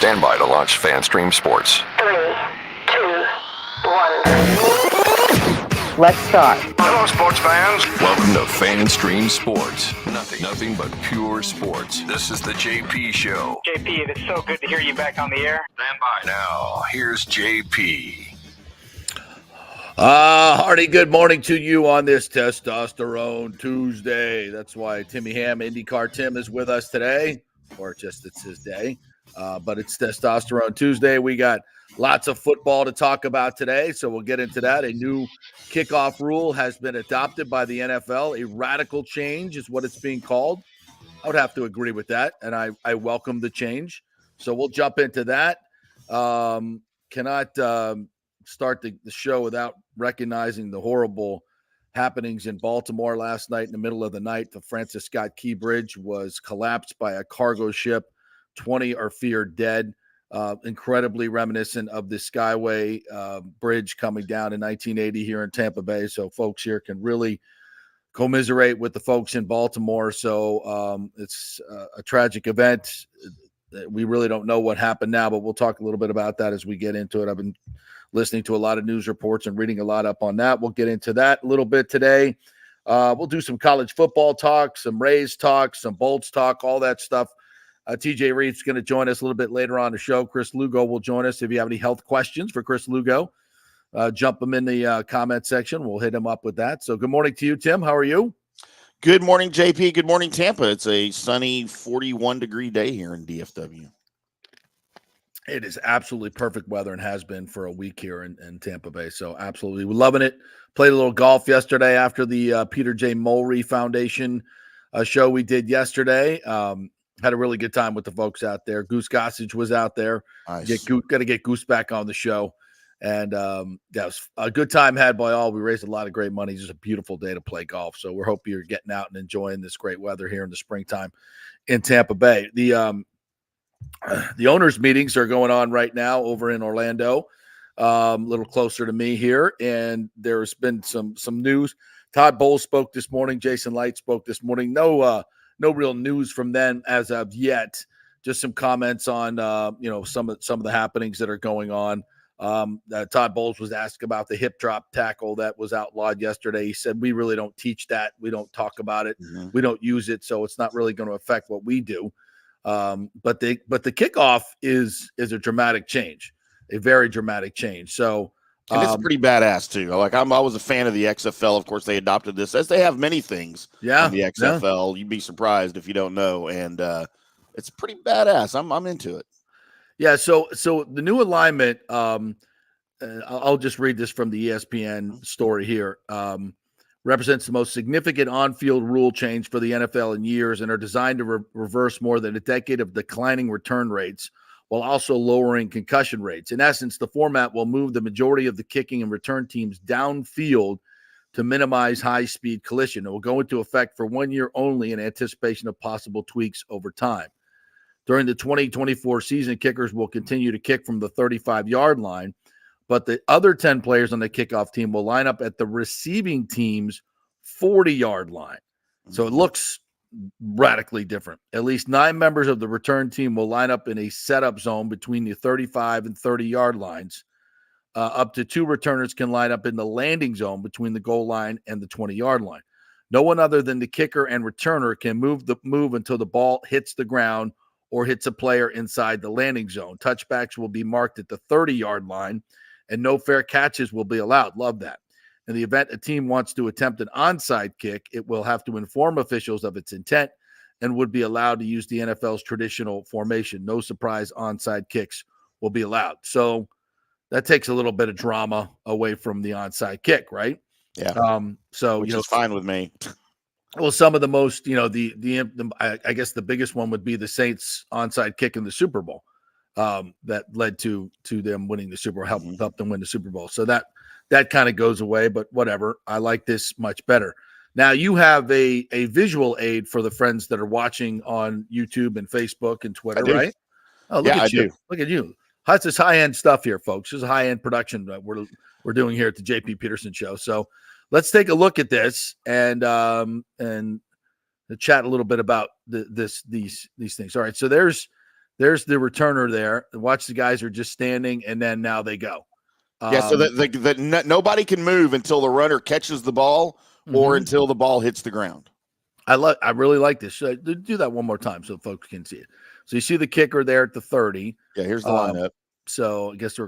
Stand by to launch FanStream Sports. 3, 2, 1. Let's start. Hello, sports fans. Welcome to FanStream Sports. Nothing but pure sports. This is the JP Show. JP, it's so good to hear you back on the air. Stand by. Now, here's JP. Hardy, good morning to you on this Testosterone Tuesday. That's why Timmy Ham, IndyCar Tim, is with us today, or just it's his day. But it's Testosterone Tuesday. We got lots of football to talk about today, so we'll get into that. A new kickoff rule has been adopted by the NFL. A radical change is what it's being called. I would have to agree with that, and I welcome the change. So we'll jump into that. Cannot start the show without recognizing the horrible happenings in Baltimore last night. In the middle of the night, the Francis Scott Key Bridge was collapsed by a cargo ship. 20 are feared dead. Incredibly reminiscent of the Skyway bridge coming down in 1980 here in Tampa Bay. So folks here can really commiserate with the folks in Baltimore. So it's a tragic event. We really don't know what happened now, but we'll talk a little bit about that as we get into it. I've been listening to a lot of news reports and reading a lot up on that. We'll get into that a little bit today. We'll do some college football talk, some Rays talk, some Bolts talk, all that stuff. TJ Reed's going to join us a little bit later on the show. Chris Lugo will join us. If you have any health questions for Chris Lugo, jump them in the comment section. We'll hit him up with that. So good morning to you, Tim. How are you? Good morning, JP. Good morning, Tampa. It's a sunny 41-degree day here in DFW. It is absolutely perfect weather and has been for a week here in Tampa Bay. So absolutely. We're loving it. Played a little golf yesterday after the Peter J. Mulry Foundation show we did yesterday. Had a really good time with the folks out there. Goose Gossage was out there. Nice. Got to get Goose back on the show. And that was a good time had by all. We raised a lot of great money. It's just a beautiful day to play golf. So we're hoping you're getting out and enjoying this great weather here in the springtime in Tampa Bay. The owners' meetings are going on right now over in Orlando, a little closer to me here. And there's been some news. Todd Bowles spoke this morning. Jason Light spoke this morning. No real news from them as of yet. Just some comments on some of the happenings that are going on. Todd Bowles was asked about the hip drop tackle that was outlawed yesterday. He said, we really don't teach that. We don't talk about it. Mm-hmm. We don't use it. So it's not really going to affect what we do. But the kickoff is a dramatic change, a very dramatic change. So and it's pretty badass too. Like I was a fan of the XFL. Of course, they adopted this as they have many things. Yeah, on the XFL. You'd be surprised if you don't know. And it's pretty badass. I'm into it. Yeah. So the new alignment. I'll just read this from the ESPN story here. Represents the most significant on-field rule change for the NFL in years and are designed to reverse more than a decade of declining return rates while also lowering concussion rates. In essence, the format will move the majority of the kicking and return teams downfield to minimize high-speed collision. It will go into effect for 1 year only in anticipation of possible tweaks over time. During the 2024 season, kickers will continue to kick from the 35-yard line, but the other 10 players on the kickoff team will line up at the receiving team's 40-yard line. So it looks radically different. At least 9 members of the return team will line up in a setup zone between the 35 and 30-yard lines. Up to 2 returners can line up in the landing zone between the goal line and the 20-yard line. No one other than the kicker and returner can move until the ball hits the ground or hits a player inside the landing zone. Touchbacks will be marked at the 30-yard line, and no fair catches will be allowed. Love that. In the event a team wants to attempt an onside kick, it will have to inform officials of its intent and would be allowed to use the NFL's traditional formation. No surprise onside kicks will be allowed. So that takes a little bit of drama away from the onside kick, right? Yeah. Which is fine with me. Well, some of the most, I guess the biggest one would be the Saints onside kick in the Super Bowl that led to them winning the Super Bowl, helped them win the Super Bowl. So that kind of goes away, but whatever. I like this much better. Now you have a visual aid for the friends that are watching on YouTube and Facebook and Twitter, right? Oh, look at you. Do. Look at you. That's this high-end stuff here, folks. This is high-end production that we're doing here at the JP Peterson Show. So let's take a look at this and chat a little bit about these things. All right. So there's there's the returner there. Watch, the guys are just standing, and then now they go. So that nobody can move until the runner catches the ball or until the ball hits the ground. I really like this. Do that one more time so folks can see it. So you see the kicker there at the 30. Yeah, here's the lineup. So I guess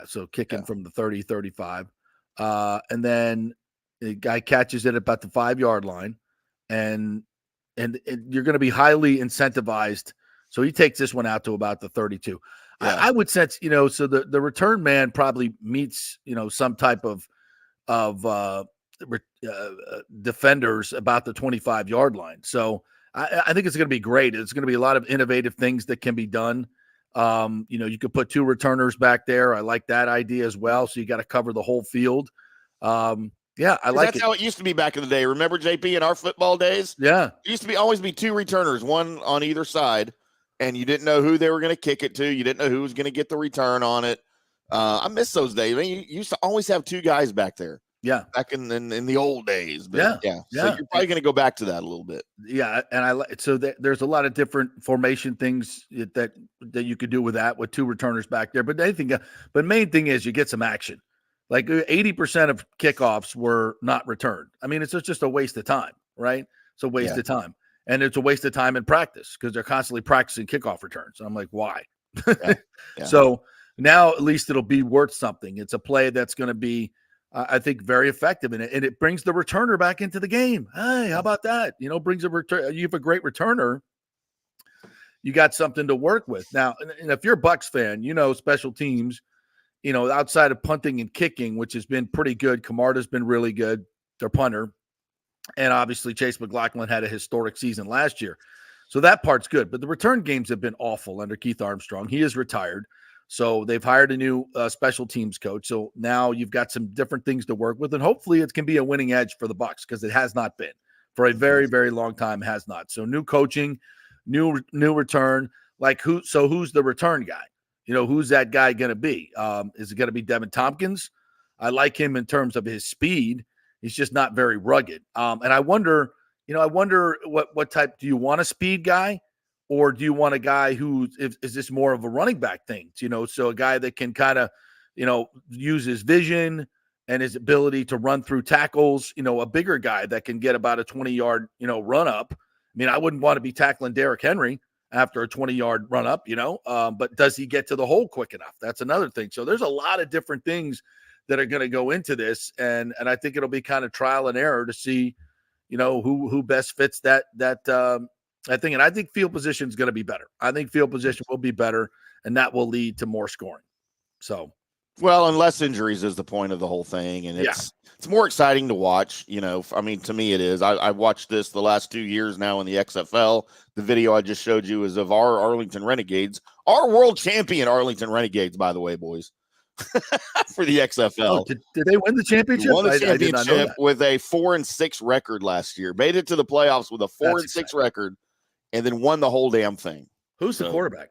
so kicking from the 30, 35. And then the guy catches it about the 5-yard line, and you're going to be highly incentivized. So he takes this one out to about the 32. Yeah. I would sense, so the return man probably meets, some type of defenders about the 25-yard line. So I think it's going to be great. It's going to be a lot of innovative things that can be done. You could put 2 returners back there. I like that idea as well. So you got to cover the whole field. I like that's how it used to be back in the day. Remember, JP, in our football days? Yeah. It used to always be 2 returners, one on either side, and you didn't know who they were going to kick it to. You didn't know who was going to get the return on it. I miss those days. I mean, you used to always have 2 guys back there. Yeah. Back in the old days. But yeah. So you're probably going to go back to that a little bit. Yeah. And there's a lot of different formation things that you could do with that, with 2 returners back there. But main thing is you get some action. Like 80% of kickoffs were not returned. I mean, it's just a waste of time, right? It's a waste of time. And it's a waste of time in practice because they're constantly practicing kickoff returns. And I'm like, why? So now at least it'll be worth something. It's a play that's going to be, I think, very effective in it. And it brings the returner back into the game. Hey, how about that? Brings a return. You have a great returner. You got something to work with. Now, and if you're a Bucs fan, special teams, outside of punting and kicking, which has been pretty good. Camarda's been really good, their punter. And obviously Chase McLaughlin had a historic season last year. So that part's good. But the return games have been awful under Keith Armstrong. He is retired. So they've hired a new special teams coach. So now you've got some different things to work with. And hopefully it can be a winning edge for the Bucs, because it has not been for a very, very long time. Has not. So new coaching, new return. Who's the return guy? Who's that guy going to be? Is it going to be Devin Tompkins? I like him in terms of his speed. He's just not very rugged. And I wonder what type, do you want a speed guy, or do you want a guy is this more of a running back thing? So a guy that can kind of, use his vision and his ability to run through tackles, a bigger guy that can get about a 20-yard, run up. I mean, I wouldn't want to be tackling Derrick Henry after a 20-yard run up, but does he get to the hole quick enough? That's another thing. So there's a lot of different things that are going to go into this. And I think it'll be kind of trial and error to see, who best fits that thing. And I think field position is going to be better. I think field position will be better, and that will lead to more scoring. So, well, and less injuries is the point of the whole thing. And it's more exciting to watch, I mean, to me it is. I've watched this the last 2 years now in the XFL. The video I just showed you is of our Arlington Renegades, our world champion Arlington Renegades, by the way, boys. For the XFL. Oh, did they win the championship? Won the championship with a 4-6 record last year. Made it to the playoffs with a 4-6 record, and then won the whole damn thing. Who's the quarterback?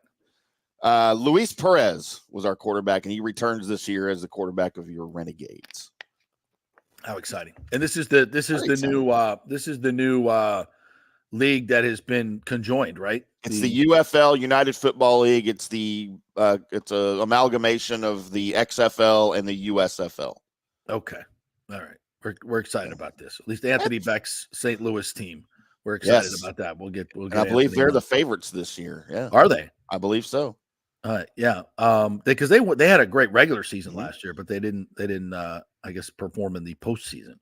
Luis Perez was our quarterback, and he returns this year as the quarterback of your Renegades. How exciting! And this is the new league that has been conjoined, right? It's the UFL, United Football League. It's it's a amalgamation of the XFL and the USFL. Okay, all right. We're excited about this. At least Anthony Beck's St. Louis team. We're excited about that. We'll get. And I believe they're the favorites this year. Yeah, are they? I believe so. Yeah. Because they had a great regular season last year, but they didn't. I guess perform in the postseason.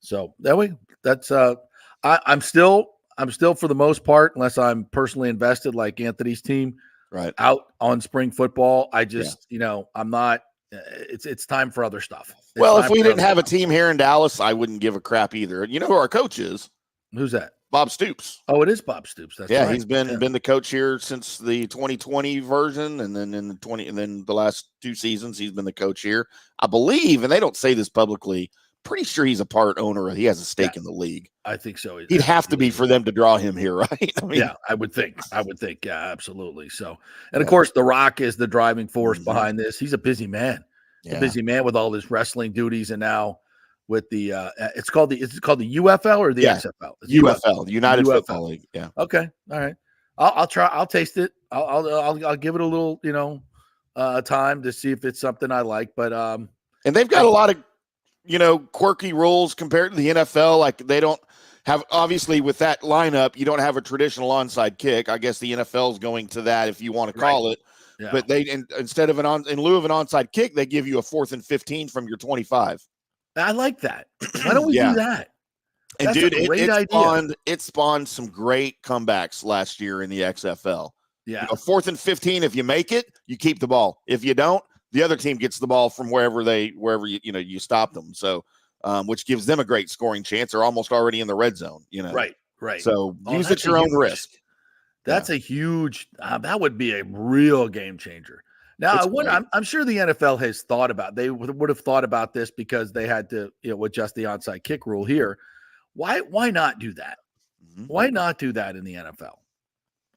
So that way, that's. I'm still for the most part, unless I'm personally invested like Anthony's team, right, out on spring football. I just, I'm not. It's time for other stuff. Well, if we didn't have a team here in Dallas, I wouldn't give a crap either. You know who our coach is? Who's that? Bob Stoops. Oh, it is Bob Stoops. That's right. He's been the coach here since the 2020 version, and then in the last 2 seasons he's been the coach here. I believe, and they don't say this publicly, pretty sure he's a part owner. He has a stake in the league. I think so. He'd have to be for them to draw him here, right? I mean, I would think. Yeah, absolutely. So, and of course, The Rock is the driving force behind this. He's a busy man. A busy man with all his wrestling duties, and now with the it's called the UFL or the XFL? UFL, United Football League. Yeah. Okay. All right. I'll try. I'll taste it. I'll give it a little, time to see if it's something I like. But and they've got a lot of, quirky rules compared to the NFL. Like they don't have, obviously with that lineup, you don't have a traditional onside kick. I guess the NFL is going to that, if you want to call it. Yeah. But instead of in lieu of an onside kick, they give you a 4th and 15 from your 25. I like that. Why don't we do that? And That's dude, a great idea. It spawned some great comebacks last year in the XFL. Yeah. 4th and 15, if you make it, you keep the ball. If you don't, the other team gets the ball from wherever you stop them. So, which gives them a great scoring chance. They're almost already in the red zone, Right. So use it at your own risk. That's a huge, that would be a real game changer. Now, I'm sure the NFL has thought about, they would have thought about this because they had to, adjust the onside kick rule here. Why not do that? Mm-hmm. Why not do that in the NFL?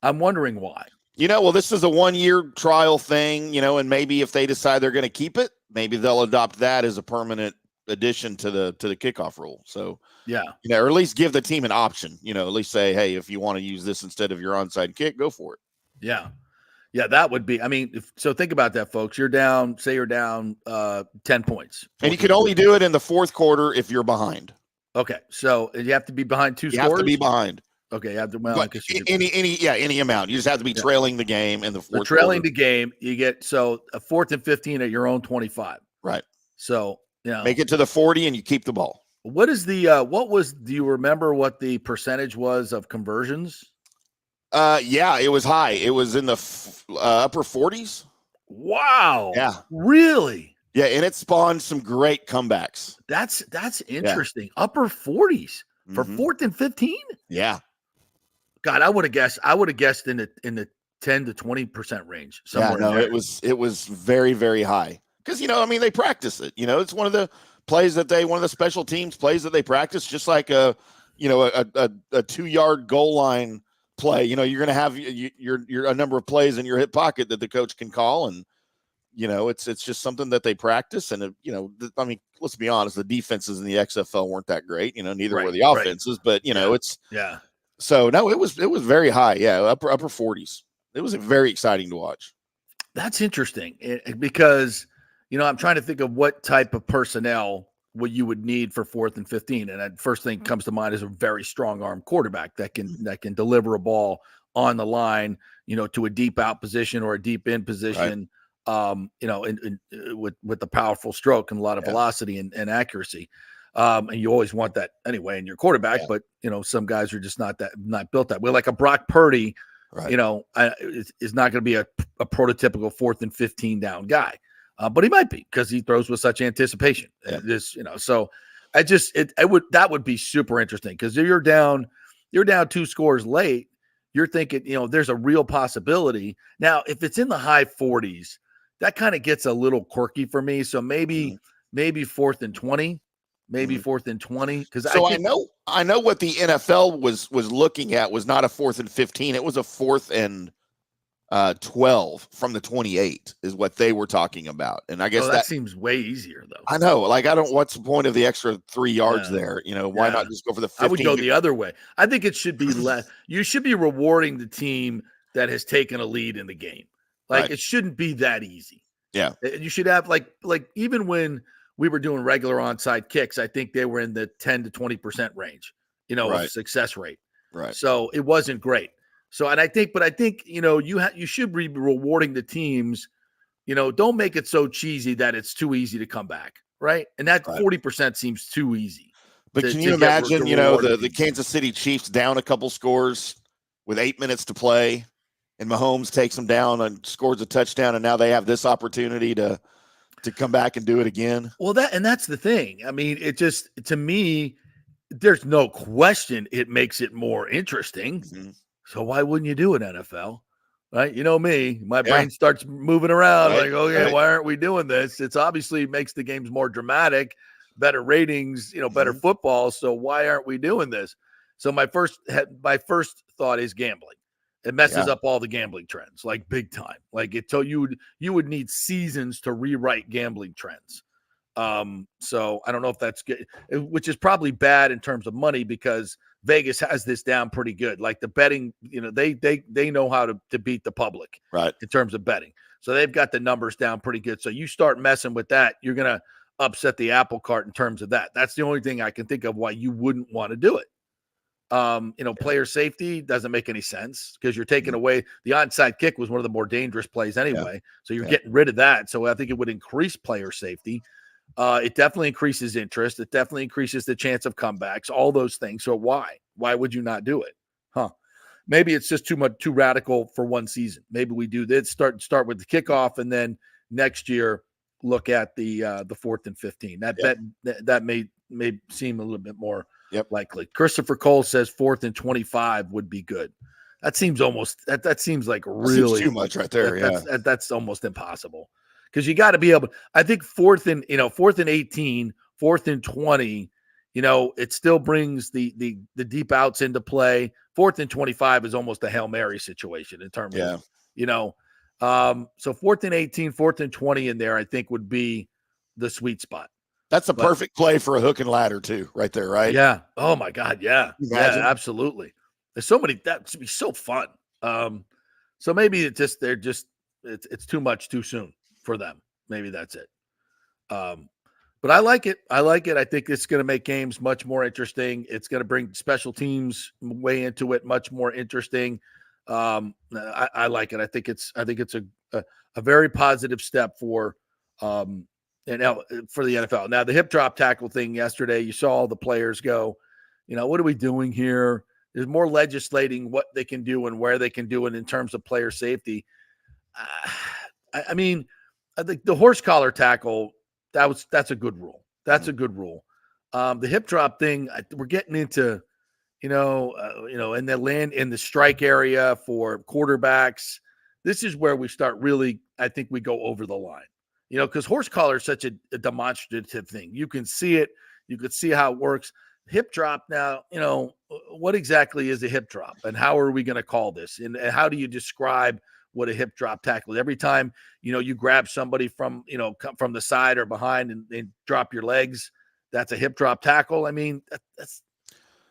I'm wondering why. Well, this is a 1-year trial thing, and maybe if they decide they're going to keep it, maybe they'll adopt that as a permanent addition to the kickoff rule. So, yeah, or at least give the team an option, at least say, hey, if you want to use this instead of your onside kick, go for it. Yeah. Yeah, that would be, so think about that, folks. You're down 10 points. And you can only do it in the fourth quarter if you're behind. Okay, so you have to be behind 2 scores? You have to be behind. Okay, you have to, any amount. You just have to be trailing the game in the fourth quarter. Trailing the game, you get, so a 4th and 15 at your own 25. Right. So, make it to the 40 and you keep the ball. What is the, do you remember what the percentage was of conversions? Yeah, it was high. It was in the upper 40s. Wow. Yeah. Really? Yeah, and it spawned some great comebacks. That's interesting. Yeah. Upper 40s for 4th and 15? Yeah. God, I would have guessed in the 10 to 20% range. Yeah, no, it was very, very high. Because they practice it. It's one of the plays one of the special teams plays that they practice, just like a 2-yard goal line play. You're going to have your a number of plays in your hip pocket that the coach can call, and it's just something that they practice. And let's be honest, the defenses in the XFL weren't that great. Neither were the offenses, but it's So no, it was very high. Yeah, upper 40s. It was very exciting to watch. That's interesting because I'm trying to think of what type of personnel what you would need for 4th and 15. And that first thing comes to mind is a very strong arm quarterback that can deliver a ball on the line, to a deep out position or a deep in position, with the powerful stroke and a lot of velocity and accuracy. And you always want that anyway in your quarterback, but some guys are just not built that way. Like a Brock Purdy, is not going to be a prototypical 4th and 15 down guy. But he might be because he throws with such anticipation. So that would be super interesting because you're down 2 scores late. You're thinking, there's a real possibility. Now, if it's in the high 40s, that kind of gets a little quirky for me. So maybe 4th and 20, maybe 4th and 20. Because I know what the NFL was looking at was not a 4th and 15. It was a 4th and 12 from the 28 is what they were talking about. And I guess that seems way easier though. I know, what's the point of the extra 3 yards there? Why not just go for the 15? I would go the other way. I think it should be less. You should be rewarding the team that has taken a lead in the game. It shouldn't be that easy. Yeah. You should have like even when we were doing regular onside kicks, I think they were in the 10 to 20% range, of success rate. Right. So it wasn't great. So, I think you should be rewarding the teams, don't make it so cheesy that it's too easy to come back. Right. And that 40% seems too easy. But can you imagine, the Kansas City Chiefs down a couple scores with 8 minutes to play and Mahomes takes them down and scores a touchdown. And now they have this opportunity to come back and do it again. Well, that's the thing. It just, to me, there's no question it makes it more interesting. Mm-hmm. So why wouldn't you do it, NFL? Right? You know me, my brain starts moving around why aren't we doing this? It's obviously makes the games more dramatic, better ratings, better football. So why aren't we doing this? So my first thought is gambling. It messes up all the gambling trends, like big time. Like you would need seasons to rewrite gambling trends. So I don't know if that's good, which is probably bad in terms of money because Vegas has this down pretty good. Like the betting, they know how to beat the public, right, in terms of betting. So they've got the numbers down pretty good. So you start messing with that, you're gonna upset the apple cart in terms of that. That's the only thing I can think of why you wouldn't want to do it. Player safety doesn't make any sense because you're taking away the onside kick was one of the more dangerous plays anyway. Yeah. So you're getting rid of that. So I think it would increase player safety. It definitely increases interest. It definitely increases the chance of comebacks, all those things. So why would you not do it? Maybe it's just too radical for one season. Maybe we do this, start with the kickoff, and then next year look at the 4th and 15. That may seem a little bit more likely. Christopher Cole says 4th and 25 would be good. That seems almost that seems like really too much right there. That's almost impossible because you got to be able. I think 4th and 18, 4th and 20. It still brings the deep outs into play. 4th and 25 is almost a Hail Mary situation in terms of, so 4th and 18, 4th and 20 in there, I think would be the sweet spot. That's a perfect play for a hook and ladder too, right there, right? Yeah. Oh my God. Yeah. Yeah, absolutely. There's so many, that would be so fun. So maybe it's too much too soon for them. Maybe that's it. But I like it. I think it's going to make games much more interesting. It's going to bring special teams way into it, much more interesting. I like it. I think it's a very positive step for the NFL. Now the hip drop tackle thing yesterday, you saw all the players go, what are we doing here? There's more legislating what they can do and where they can do it in terms of player safety. I think the horse collar tackle, that's a good rule. That's a good rule. The hip drop thing, we're getting into, and the land in the strike area for quarterbacks. This is where we start really, I think we go over the line, because horse collar is such a demonstrative thing. You can see it. You can see how it works. Hip drop now, what exactly is a hip drop and how are we going to call this? And how do you describe what a hip drop tackle is? Every time, you grab somebody from the side or behind and drop your legs, that's a hip drop tackle. I mean,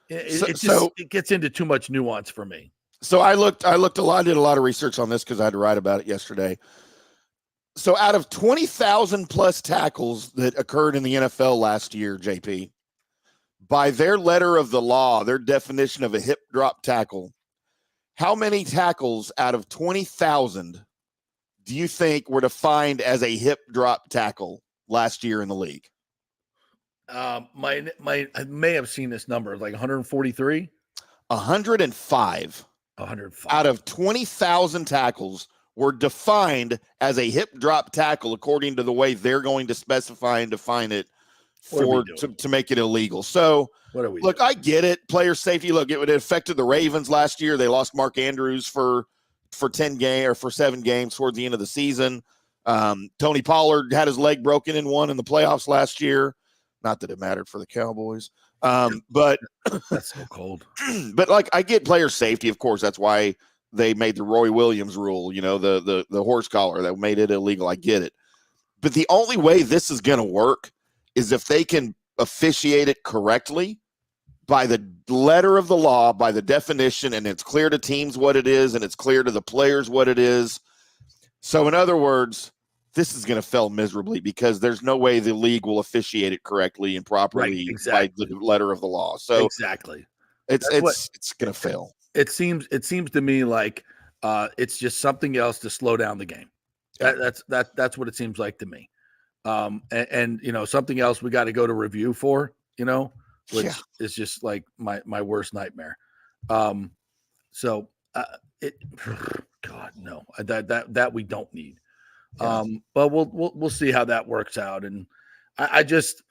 it gets into too much nuance for me. So I did a lot of research on this because I had to write about it yesterday. So out of 20,000 plus tackles that occurred in the NFL last year, JP, by their letter of the law, their definition of a hip drop tackle, how many tackles out of 20,000 do you think were defined as a hip drop tackle last year in the league? I may have seen this number, like 143? 105. 105. Out of 20,000 tackles were defined as a hip drop tackle according to the way they're going to specify and define it to make it illegal. So look, I get it. Player safety. Look, it affected the Ravens last year. They lost Mark Andrews for 7 games towards the end of the season. Tony Pollard had his leg broken in one in the playoffs last year. Not that it mattered for the Cowboys. But that's so cold. But like, I get player safety. Of course, that's why they made the Roy Williams rule, the horse collar that made it illegal. I get it. But the only way this is going to work is if they can officiate it correctly by the letter of the law, by the definition, and it's clear to teams what it is, and it's clear to the players what it is. So in other words, this is going to fail miserably because there's no way the league will officiate it correctly and properly by the letter of the law. So exactly, it's going to fail. It seems to me like it's just something else to slow down the game. That's what it seems like to me. And something else we got to go to review for, which is just like my worst nightmare. God, no, that we don't need. But we'll see how that works out. And I just,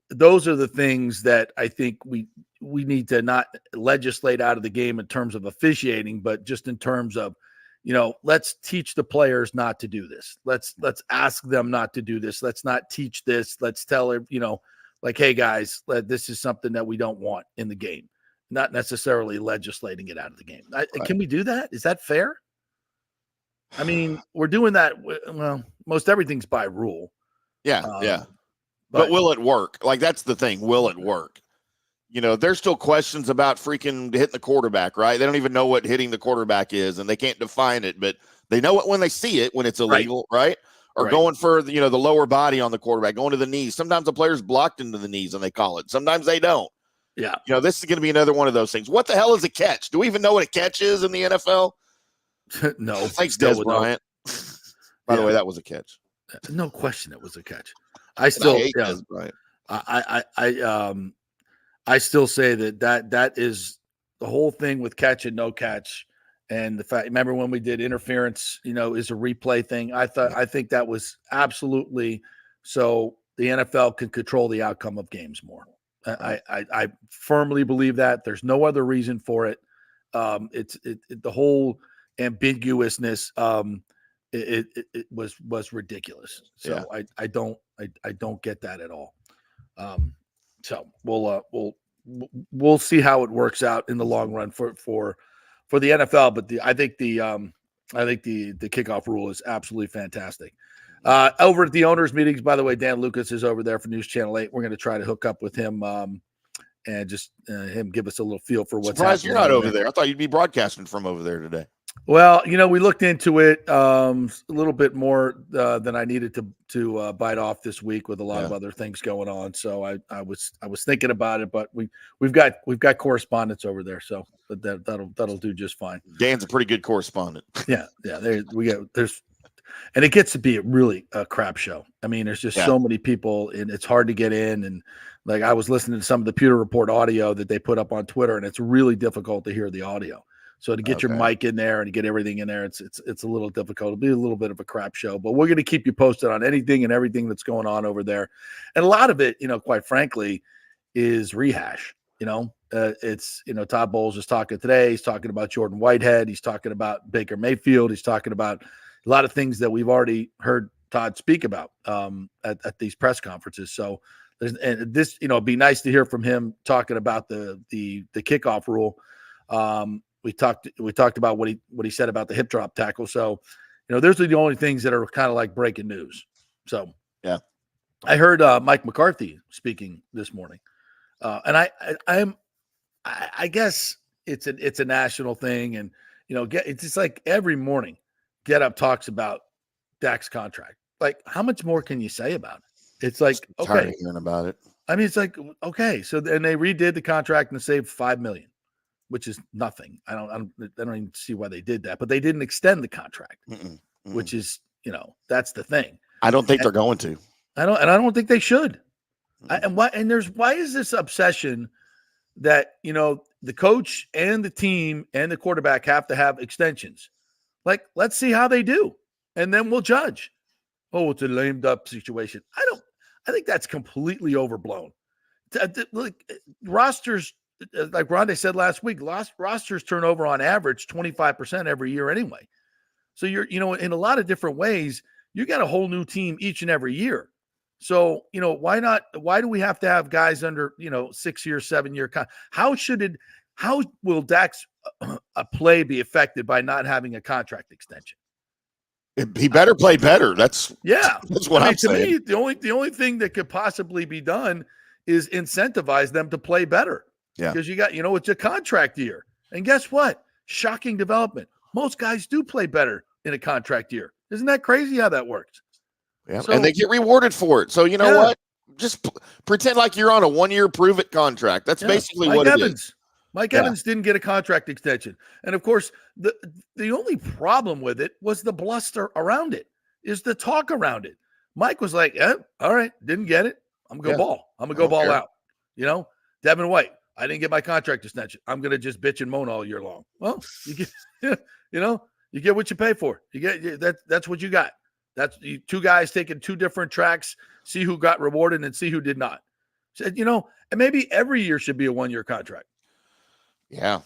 those are the things that I think we need to not legislate out of the game in terms of officiating, but just in terms of, let's teach the players not to do this. Let's ask them not to do this. Let's not teach this. Let's tell her, like, hey guys, this is something that we don't want in the game, not necessarily legislating it out of the game. Can we do that? Is that fair? I mean, we're doing that. Well, most everything's by rule. Yeah. But will it work? Like, that's the thing. Will it work? there's still questions about freaking hitting the quarterback, right? They don't even know what hitting the quarterback is, and they can't define it, but they know it when they see it, when it's illegal, right? Or going for, the lower body on the quarterback, going to the knees. Sometimes the player's blocked into the knees and they call it. Sometimes they don't. Yeah. This is going to be another one of those things. What the hell is a catch? Do we even know what a catch is in the NFL? No. Thanks, Des Bryant. By the way, that was a catch. No question it was a catch. I hate Des Bryant. I still say that is the whole thing with catch and no catch. And the fact, remember when we did interference, is a replay thing. I think that was absolutely so the NFL can control the outcome of games more. I firmly believe that. There's no other reason for it. It's the whole ambiguousness. It was ridiculous. So I don't get that at all. So we'll see how it works out in the long run for the NFL, but I think the kickoff rule is absolutely fantastic. Over at the owners' meetings, by the way, Dan Lucas is over there for News Channel 8. We're going to try to hook up with him and just him give us a little feel for what's Surprised happening. You're not over there. I thought you'd be broadcasting from over there today. Well, we looked into it a little bit more than I needed to bite off this week with a lot of other things going on. So I was thinking about it, but we've got correspondents over there, so that'll do just fine. Dan's a pretty good correspondent. Yeah. And it gets to be really a crap show. I mean, there's just so many people, and it's hard to get in. And like I was listening to some of the Pewter Report audio that they put up on Twitter, and it's really difficult to hear the audio. So to get your mic in there and to get everything in there, it's a little difficult. It'll be a little bit of a crap show, but we're going to keep you posted on anything and everything that's going on over there. And a lot of it, quite frankly, is rehash. It's Todd Bowles is talking today. He's talking about Jordan Whitehead. He's talking about Baker Mayfield. He's talking about a lot of things that we've already heard Todd speak about at these press conferences. So this, it'd be nice to hear from him talking about the kickoff rule. We talked about what he said about the hip drop tackle. So, those are the only things that are kind of like breaking news. So, I heard Mike McCarthy speaking this morning, and I guess it's a national thing, and it's just like every morning, Get Up talks about Dak's contract. Like, how much more can you say about it? It's like tired of hearing about it. I mean, it's like okay, so and they redid the contract and saved $5 million. Which is nothing. I don't even see why they did that, but they didn't extend the contract, which is, that's the thing. I don't think they're going to. I don't think they should. Why is this obsession that, the coach and the team and the quarterback have to have extensions? Like, let's see how they do. And then we'll judge. Oh, it's a lamed up situation. I think that's completely overblown. Like rosters, like Rondé said last week, rosters turn over on average 25% every year anyway. So you're, in a lot of different ways, you got a whole new team each and every year. So, why do we have to have guys under, 6 year, 7 year? How will Dak's play be affected by not having a contract extension? He better play better. That's what I'm saying. To me, the only thing that could possibly be done is incentivize them to play better. Yeah. Because you got, it's a contract year. And guess what? Shocking development. Most guys do play better in a contract year. Isn't that crazy how that works? Yeah. And they get rewarded for it. So you know what? Just pretend like you're on a 1 year prove it contract. That's basically what it is. Mike Evans didn't get a contract extension. And of course, the only problem with it was the bluster around it, is the talk around it. Mike was like, all right, didn't get it. I'm going to go ball. I'm going to go ball out. Devin White, I didn't get my contract extension. I'm going to just bitch and moan all year long. Well, you get, you get what you pay for. You get that's what you got. That's two guys taking two different tracks, see who got rewarded and see who did not. Said, and maybe every year should be a 1 year contract. Yeah.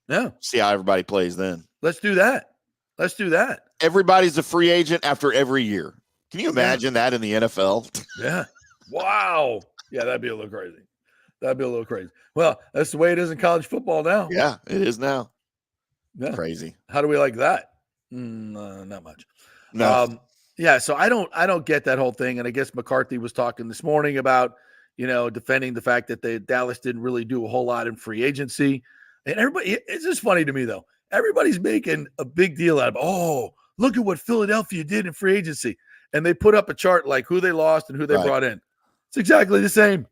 Yeah. See how everybody plays then. Let's do that. Everybody's a free agent after every year. Can you imagine that in the NFL? Yeah. Wow. Yeah, that'd be a little crazy. Well, that's the way it is in college football now. Yeah, it is now. Yeah. Crazy. How do we like that? Not much. No. So I don't get that whole thing. And I guess McCarthy was talking this morning about, defending the fact that Dallas didn't really do a whole lot in free agency. And everybody, it's just funny to me, though. Everybody's making a big deal out of, oh, look at what Philadelphia did in free agency. And they put up a chart like who they lost and who they brought in. It's exactly the same.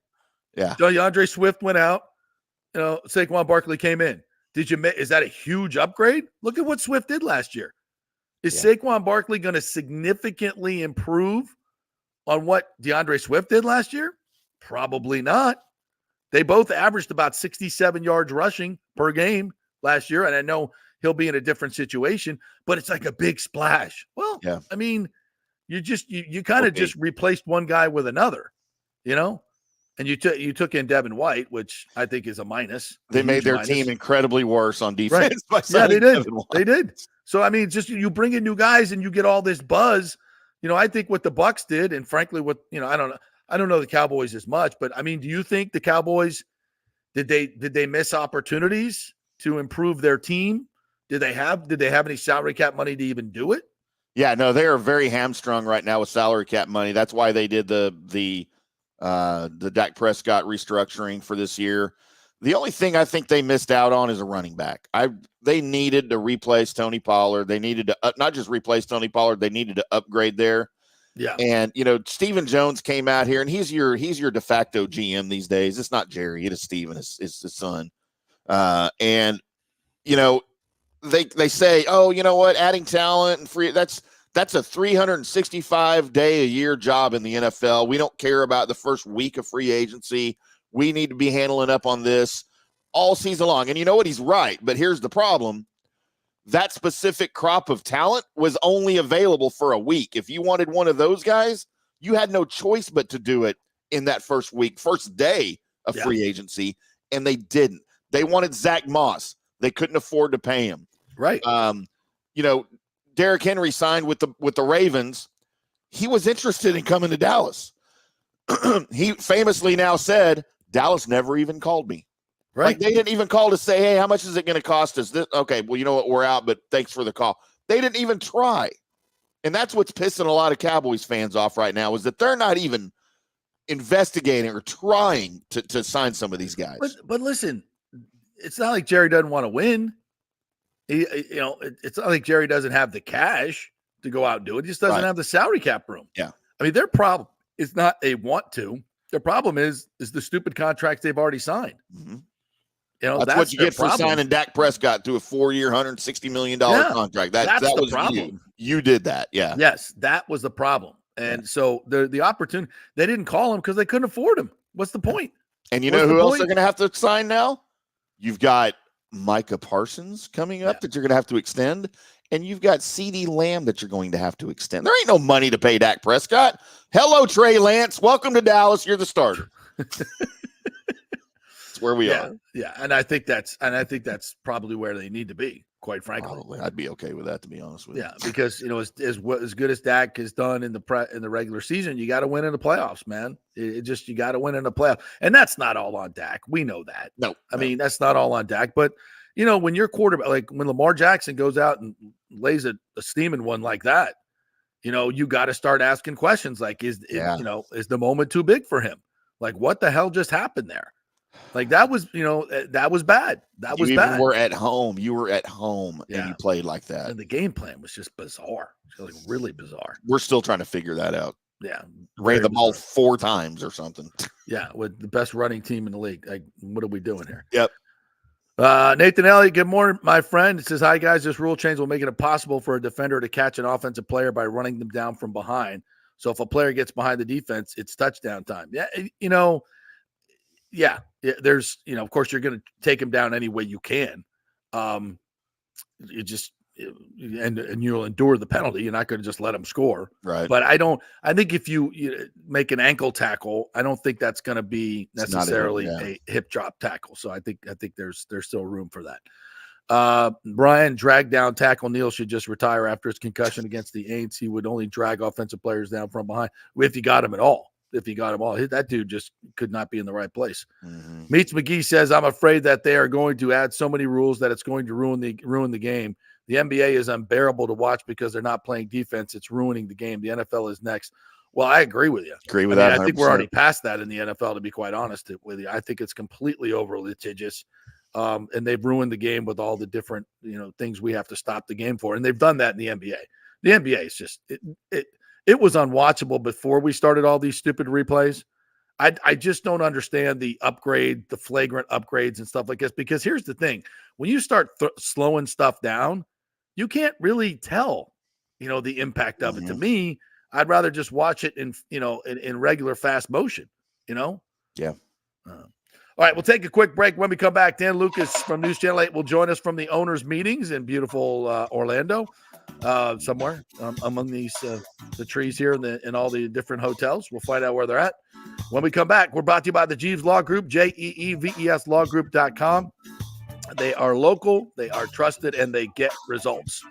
Yeah. DeAndre Swift went out. Saquon Barkley came in. Is that a huge upgrade? Look at what Swift did last year. Is Saquon Barkley going to significantly improve on what DeAndre Swift did last year? Probably not. They both averaged about 67 yards rushing per game last year, and I know he'll be in a different situation, but it's like a big splash. Well, I mean, you kind of just replaced one guy with another, and you took in Devin White, which I think is a minus. They made their team incredibly worse on defense. Right. Yeah, they did. They did. So, I mean, just you bring in new guys and you get all this buzz. I think what the Bucs did, and frankly, I don't know the Cowboys as much, but I mean, do you think the Cowboys did they miss opportunities to improve their team? Did they have any salary cap money to even do it? Yeah, no, they are very hamstrung right now with salary cap money. That's why they did the Dak Prescott restructuring for this year. The only thing I think they missed out on is a running back. They needed to replace Tony Pollard. They needed to not just replace Tony Pollard. They needed to upgrade there. Yeah. And Stephen Jones came out here, and he's your de facto GM these days. It's not Jerry. It is Stephen. It's his son. And they say, oh, you know what? Adding talent and free that's a 365-day a year job in the NFL. We don't care about the first week of free agency. We need to be handling up on this all season long. And you know what? He's right. But here's the problem. That specific crop of talent was only available for a week. If you wanted one of those guys, you had no choice but to do it in that first day of free agency, and they didn't. They wanted Zach Moss. They couldn't afford to pay him. Right. Derrick Henry signed with the Ravens. He was interested in coming to Dallas. He famously now said, Dallas never even called me. Right. Like they didn't even call to say, hey, how much is it going to cost us? Okay, well, you know what? We're out, but thanks for the call. They didn't even try. And that's what's pissing a lot of Cowboys fans off right now is that they're not even investigating or trying to sign some of these guys. But listen, it's not like Jerry doesn't want to win. It's not like Jerry doesn't have the cash to go out and do it. He just doesn't have the salary cap room. Yeah. I mean, their problem is not they want to. Their problem is the stupid contracts they've already signed. Mm-hmm. That's what you get for problem. signing Dak Prescott to a 4-year, $160 million contract. That the was problem. You did that. Yeah. Yes, that was the problem. And so the opportunity, they didn't call him because they couldn't afford him. What's the point? And you know who else they're going to have to sign now? You've got Micah Parsons coming up that you're going to have to extend. And you've got CeeDee Lamb that you're going to have to extend. There ain't no money to pay Dak Prescott. Hello, Trey Lance. Welcome to Dallas. You're the starter. That's where we are. Yeah, and I think that's probably where they need to be. Quite frankly, probably. I'd be okay with that, to be honest with you. Yeah, because as good as Dak has done in the regular season, you got to win in the playoffs, man. You got to win in the playoffs, and that's not all on Dak. We know that. No, I mean that's not all on Dak, but. When your quarterback, like when Lamar Jackson goes out and lays a steaming one like that, you got to start asking questions like, is the moment too big for him? Like, what the hell just happened there? Like that was bad. That was bad. You were at home. And you played like that. And the game plan was just bizarre. Like really bizarre. We're still trying to figure that out. Yeah. Ran the ball 4 times or something. Yeah. With the best running team in the league. Like, what are we doing here? Yep. Nathan Elliott, good morning, my friend. It says, hi, guys. This rule change will make it impossible for a defender to catch an offensive player by running them down from behind. So if a player gets behind the defense, it's touchdown time. Yeah, there's, of course, you're going to take him down any way you can. And you'll endure the penalty. You're not going to just let him score. Right. But I think if you make an ankle tackle, I don't think that's going to be necessarily a hip drop tackle. So I think there's still room for that. Brian, drag down tackle Neal should just retire after his concussion against the Aints. He would only drag offensive players down from behind if he got him at all. That dude just could not be in the right place. Mm-hmm. Meets McGee says, I'm afraid that they are going to add so many rules that it's going to ruin the game. The NBA is unbearable to watch because they're not playing defense. It's ruining the game. The NFL is next. Well, I agree with you. Agree with I mean, that. I think we're 100%. already past that in the NFL, to be quite honest with you. I think it's completely over litigious. And they've ruined the game with all the different, things we have to stop the game for. And they've done that in the NBA. The NBA is just it was unwatchable before we started all these stupid replays. I just don't understand the flagrant upgrades and stuff like this, because here's the thing. When you start slowing stuff down, you can't really tell, the impact of it. To me, I'd rather just watch it in regular fast motion, Yeah. All right, we'll take a quick break. When we come back, Dan Lucas from News Channel 8 will join us from the owners' meetings in beautiful Orlando, somewhere among these the trees here in all the different hotels. We'll find out where they're at. When we come back, we're brought to you by the Jeeves Law Group, JEEVESLawgroup.com. They are local, they are trusted, and they get results.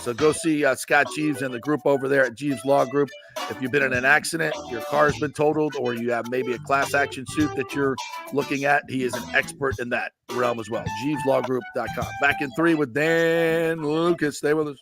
So go see Scott Jeeves and the group over there at Jeeves Law Group. If you've been in an accident, your car's been totaled, or you have maybe a class action suit that you're looking at, he is an expert in that realm as well. JeevesLawGroup.com. Back in 3 with Dan Lucas. Stay with us.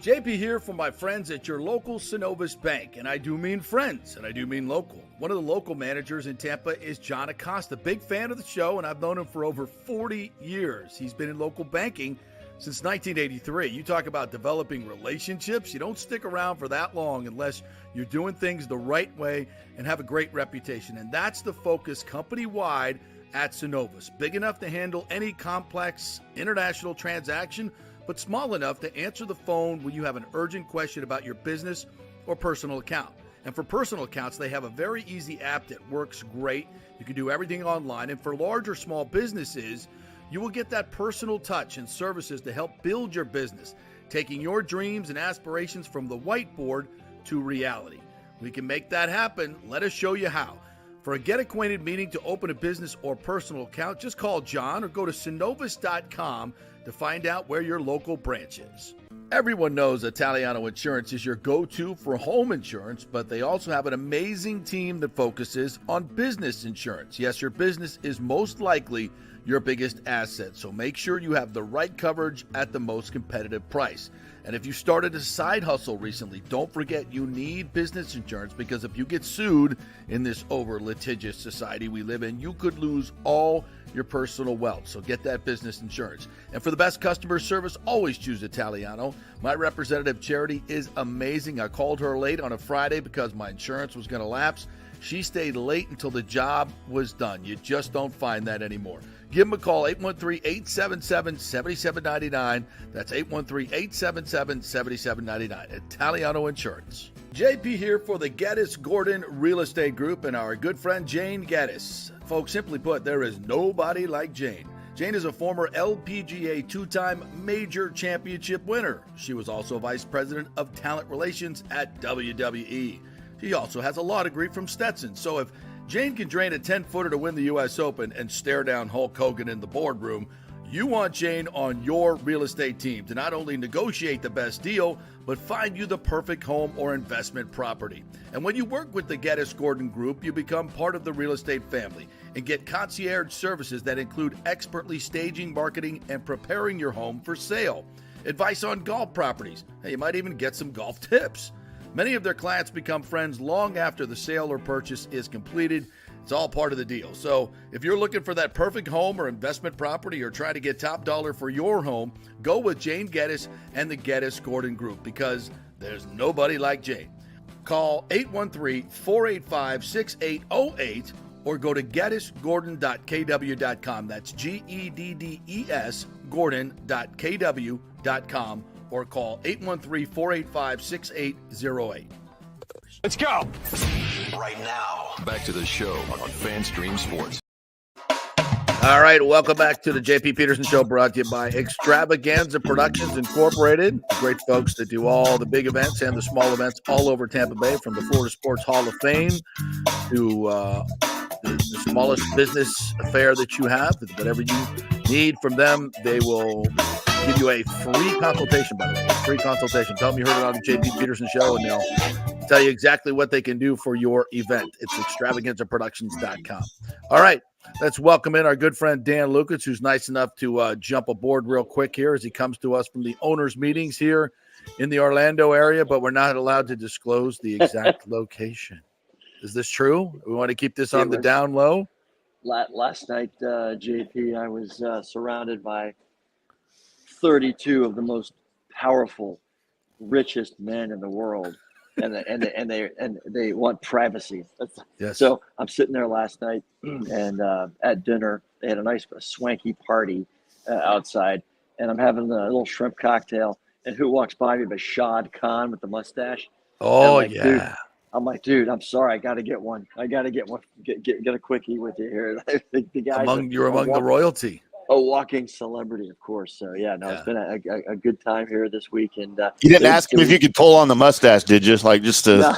JP here for my friends at your local Synovus Bank, and I do mean friends, and I do mean local. One of the local managers in Tampa is John Acosta, big fan of the show, and I've known him for over 40 years. He's been in local banking since 1983. You talk about developing relationships. You don't stick around for that long unless you're doing things the right way and have a great reputation, and that's the focus company-wide at Synovus. Big enough to handle any complex international transaction, but small enough to answer the phone when you have an urgent question about your business or personal account. And for personal accounts, they have a very easy app that works great. You can do everything online. And for large or small businesses, you will get that personal touch and services to help build your business, taking your dreams and aspirations from the whiteboard to reality. We can make that happen. Let us show you how. For a get-acquainted meeting to open a business or personal account, just call John or go to Synovus.com to find out where your local branch is. Everyone knows Italiano Insurance is your go-to for home insurance, but they also have an amazing team that focuses on business insurance. Yes, your business is most likely your biggest asset, so make sure you have the right coverage at the most competitive price. And if you started a side hustle recently, don't forget you need business insurance, because if you get sued in this over-litigious society we live in, you could lose all your personal wealth. So get that business insurance. And for the best customer service, always choose Italiano. My representative, Charity, is amazing. I called her late on a Friday because my insurance was going to lapse. She stayed late until the job was done. You just don't find that anymore. Give them a call, 813-877-7799. That's 813-877-7799. Italiano Insurance. JP here for the Geddes Gordon Real Estate Group and our good friend Jane Geddes. Folks, simply put, there is nobody like Jane. Jane is a former LPGA two-time major championship winner. She was also vice president of talent relations at WWE. She also has a law degree from Stetson. So if Jane can drain a 10-footer to win the U.S. Open and stare down Hulk Hogan in the boardroom, you want Jane on your real estate team to not only negotiate the best deal, but find you the perfect home or investment property. And when you work with the Geddes Gordon Group, you become part of the real estate family and get concierge services that include expertly staging, marketing, and preparing your home for sale. Advice on golf properties. Hey, you might even get some golf tips. Many of their clients become friends long after the sale or purchase is completed. It's all part of the deal. So if you're looking for that perfect home or investment property or trying to get top dollar for your home, go with Jane Geddes and the Geddes Gordon Group, because there's nobody like Jane. Call 813-485-6808 or go to GeddesGordon.kw.com. That's GEDDES Gordon.kw.com. or call 813-485-6808. Let's go. Right now, back to the show on FanStream Sports. All right, welcome back to the JP Peterson Show, brought to you by Extravaganza Productions Incorporated. The great folks that do all the big events and the small events all over Tampa Bay, from the Florida Sports Hall of Fame to the smallest business affair that you have. Whatever you need from them, they will give you a free consultation, by the way. A free consultation. Tell them you heard it on the JP Peterson Show, and they'll tell you exactly what they can do for your event. It's extravaganzaproductions.com. All right, let's welcome in our good friend Dan Lucas, who's nice enough to jump aboard real quick here as he comes to us from the owners' meetings here in the Orlando area, but we're not allowed to disclose the exact location. Is this true? We want to keep this on the down low? Last night, JP, I was surrounded by 32 of the most powerful, richest men in the world, and they want privacy. Yes. So I'm sitting there last night, and at dinner they had a nice swanky party outside, and I'm having a little shrimp cocktail. And who walks by me but Shad Khan with the mustache? Oh, like, yeah. I'm like, dude, I'm sorry. I got to get one. Get a quickie with you here. The guys you're among the royalty. A walking celebrity, of course. So, it's been a good time here this week. And you didn't ask him if you could pull on the mustache, did you? Like just to. No,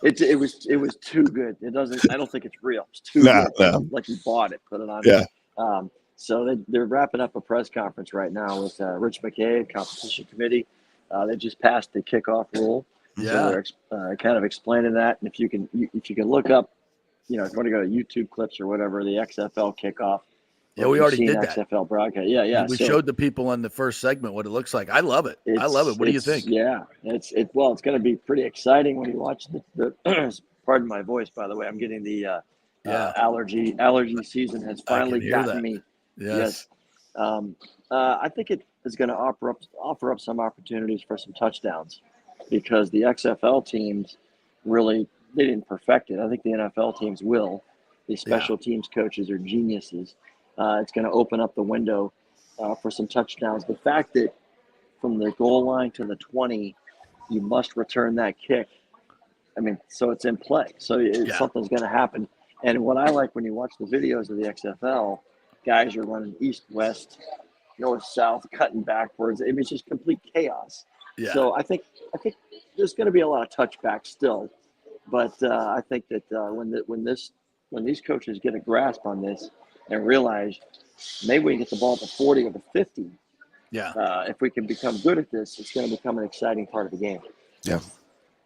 it was too good. I don't think it's real. It's too good. No. Like he bought it, put it on. Yeah. So they're wrapping up a press conference right now with Rich McKay, competition committee. They just passed the kickoff rule. Yeah. So they're kind of explaining that. And if you can look up, if you want to go to YouTube clips or whatever, the XFL kickoff. Yeah, we already did that. XFL broadcast. Yeah. We showed the people in the first segment what it looks like. I love it. What do you think? Yeah, it's going to be pretty exciting when you watch the pardon my voice, by the way. I'm getting the allergy season has finally gotten me. Yes. I think it is going to offer up some opportunities for some touchdowns because the XFL teams they didn't perfect it. I think the NFL teams will. The special teams coaches are geniuses. It's going to open up the window for some touchdowns. The fact that from the goal line to the 20, you must return that kick. I mean, so it's in play. So something's going to happen. And what I like when you watch the videos of the XFL, guys are running east, west, north, south, cutting backwards. I mean, it's just complete chaos. Yeah. So I think there's going to be a lot of touchbacks still. But I think that when these coaches get a grasp on this, and realize maybe we can get the ball to 40 or the 50. Yeah. If we can become good at this, it's going to become an exciting part of the game. Yeah.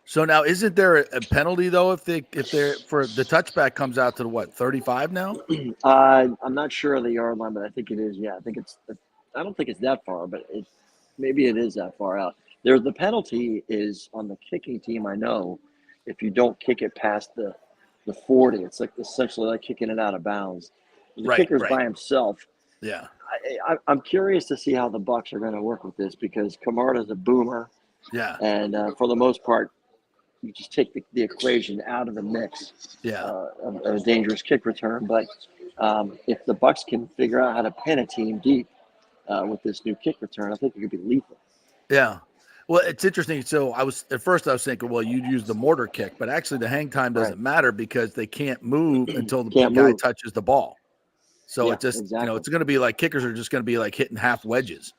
So now, isn't there a penalty though if they're for the touchback comes out to the 35 now? I'm not sure of the yard line, but I think it is. Yeah, I don't think it's that far, but maybe it is that far out. The penalty is on the kicking team. I know if you don't kick it past the 40, it's like essentially like kicking it out of bounds. The kicker's by himself. Yeah. I'm curious to see how the Bucs are going to work with this because Camarda's a boomer. Yeah. And for the most part, you just take the equation out of the mix. Yeah. Of a dangerous kick return. But if the Bucs can figure out how to pin a team deep with this new kick return, I think it could be lethal. Yeah. Well, it's interesting. So I was thinking, well, you'd use the mortar kick, but actually the hang time doesn't matter because they can't move until the guy touches the ball. So it's just, it's going to be like kickers are just going to be like hitting half wedges,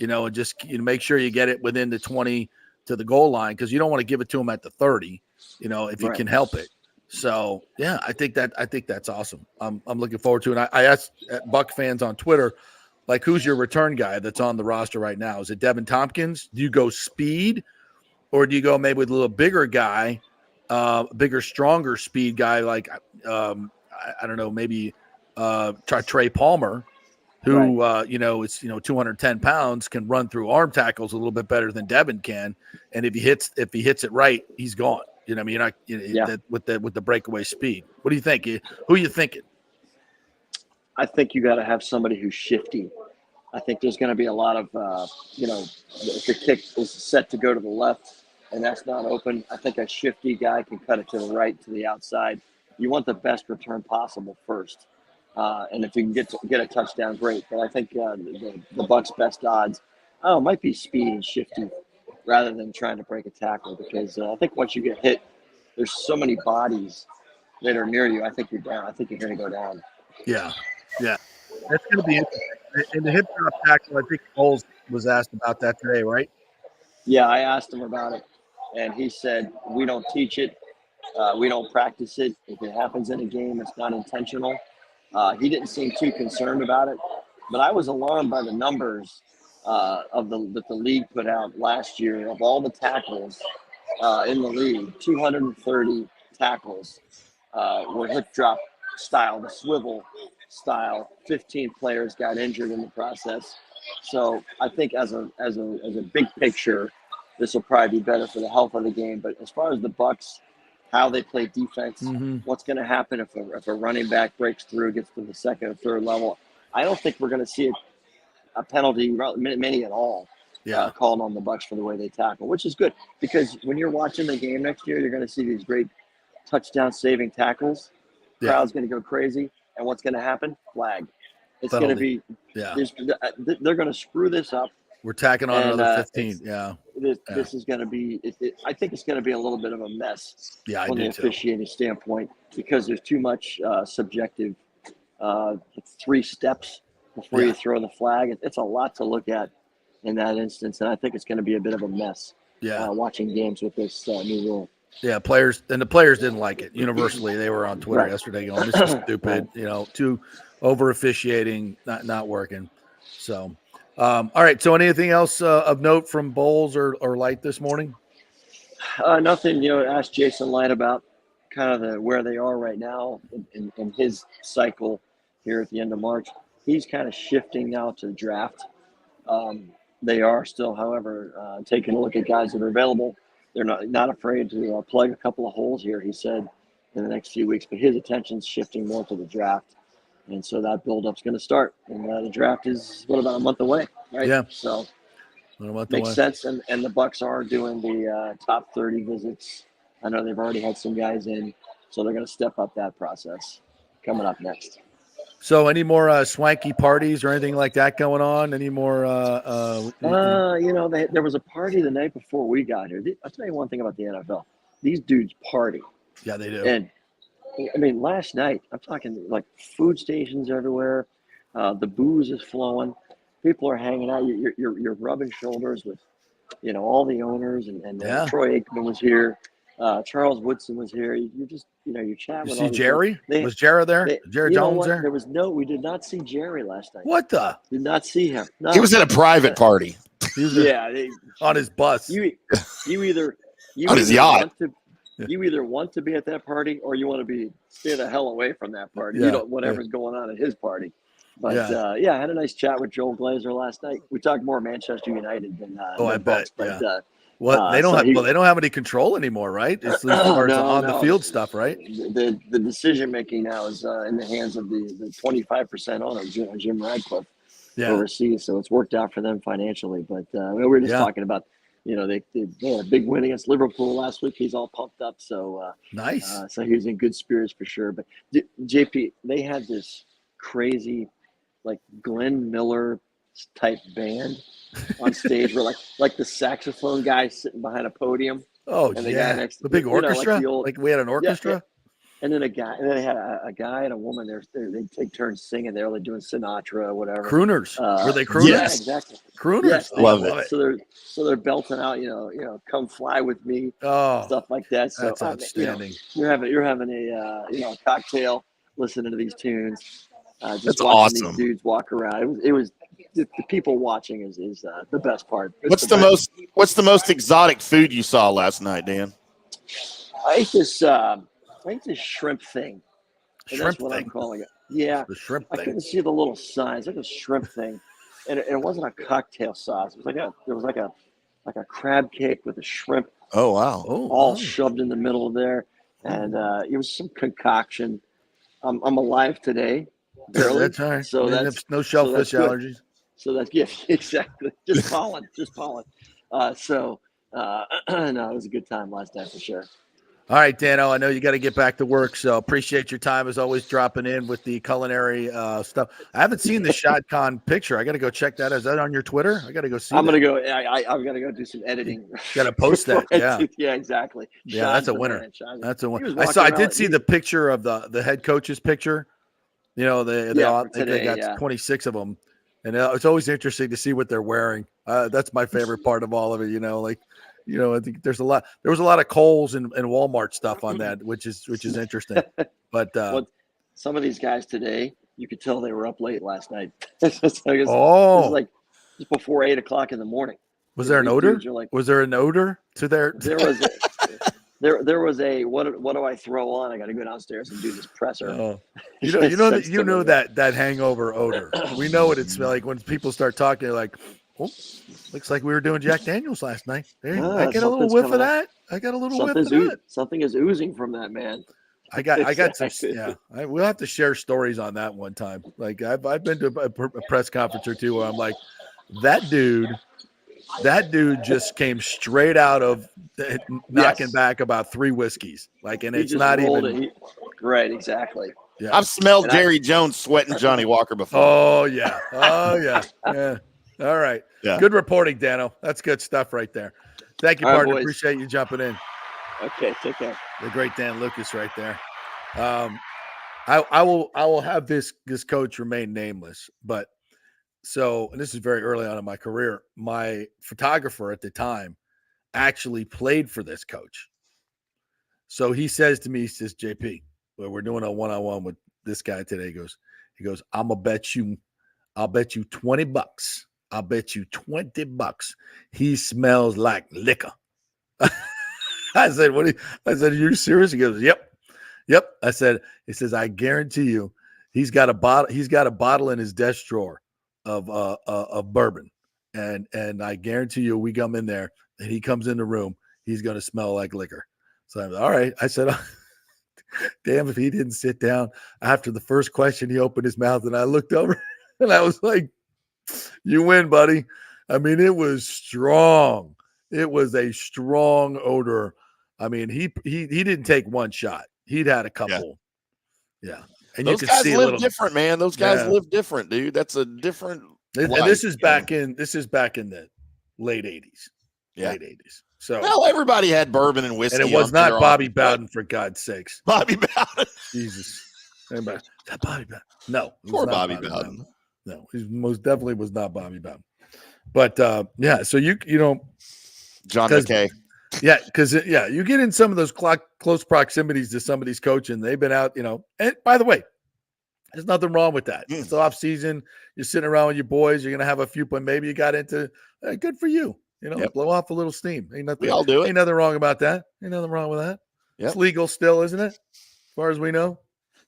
and just make sure you get it within the 20 to the goal line because you don't want to give it to them at the 30, if you can help it. So, yeah, I think that's awesome. I'm looking forward to it. I asked Buck fans on Twitter, like, who's your return guy that's on the roster right now? Is it Devin Tompkins? Do you go speed or do you go maybe with a little bigger guy, bigger, stronger speed guy like, I don't know, maybe Trey Palmer, who, is 210 pounds, can run through arm tackles a little bit better than Devin can. And if he hits it right, he's gone. You're not with the breakaway speed. What do you think? Who are you thinking? I think you got to have somebody who's shifty. I think there's going to be a lot of, if the kick is set to go to the left and that's not open, I think a shifty guy can cut it to the right, to the outside. You want the best return possible first. And if you can get a touchdown, great. But I think the Bucs' best odds, might be speed and shifty rather than trying to break a tackle because I think once you get hit, there's so many bodies that are near you. I think you're down. I think you're going to go down. Yeah. Yeah. That's going to be interesting. In the hip drop tackle, I think Bowles was asked about that today, right? Yeah, I asked him about it, and he said, we don't teach it. We don't practice it. If it happens in a game, it's not intentional. He didn't seem too concerned about it, but I was alarmed by the numbers that the league put out last year of all the tackles in the league, 230 tackles were hip drop style, the swivel style. 15 players got injured in the process. So I think as a big picture, this will probably be better for the health of the game. But as far as the Bucs, how they play defense, what's going to happen if a running back breaks through, gets to the second or third level, I don't think we're going to see a penalty, many at all, called on the Bucs for the way they tackle, which is good because when you're watching the game next year, you're going to see these great touchdown-saving tackles. Crowd's going to go crazy, and what's going to happen? Flag. It's going to be. They're going to screw this up. We're tacking on another 15. This is going to be. I think it's going to be a little bit of a mess from the officiating standpoint because there's too much subjective. 3 steps before you throw the flag. It's a lot to look at in that instance, and I think it's going to be a bit of a mess. Watching games with this new rule. Yeah, the players didn't like it. Universally, they were on Twitter yesterday going, "This is stupid." Too over officiating, not working. So, all right. So, anything else of note from Bowles or Light this morning? Nothing. Asked Jason Light about kind of where they are right now in his cycle here at the end of March. He's kind of shifting now to draft. They are still, however, taking a look at guys that are available. They're not afraid to plug a couple of holes here, he said, in the next few weeks. But his attention's shifting more to the draft. And so that build-up's going to start. And the draft is, about a month away, right? Yeah. So makes sense. And the Bucs are doing the top 30 visits. I know they've already had some guys in. So they're going to step up that process coming up next. So any more swanky parties or anything like that going on? Any more? There was a party the night before we got here. I'll tell you one thing about the NFL. These dudes party. Yeah, they do. And, I mean, last night, I'm talking like food stations everywhere. The booze is flowing. People are hanging out. You're rubbing shoulders with, all the owners. And Troy Aikman was here. Charles Woodson was here. You just, you're chatting. You see Jerry? Was Jerry there? Jerry Jones there? We did not see Jerry last night. What the? Did not see him. No. He was at a private party. He was on his bus. You either on his yacht. You either want to be at that party or you want to stay the hell away from that party. Whatever's going on at his party. But I had a nice chat with Joel Glazer last night. We talked more Manchester United than I bet. But, they don't have any control anymore, right? It's on the field stuff, right? The decision making now is in the hands of the 25% owner, Jim Radcliffe, overseas. So it's worked out for them financially. But we were just talking about, they had a big win against Liverpool last week. He's all pumped up. So nice. So he was in good spirits for sure. But JP, they had this crazy, like Glenn Miller type band on stage where like the saxophone guy sitting behind a podium. Oh, and the guy next the big orchestra. Like we had an orchestra. Yeah. And then they had a guy and a woman. They take turns singing. They're like doing Sinatra or whatever. Crooners. Were they crooners? Yeah, exactly. Crooners. Yes, love it. So they're belting out, come fly with me, stuff like that. So that's outstanding. You're having a cocktail, listening to these tunes. Just that's watching awesome. These dudes walk around. It was the people watching is the best part. What's the most exotic food you saw last night, Dan? I ate this shrimp thing. And that's what I'm calling it. Yeah. The shrimp I thing. couldn't see the little signs. Like a shrimp thing. And it wasn't a cocktail sauce. It was like a crab cake with a shrimp. Oh wow. All shoved in the middle of there. And it was some concoction. I'm alive today. Barely. That's all right. So that's no shellfish allergies. So that's exactly. Just pollen. No, it was a good time last night for sure. All right, Dano, I know you got to get back to work, so appreciate your time as always dropping in with the culinary stuff. I haven't seen the ShotCon picture. I got to go check that. Is that on your Twitter? I got to go see. I'm gonna go. I'm gonna go do some editing. Got to post that. Yeah. Yeah, exactly. Yeah, that's a winner. That's a winner. I did see the picture of the head coach's picture. They got 26 of them, and it's always interesting to see what they're wearing. That's my favorite part of all of it. I think there was a lot of Kohl's and Walmart stuff on that, which is interesting. But some of these guys today, you could tell they were up late last night. It was like just before 8:00 in the morning. Was there an odor? Was there an odor to their? There was. There was a what do I throw on? I got to go downstairs and do this presser. Oh. You know that hangover odor. We know what it's like when people start talking. They're like, "Oh, looks like we were doing Jack Daniels last night." There, I get a little whiff of that. I got a little whiff of that. Something is oozing from that man. I got some. Yeah, we'll have to share stories on that one time. Like I've been to a press conference or two where I'm like, that dude just came straight out of knocking back about 3 whiskeys. Like, and it's not even right. Exactly. Yeah. I've smelled Jerry Jones sweating Johnny Walker before. Oh yeah. Yeah. All right. Yeah. Good reporting, Dano. That's good stuff right there. Thank you, partner. Right, appreciate you jumping in. Okay, take care. The great Dan Lucas right there. I will have this coach remain nameless, but and this is very early on in my career. My photographer at the time actually played for this coach. So he says to me, he says, JP, well, we're doing a one-on-one with this guy today. He goes, I'll bet you $20. I'll bet you $20. He smells like liquor. I said, I said, are you serious? He goes, yep. I said, he says, I guarantee you, he's got a bottle in his desk drawer of bourbon. And I guarantee you, we come in there and he comes in the room, he's going to smell like liquor. So I'm all right. I said, damn, if he didn't sit down after the first question, he opened his mouth and I looked over and I was like, you win, buddy. I mean, it was strong. It was a strong odor. I mean, he didn't take one shot. He'd had a couple. Yeah. And those guys live different, man. Those guys live different, dude. That's a different and life, this is back in the late 80s. Yeah. Late 80s. So everybody had bourbon and whiskey. And it was not Bobby Bowden, for God's sakes. Bobby Bowden. Jesus. Anybody? That Bobby Bowden. No. Poor Bobby Bowden. No, he most definitely was not Bobby Bowden. But yeah, so you know, John McKay. Yeah, because you get in some of those close proximities to somebody's coaching. They've been out, and by the way, there's nothing wrong with that. It's off season. You're sitting around with your boys. You're gonna have a few, but maybe you got into. Good for you. Blow off a little steam. Ain't nothing. We all do it. Ain't nothing wrong about that. Ain't nothing wrong with that. Yep. It's legal still, isn't it? As far as we know.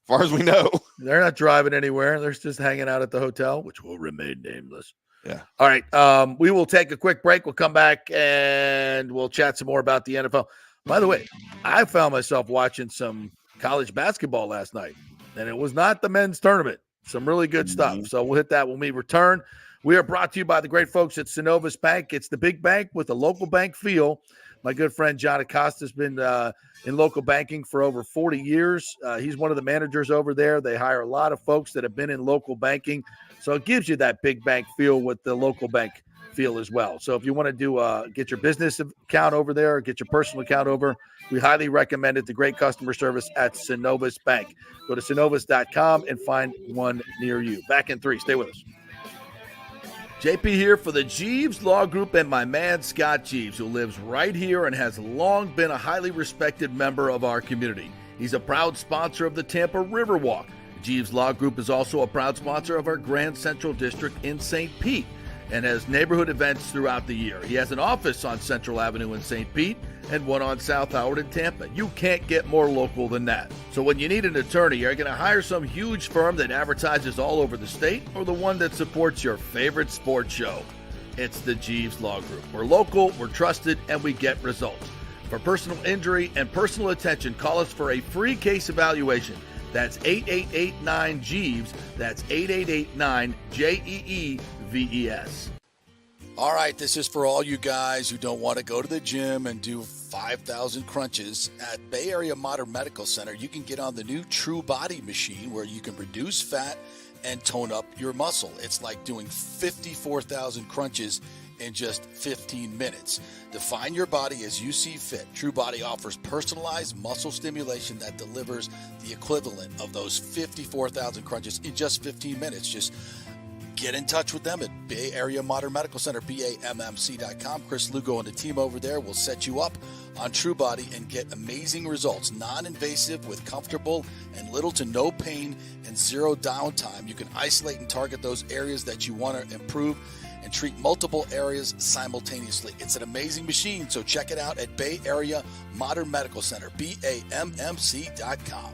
As far as we know, they're not driving anywhere. They're just hanging out at the hotel, which will remain nameless. Yeah. All right. We will take a quick break. We'll come back and we'll chat some more about the NFL. By the way, I found myself watching some college basketball last night, and it was not the men's tournament. Some really good stuff. So we'll hit that when we return. We are brought to you by the great folks at Synovus Bank. It's the big bank with a local bank feel. My good friend John Acosta has been in local banking for over 40 years. He's one of the managers over there. They hire a lot of folks that have been in local banking. So it gives you that big bank feel with the local bank feel as well. So if you want to do get your business account over there or get your personal account over, we highly recommend it. The great customer service at Synovus Bank. Go to synovus.com and find one near you. Back in 3. Stay with us. JP here for the Jeeves Law Group and my man Scott Jeeves, who lives right here and has long been a highly respected member of our community. He's a proud sponsor of the Tampa Riverwalk. Jeeves Law Group is also a proud sponsor of our Grand Central District in St. Pete and has neighborhood events throughout the year. He has an office on Central Avenue in St. Pete and one on South Howard in Tampa. You can't get more local than that. So when you need an attorney, you're going to hire some huge firm that advertises all over the state or the one that supports your favorite sports show. It's the Jeeves Law Group. We're local, we're trusted, and we get results. For personal injury and personal attention, call us for a free case evaluation. That's 8889-JEEVES. That's 8889-JEEVES. All right, this is for all you guys who don't want to go to the gym and do 5,000 crunches. At Bay Area Modern Medical Center, you can get on the new True Body machine where you can reduce fat and tone up your muscle. It's like doing 54,000 crunches in just 15 minutes. Define your body as you see fit. True Body offers personalized muscle stimulation that delivers the equivalent of those 54,000 crunches in just 15 minutes. Just get in touch with them at Bay Area Modern Medical Center, BAMMC.com. Chris Lugo and the team over there will set you up on True Body and get amazing results. Non-invasive with comfortable and little to no pain and zero downtime. You can isolate and target those areas that you want to improve and treat multiple areas simultaneously. It's an amazing machine, so check it out at Bay Area Modern Medical Center, BAMMC.com.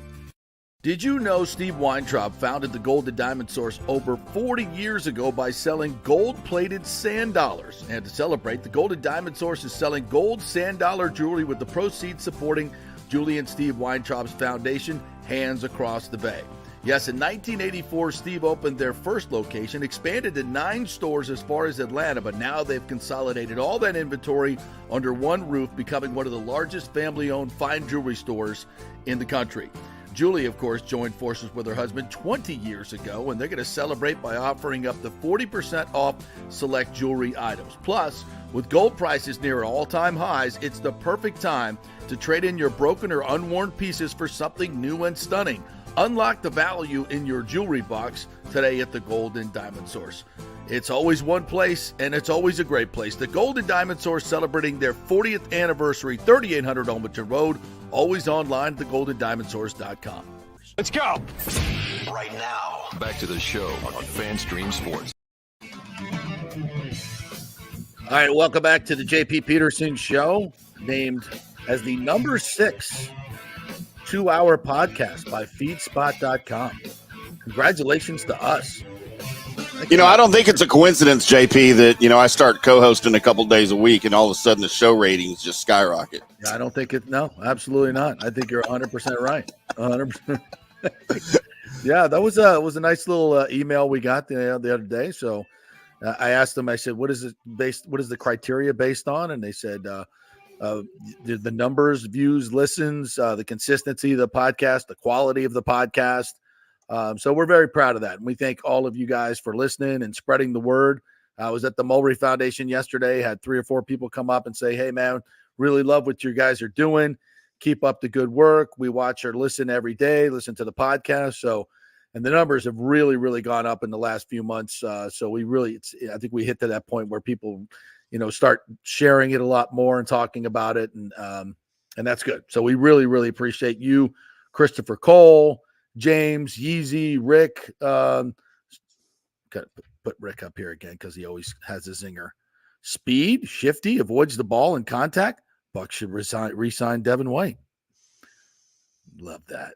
Did you know Steve Weintraub founded the Gold and Diamond Source over 40 years ago by selling gold-plated sand dollars? And to celebrate, the Gold and Diamond Source is selling gold sand dollar jewelry with the proceeds supporting Julie and Steve Weintraub's foundation, Hands Across the Bay. Yes, in 1984, Steve opened their first location, expanded to 9 stores as far as Atlanta, but now they've consolidated all that inventory under one roof, becoming one of the largest family-owned fine jewelry stores in the country. Julie, of course, joined forces with her husband 20 years ago, and they're going to celebrate by offering up to 40% off select jewelry items. Plus, with gold prices near all-time highs, it's the perfect time to trade in your broken or unworn pieces for something new and stunning. Unlock the value in your jewelry box today at the Gold and Diamond Source. It's always one place, and it's always a great place. The Gold and Diamond Source celebrating their 40th anniversary, 3800 Olmerton Road, always online at thegoldendiamondsource.com. Let's go. Right now, back to the show on FanStream Sports. All right, welcome back to the JP Peterson Show, named as the number 6 2-hour podcast by feedspot.com. Congratulations to us. I don't think it's a coincidence, JP, that, I start co-hosting a couple days a week and all of a sudden the show ratings just skyrocket. Yeah, I don't think no, absolutely not. I think you're 100% right. 100%. Yeah, that was a nice little email we got the other day. So I asked them, I said, what is the criteria based on? And they said, the numbers, views, listens, the consistency of the podcast, the quality of the podcast. So we're very proud of that. And we thank all of you guys for listening and spreading the word. I was at the Mulberry Foundation yesterday, had 3 or 4 people come up and say, hey, man, really love what you guys are doing. Keep up the good work. We watch or listen every day, listen to the podcast. So, and the numbers have really, really gone up in the last few months. So we really, I think we hit to that point where people, start sharing it a lot more and talking about it. And that's good. So we really, really appreciate you, Christopher Cole, James, Yeezy, Rick. Got to put Rick up here again because he always has a zinger. Speed, shifty, avoids the ball in contact. Bucks should re-sign Devin White. Love that.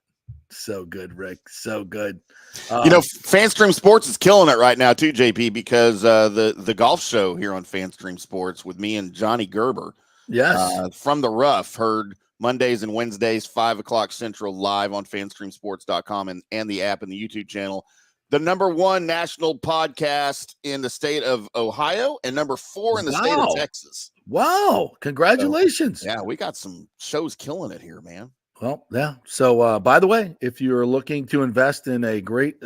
So good, Rick. So good. FanStream Sports is killing it right now too, JP, because the golf show here on FanStream Sports with me and Johnny Gerber. Yes. From the rough, heard Mondays and Wednesdays, 5:00 Central, live on FanStreamSports.com and the app and the YouTube channel. The number 1 national podcast in the state of Ohio and number 4 in the state of Texas. Wow. Congratulations. So, yeah, we got some shows killing it here, man. Well, yeah. So, by the way, if you're looking to invest in a great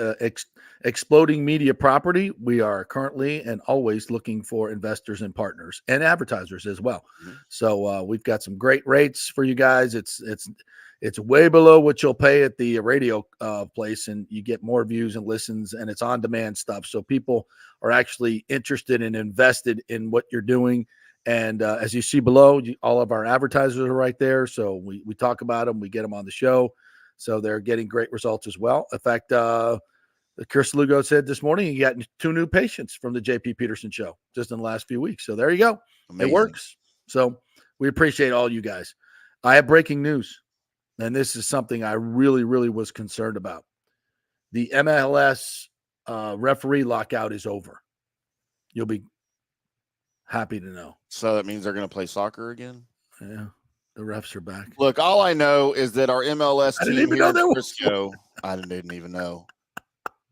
exploding media property, we are currently and always looking for investors and partners and advertisers as well. Mm-hmm. So we've got some great rates for you guys. It's way below what you'll pay at the radio place, and you get more views and listens, and it's on-demand stuff. So people are actually interested and invested in what you're doing. And as you see below, all of our advertisers are right there. So we talk about them. We get them on the show. So they're getting great results as well. In fact, Chris Lugo said this morning he got 2 new patients from the JP Peterson show just in the last few weeks. So there you go. Amazing. It works. So we appreciate all you guys. I have breaking news, and this is something I really, really was concerned about. The MLS referee lockout is over. You'll be happy to know. So that means they're going to play soccer again? Yeah, the refs are back. Look, all I know is that our MLS team here in Frisco, I didn't even know.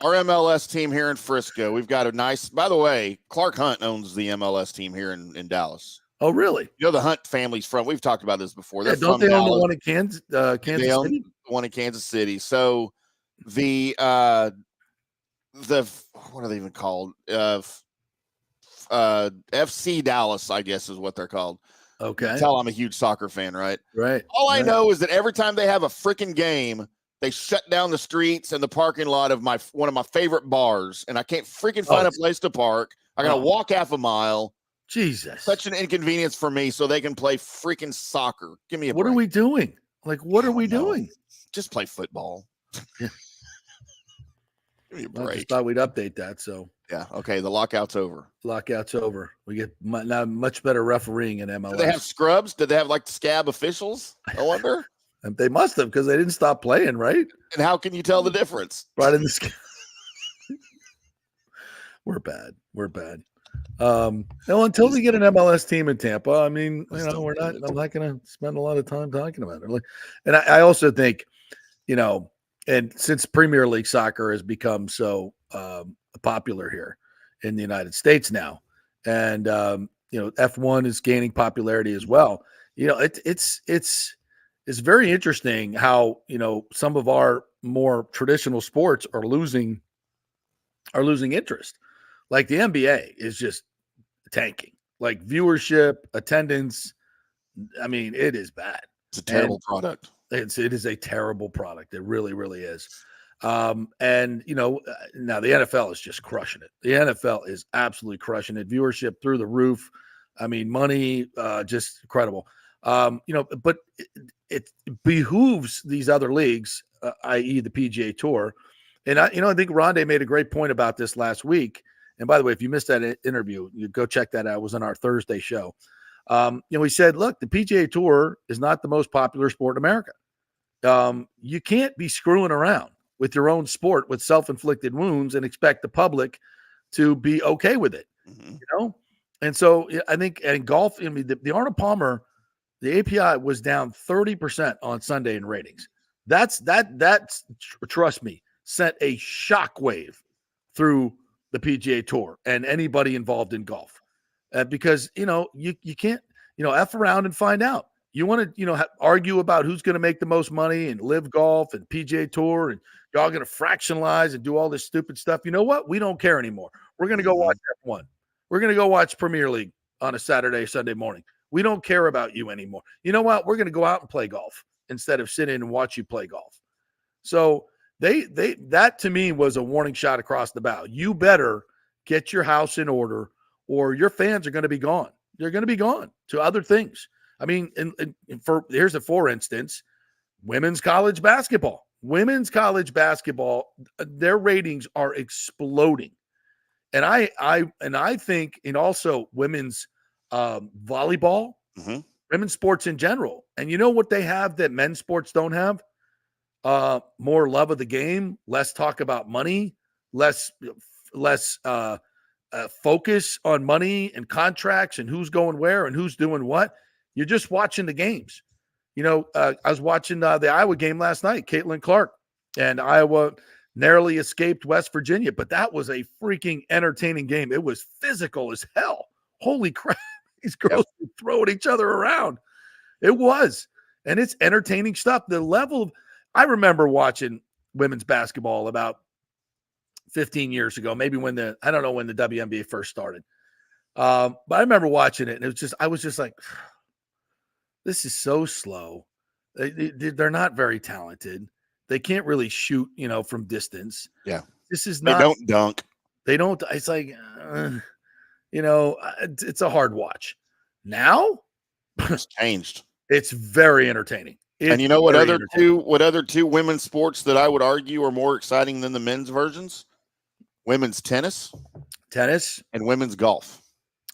Our MLS team here in Frisco, we've got a nice, by the way, Clark Hunt owns the MLS team here in Dallas. Oh, really? The Hunt family's from, we've talked about this before. They're don't they Dallas. Own the one in Kansas they own City? The one in Kansas City. So the what are they even called? FC Dallas, I guess is what they're called. Okay. Tell I'm a huge soccer fan, right? Right. All I know is that every time they have a freaking game, they shut down the streets and the parking lot of one of my favorite bars, and I can't freaking find a place to park. I gotta walk half a mile. Jesus. Such an inconvenience for me so they can play freaking soccer. Give me a break. What are we doing? Like, what are we doing? Just play football. Give me a break. I just thought we'd update that. So Yeah. Okay. The lockout's over. Lockout's over. We get now much better refereeing in MLS. Do they have scrubs? Did they have like scab officials? I wonder. And they must have, because they didn't stop playing, right? And how can you tell the difference? Right in the We're bad. Until we get an MLS team in Tampa, I mean, I'm not going to spend a lot of time talking about it. And I also think, and since Premier League soccer has become so popular here in the United States now, and F1 is gaining popularity as well. It's very interesting how some of our more traditional sports are losing interest. Like the NBA is just tanking. Like viewership, attendance. I mean, it is bad. It's a terrible product. It is a terrible product. It really, really is. Now the NFL is just crushing it. The NFL is absolutely crushing it. Viewership through the roof. I mean, money, just incredible. But it behooves these other leagues, i.e. the PGA Tour. And I think Rondé made a great point about this last week. And by the way, if you missed that interview, you go check that out. It was on our Thursday show. He said, look, the PGA Tour is not the most popular sport in America. You can't be screwing around with your own sport with self-inflicted wounds and expect the public to be okay with it. Mm-hmm. And so I think in golf, the Arnold Palmer, the API was down 30% on Sunday in ratings. That's trust me, sent a shockwave through the PGA Tour and anybody involved in golf, because you can't F around and find out. You want to argue about who's going to make the most money and live golf and PGA Tour, and y'all going to fractionalize and do all this stupid stuff. You know what? We don't care anymore. We're going to go watch F1. We're going to go watch Premier League on a Saturday, Sunday morning. We don't care about you anymore. You know what? We're going to go out and play golf instead of sit in and watch you play golf. So that to me was a warning shot across the bow. You better get your house in order, or your fans are going to be gone. They're going to be gone to other things. I mean, here's for instance, women's college basketball. Women's college basketball, their ratings are exploding, and I think, and also women's volleyball, mm-hmm. women's sports in general. And you know what they have that men's sports don't have? More love of the game, less talk about money, less focus on money and contracts and who's going where and who's doing what. You're just watching the games. I was watching the Iowa game last night, Caitlin Clark, and Iowa narrowly escaped West Virginia, but that was a freaking entertaining game. It was physical as hell. Holy crap. These girls were throwing each other around. It was. And it's entertaining stuff. The level of, I remember watching women's basketball about 15 years ago, maybe I don't know when the WNBA first started. But I remember watching it, and I was just like, this is so slow. They're not very talented. They can't really shoot, from distance. Yeah. This is not. They don't dunk. They don't. It's like, it's a hard watch. Now it's changed. It's very entertaining. And you know what other two women's sports that I would argue are more exciting than the men's versions? Women's tennis, and women's golf.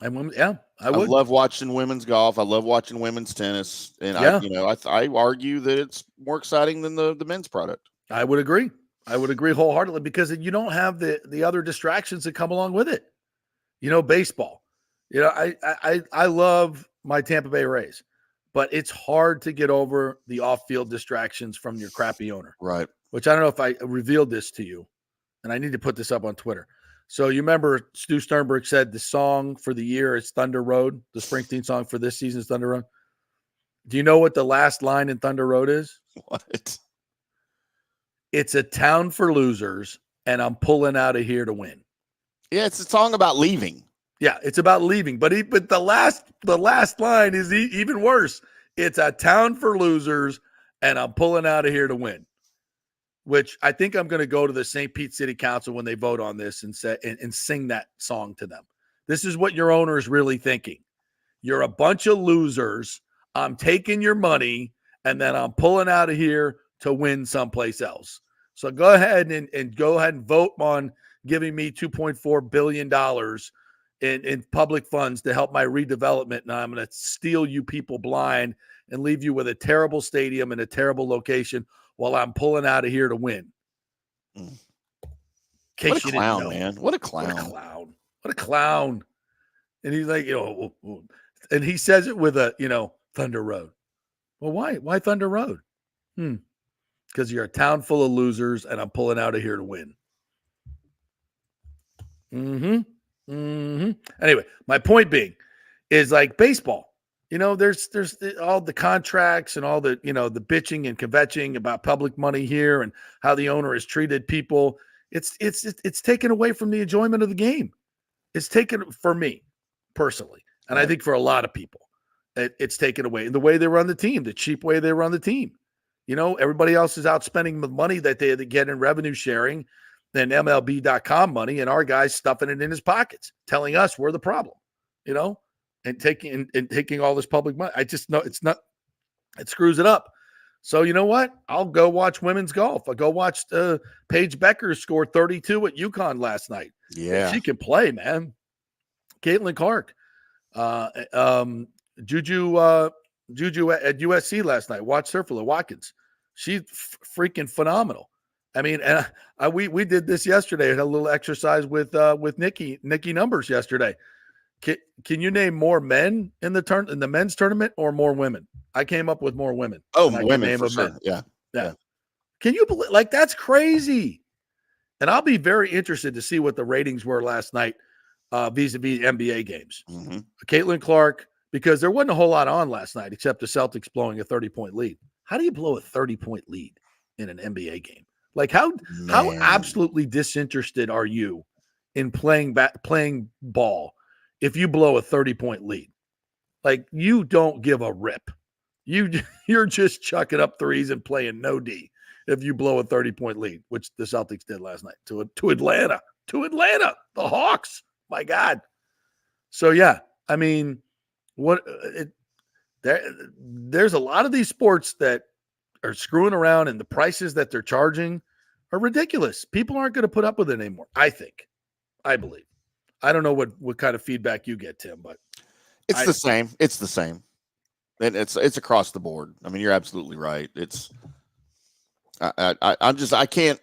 And women, I would. I love watching women's golf. I love watching women's tennis, and I argue that it's more exciting than the men's product. I would agree. Wholeheartedly, because you don't have the other distractions that come along with it. Baseball. I love my Tampa Bay Rays, but it's hard to get over the off-field distractions from your crappy owner. Right. Which I don't know if I revealed this to you, and I need to put this up on Twitter. So you remember Stu Sternberg said the song for the year is Thunder Road. The Springsteen song for this season is Thunder Road. Do you know what the last line in Thunder Road is? What? It's a town for losers, and I'm pulling out of here to win. Yeah, it's a song about leaving. Yeah, it's about leaving. But the last line is even worse. It's a town for losers, and I'm pulling out of here to win. Which I think I'm going to go to the St. Pete City Council when they vote on this and sing that song to them. This is what your owner is really thinking. You're a bunch of losers. I'm taking your money, and then I'm pulling out of here to win someplace else. So go ahead and vote on giving me $2.4 billion in public funds to help my redevelopment. And I'm going to steal you people blind and leave you with a terrible stadium in a terrible location while I'm pulling out of here to win. What a clown, man. What a clown. What a clown. What a clown. And he's like, and he says it with a, Thunder Road. Well, why? Why Thunder Road? Because you're a town full of losers and I'm pulling out of here to win. Anyway, my point being is like baseball. There's all the contracts and all the, the bitching and kvetching about public money here and how the owner has treated people. It's taken away from the enjoyment of the game. It's taken for me personally. And I think for a lot of people, it's taken away in the way they run the team, the cheap way they run the team. Everybody else is out spending the money that they get in revenue sharing and MLB.com money, and our guy's stuffing it in his pockets, telling us we're the problem, and taking all this public money. I just know it screws it up. So you know what? I'll go watch women's golf. I'll go watch Paige Becker score 32 at UConn last night. Yeah. She can play, man. Caitlin Clark. Juju at USC last night. Watched her for the Watkins. She's freaking phenomenal. I mean, and we did this yesterday. Had a little exercise with Nikki Numbers yesterday. Can you name more men in the men's tournament or more women? I came up with more women. Oh, women for sure. Yeah. Can you believe? Like, that's crazy. And I'll be very interested to see what the ratings were last night vis-a-vis NBA games. Caitlin Clark, because there wasn't a whole lot on last night except the Celtics blowing a 30-point lead. How do you blow a 30-point lead in an NBA game? Like, how absolutely disinterested are you in playing ball if you blow a 30-point lead? Like, you don't give a rip. You're just chucking up threes and playing no D if you blow a 30-point lead, which the Celtics did last night to Atlanta. To Atlanta, the Hawks. My God. So, yeah, I mean, there's a lot of these sports that are screwing around, and the prices that they're charging are ridiculous. People aren't going to put up with it anymore, I believe. I don't know what kind of feedback you get, Tim, but it's the same. It's the same. And it's across the board. I mean, you're absolutely right. I can't,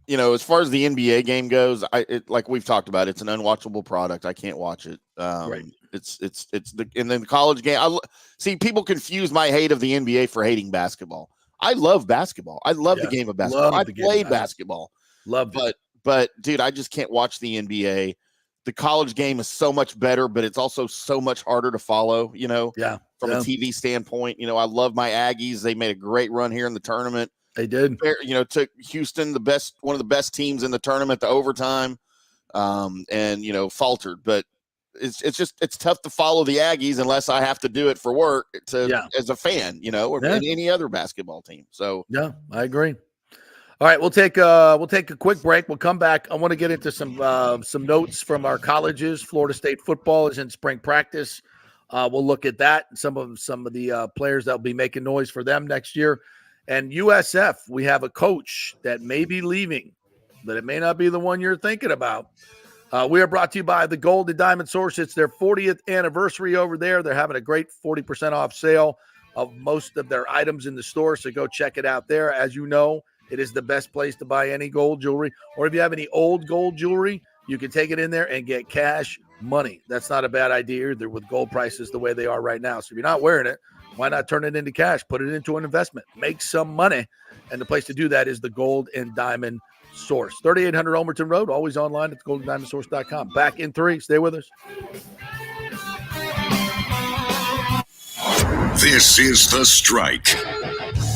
as far as the NBA game goes, like we've talked about, it's an unwatchable product. I can't watch it. Right. And then the college game. See, people confuse my hate of the NBA for hating basketball. I love basketball. I love the game of basketball. I played basketball. Loved it. But dude, I just can't watch the NBA. The college game is so much better, but it's also so much harder to follow, from a TV standpoint. I love my Aggies. They made a great run here in the tournament. They did. Took Houston, one of the best teams in the tournament, to overtime, and faltered. But it's tough to follow the Aggies unless I have to do it for work as a fan, or any other basketball team. So yeah, I agree. All right, we'll take a quick break. We'll come back. I want to get into some notes from our colleges. Florida State football is in spring practice. We'll look at that. Some of the players that will be making noise for them next year. And USF, we have a coach that may be leaving, but it may not be the one you're thinking about. We are brought to you by the Gold and Diamond Source. It's their 40th anniversary over there. They're having a great 40% off sale of most of their items in the store, so go check it out there. As you know, it is the best place to buy any gold jewelry. Or if you have any old gold jewelry, you can take it in there and get cash money. That's not a bad idea either with gold prices the way they are right now. So if you're not wearing it, why not turn it into cash? Put it into an investment. Make some money. And the place to do that is the Gold and Diamond Source. 3800 Ulmerton Road, always online at goldendiamondsource.com. Back in 3. Stay with us. This is The Strike.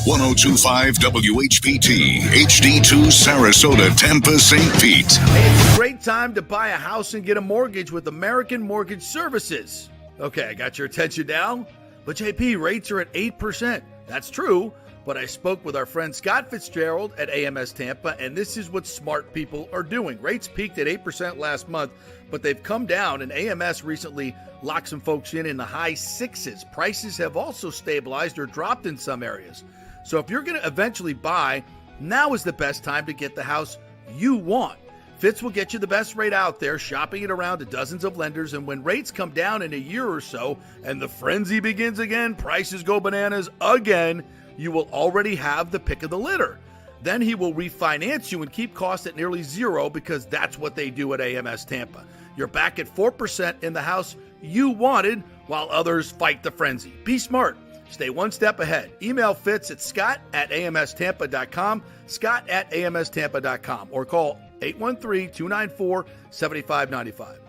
102.5 WHPT, HD2 Sarasota, Tampa, St. Pete. Hey, it's a great time to buy a house and get a mortgage with American Mortgage Services. Okay, I got your attention now. But JP, rates are at 8%. That's true. But I spoke with our friend Scott Fitzgerald at AMS Tampa, and this is what smart people are doing. Rates peaked at 8% last month, but they've come down, and AMS recently locked some folks in the high 6s. Prices have also stabilized or dropped in some areas. So if you're going to eventually buy, now is the best time to get the house you want. Fitz will get you the best rate out there, shopping it around to dozens of lenders, and when rates come down in a year or so and the frenzy begins again, prices go bananas again, you will already have the pick of the litter. Then he will refinance you and keep costs at nearly zero because that's what they do at AMS Tampa. You're back at 4% in the house you wanted while others fight the frenzy. Be smart. Stay one step ahead. Email Fitz at scott@amstampa.com, scott@amstampa.com, or call 813-294-7595.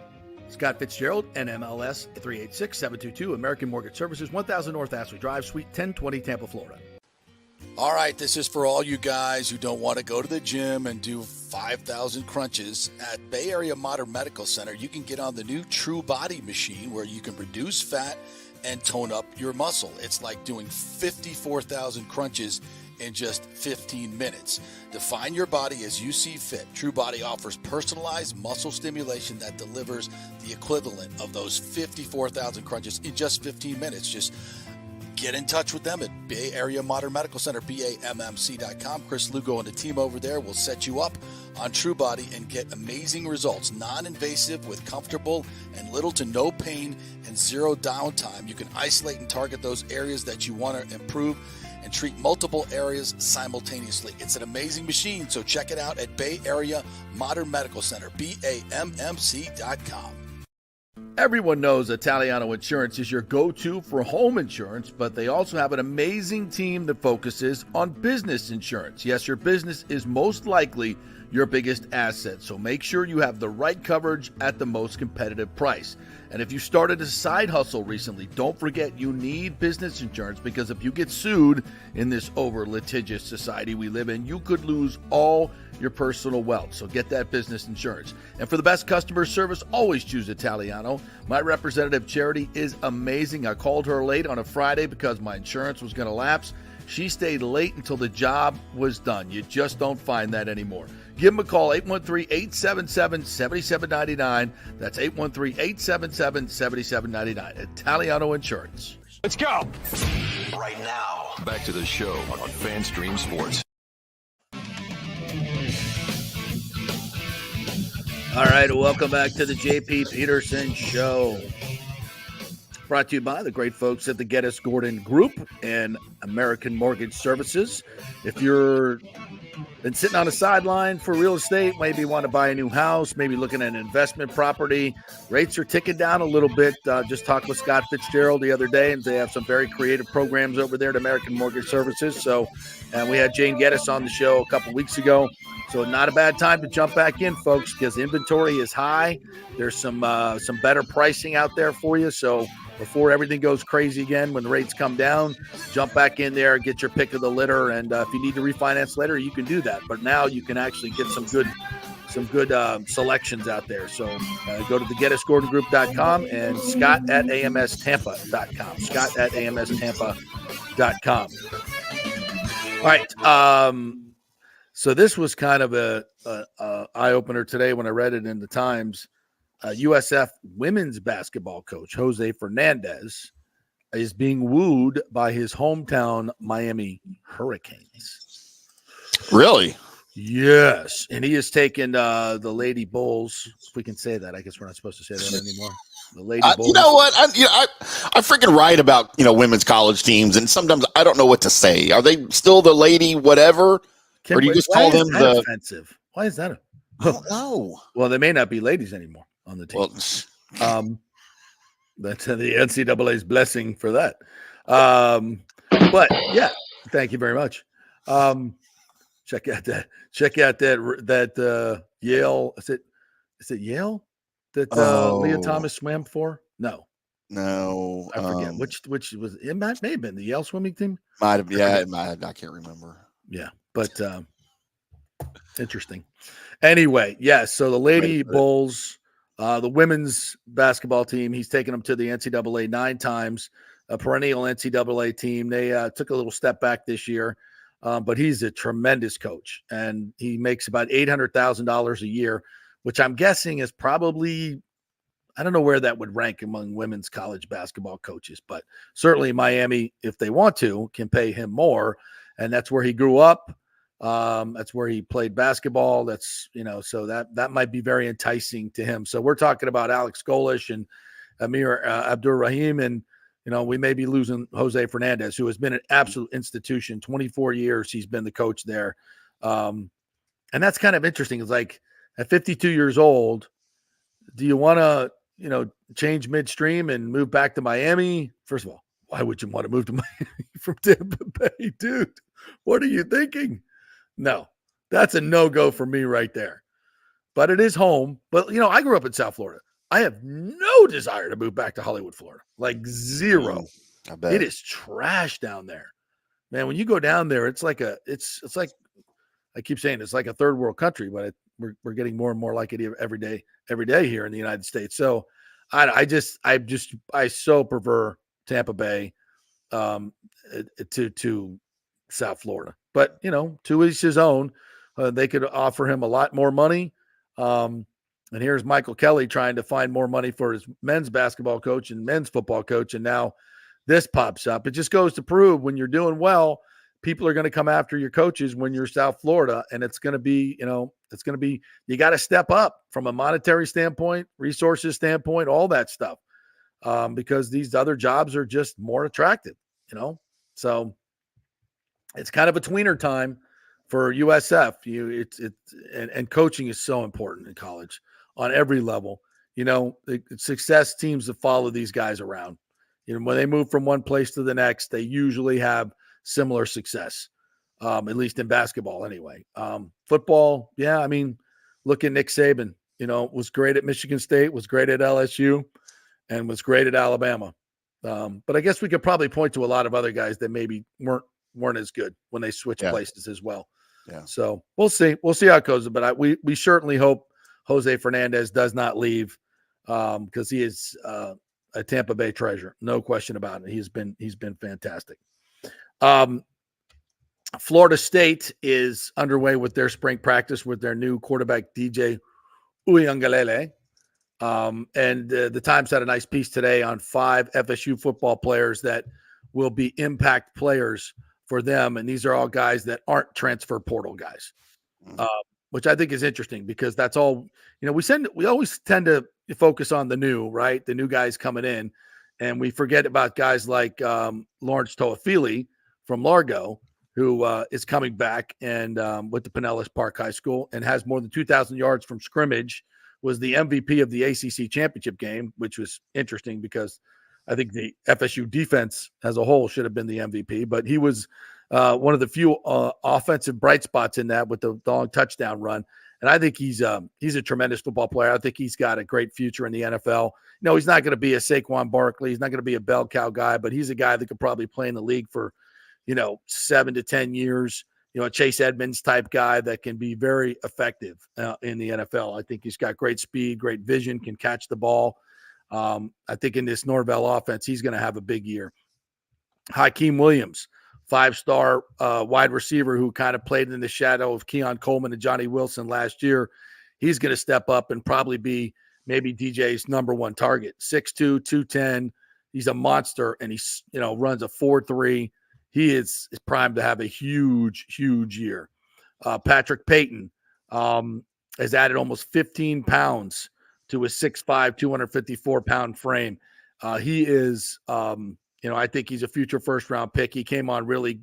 Scott Fitzgerald, NMLS 386722, American Mortgage Services, 1000 North Ashley Drive, Suite 1020, Tampa, Florida. All right, this is for all you guys who don't want to go to the gym and do 5,000 crunches. At Bay Area Modern Medical Center, you can get on the new True Body machine where you can reduce fat and tone up your muscle. It's like doing 54,000 crunches in just 15 minutes. Define your body as you see fit. True Body offers personalized muscle stimulation that delivers the equivalent of those 54,000 crunches in just 15 minutes. Just get in touch with them at Bay Area Modern Medical Center, BAMMC.com. Chris Lugo and the team over there will set you up on True Body and get amazing results. Non-invasive with comfortable and little to no pain and zero downtime. You can isolate and target those areas that you want to improve and treat multiple areas simultaneously. It's an amazing machine, so check it out at Bay Area Modern Medical Center, BAMMC.com. Everyone knows Italiano Insurance is your go-to for home insurance, but they also have an amazing team that focuses on business insurance. Yes, your business is most likely your biggest asset, so make sure you have the right coverage at the most competitive price. And if you started a side hustle recently, don't forget you need business insurance, because if you get sued in this over-litigious society we live in, you could lose all your personal wealth. So get that business insurance. And for the best customer service, always choose Italiano. My representative, Charity, is amazing. I called her late on a Friday because my insurance was going to lapse. She stayed late until the job was done. You just don't find that anymore. Give them a call, 813-877-7799. That's 813-877-7799. Italiano Insurance. Let's go. Right now, back to the show on FanStream Sports. All right, welcome back to the JP Peterson Show. Brought to you by the great folks at the Geddes Gordon Group and American Mortgage Services. If you're been sitting on the sideline for real estate, maybe want to buy a new house, maybe looking at an investment property, rates are ticking down a little bit. Just talked with Scott Fitzgerald the other day, and they have some very creative programs over there at American Mortgage Services. So, and we had Jane Geddes on the show a couple weeks ago. So not a bad time to jump back in, folks, because inventory is high. There's some better pricing out there for you. So before everything goes crazy again, when the rates come down, jump back in there, get your pick of the litter. And if you need to refinance later, you can do that. But now you can actually get some good selections out there. So go to the GettysGordonGroup.com and Scott@AMSTampa.com. Scott@AMSTampa.com. All right. So this was kind of a eye-opener today when I read it in the Times. USF women's basketball coach Jose Fernandez is being wooed by his hometown Miami Hurricanes. Really? Yes, and he has taken the Lady Bulls. If we can say that, I guess we're not supposed to say that anymore. The Lady Bulls. You know what? I freaking write about women's college teams, and sometimes I don't know what to say. Are they still the Lady whatever? Or do you just call them the offensive? Why is that? I don't know. Well, they may not be ladies anymore on the team. Well, that's the NCAA's blessing for that. But yeah, thank you very much. Check out that Yale. Is it Yale that Leah Thomas swam for? No, I forget which was it. May have been the Yale swimming team. Might have, yeah, it might have. I can't remember. Yeah, but interesting. Anyway, yes. So the Lady Bulls, the women's basketball team, he's taken them to the NCAA 9 times, a perennial NCAA team. They took a little step back this year, but he's a tremendous coach, and he makes about $800,000 a year, which I'm guessing is probably, I don't know where that would rank among women's college basketball coaches, but certainly Miami, if they want to, can pay him more. And that's where he grew up. That's where he played basketball. That's, so that might be very enticing to him. So we're talking about Alex Golish and Amir Abdur-Rahim, and we may be losing Jose Fernandez, who has been an absolute institution. 24 years he's been the coach there. And that's kind of interesting. It's like at 52 years old, do you want to, change midstream and move back to Miami? First of all, why would you want to move to Miami from Tampa Bay, dude? What are you thinking? No, that's a no-go for me right there. But it is home. But, I grew up in South Florida. I have no desire to move back to Hollywood, Florida. Like zero. I bet. It is trash down there. Man, when you go down there, it's like it's like, I keep saying it's like a third world country, but we're getting more and more like it every day here in the United States. So I so prefer Tampa Bay to South Florida, but to each his own. They could offer him a lot more money. And here's Michael Kelly trying to find more money for his men's basketball coach and men's football coach. And now this pops up. It just goes to prove when you're doing well, people are going to come after your coaches when you're South Florida. And it's going to be, you got to step up from a monetary standpoint, resources standpoint, all that stuff. Because these other jobs are just more attractive, So it's kind of a tweener time for USF. And coaching is so important in college on every level. The success teams that follow these guys around. When they move from one place to the next, they usually have similar success, at least in basketball anyway. Football, yeah, look at Nick Saban. Was great at Michigan State, was great at LSU, and was great at Alabama. But I guess we could probably point to a lot of other guys that maybe weren't as good when they switched places as well. Yeah. So we'll see. We'll see how it goes. But we certainly hope Jose Fernandez does not leave because he is a Tampa Bay treasure. No question about it. He's been fantastic. Florida State is underway with their spring practice with their new quarterback, DJ Uiagalelei. And the Times had a nice piece today on 5 FSU football players that will be impact players for them. And these are all guys that aren't transfer portal guys, which I think is interesting because that's all, we always tend to focus on the new, right? The new guys coming in, and we forget about guys like Lawrence Toafili from Largo, who is coming back and with the Pinellas Park High School and has more than 2,000 yards from scrimmage, was the MVP of the ACC championship game, which was interesting because I think the FSU defense as a whole should have been the MVP, but he was one of the few offensive bright spots in that with the long touchdown run. And I think he's a tremendous football player. I think he's got a great future in the NFL. He's not going to be a Saquon Barkley. He's not going to be a bell cow guy, but he's a guy that could probably play in the league for, 7 to 10 years. A Chase Edmonds type guy that can be very effective in the NFL. I think he's got great speed, great vision, can catch the ball. I think in this Norvell offense, he's going to have a big year. Hakeem Williams, 5-star wide receiver who kind of played in the shadow of Keon Coleman and Johnny Wilson last year. He's going to step up and probably be maybe DJ's number one target. 6'2", 210. He's a monster, and he's runs a 4.3. He is primed to have a huge, huge year. Patrick Payton has added almost 15 pounds to his 6'5", 254-pound frame. He is, I think he's a future first-round pick. He came on really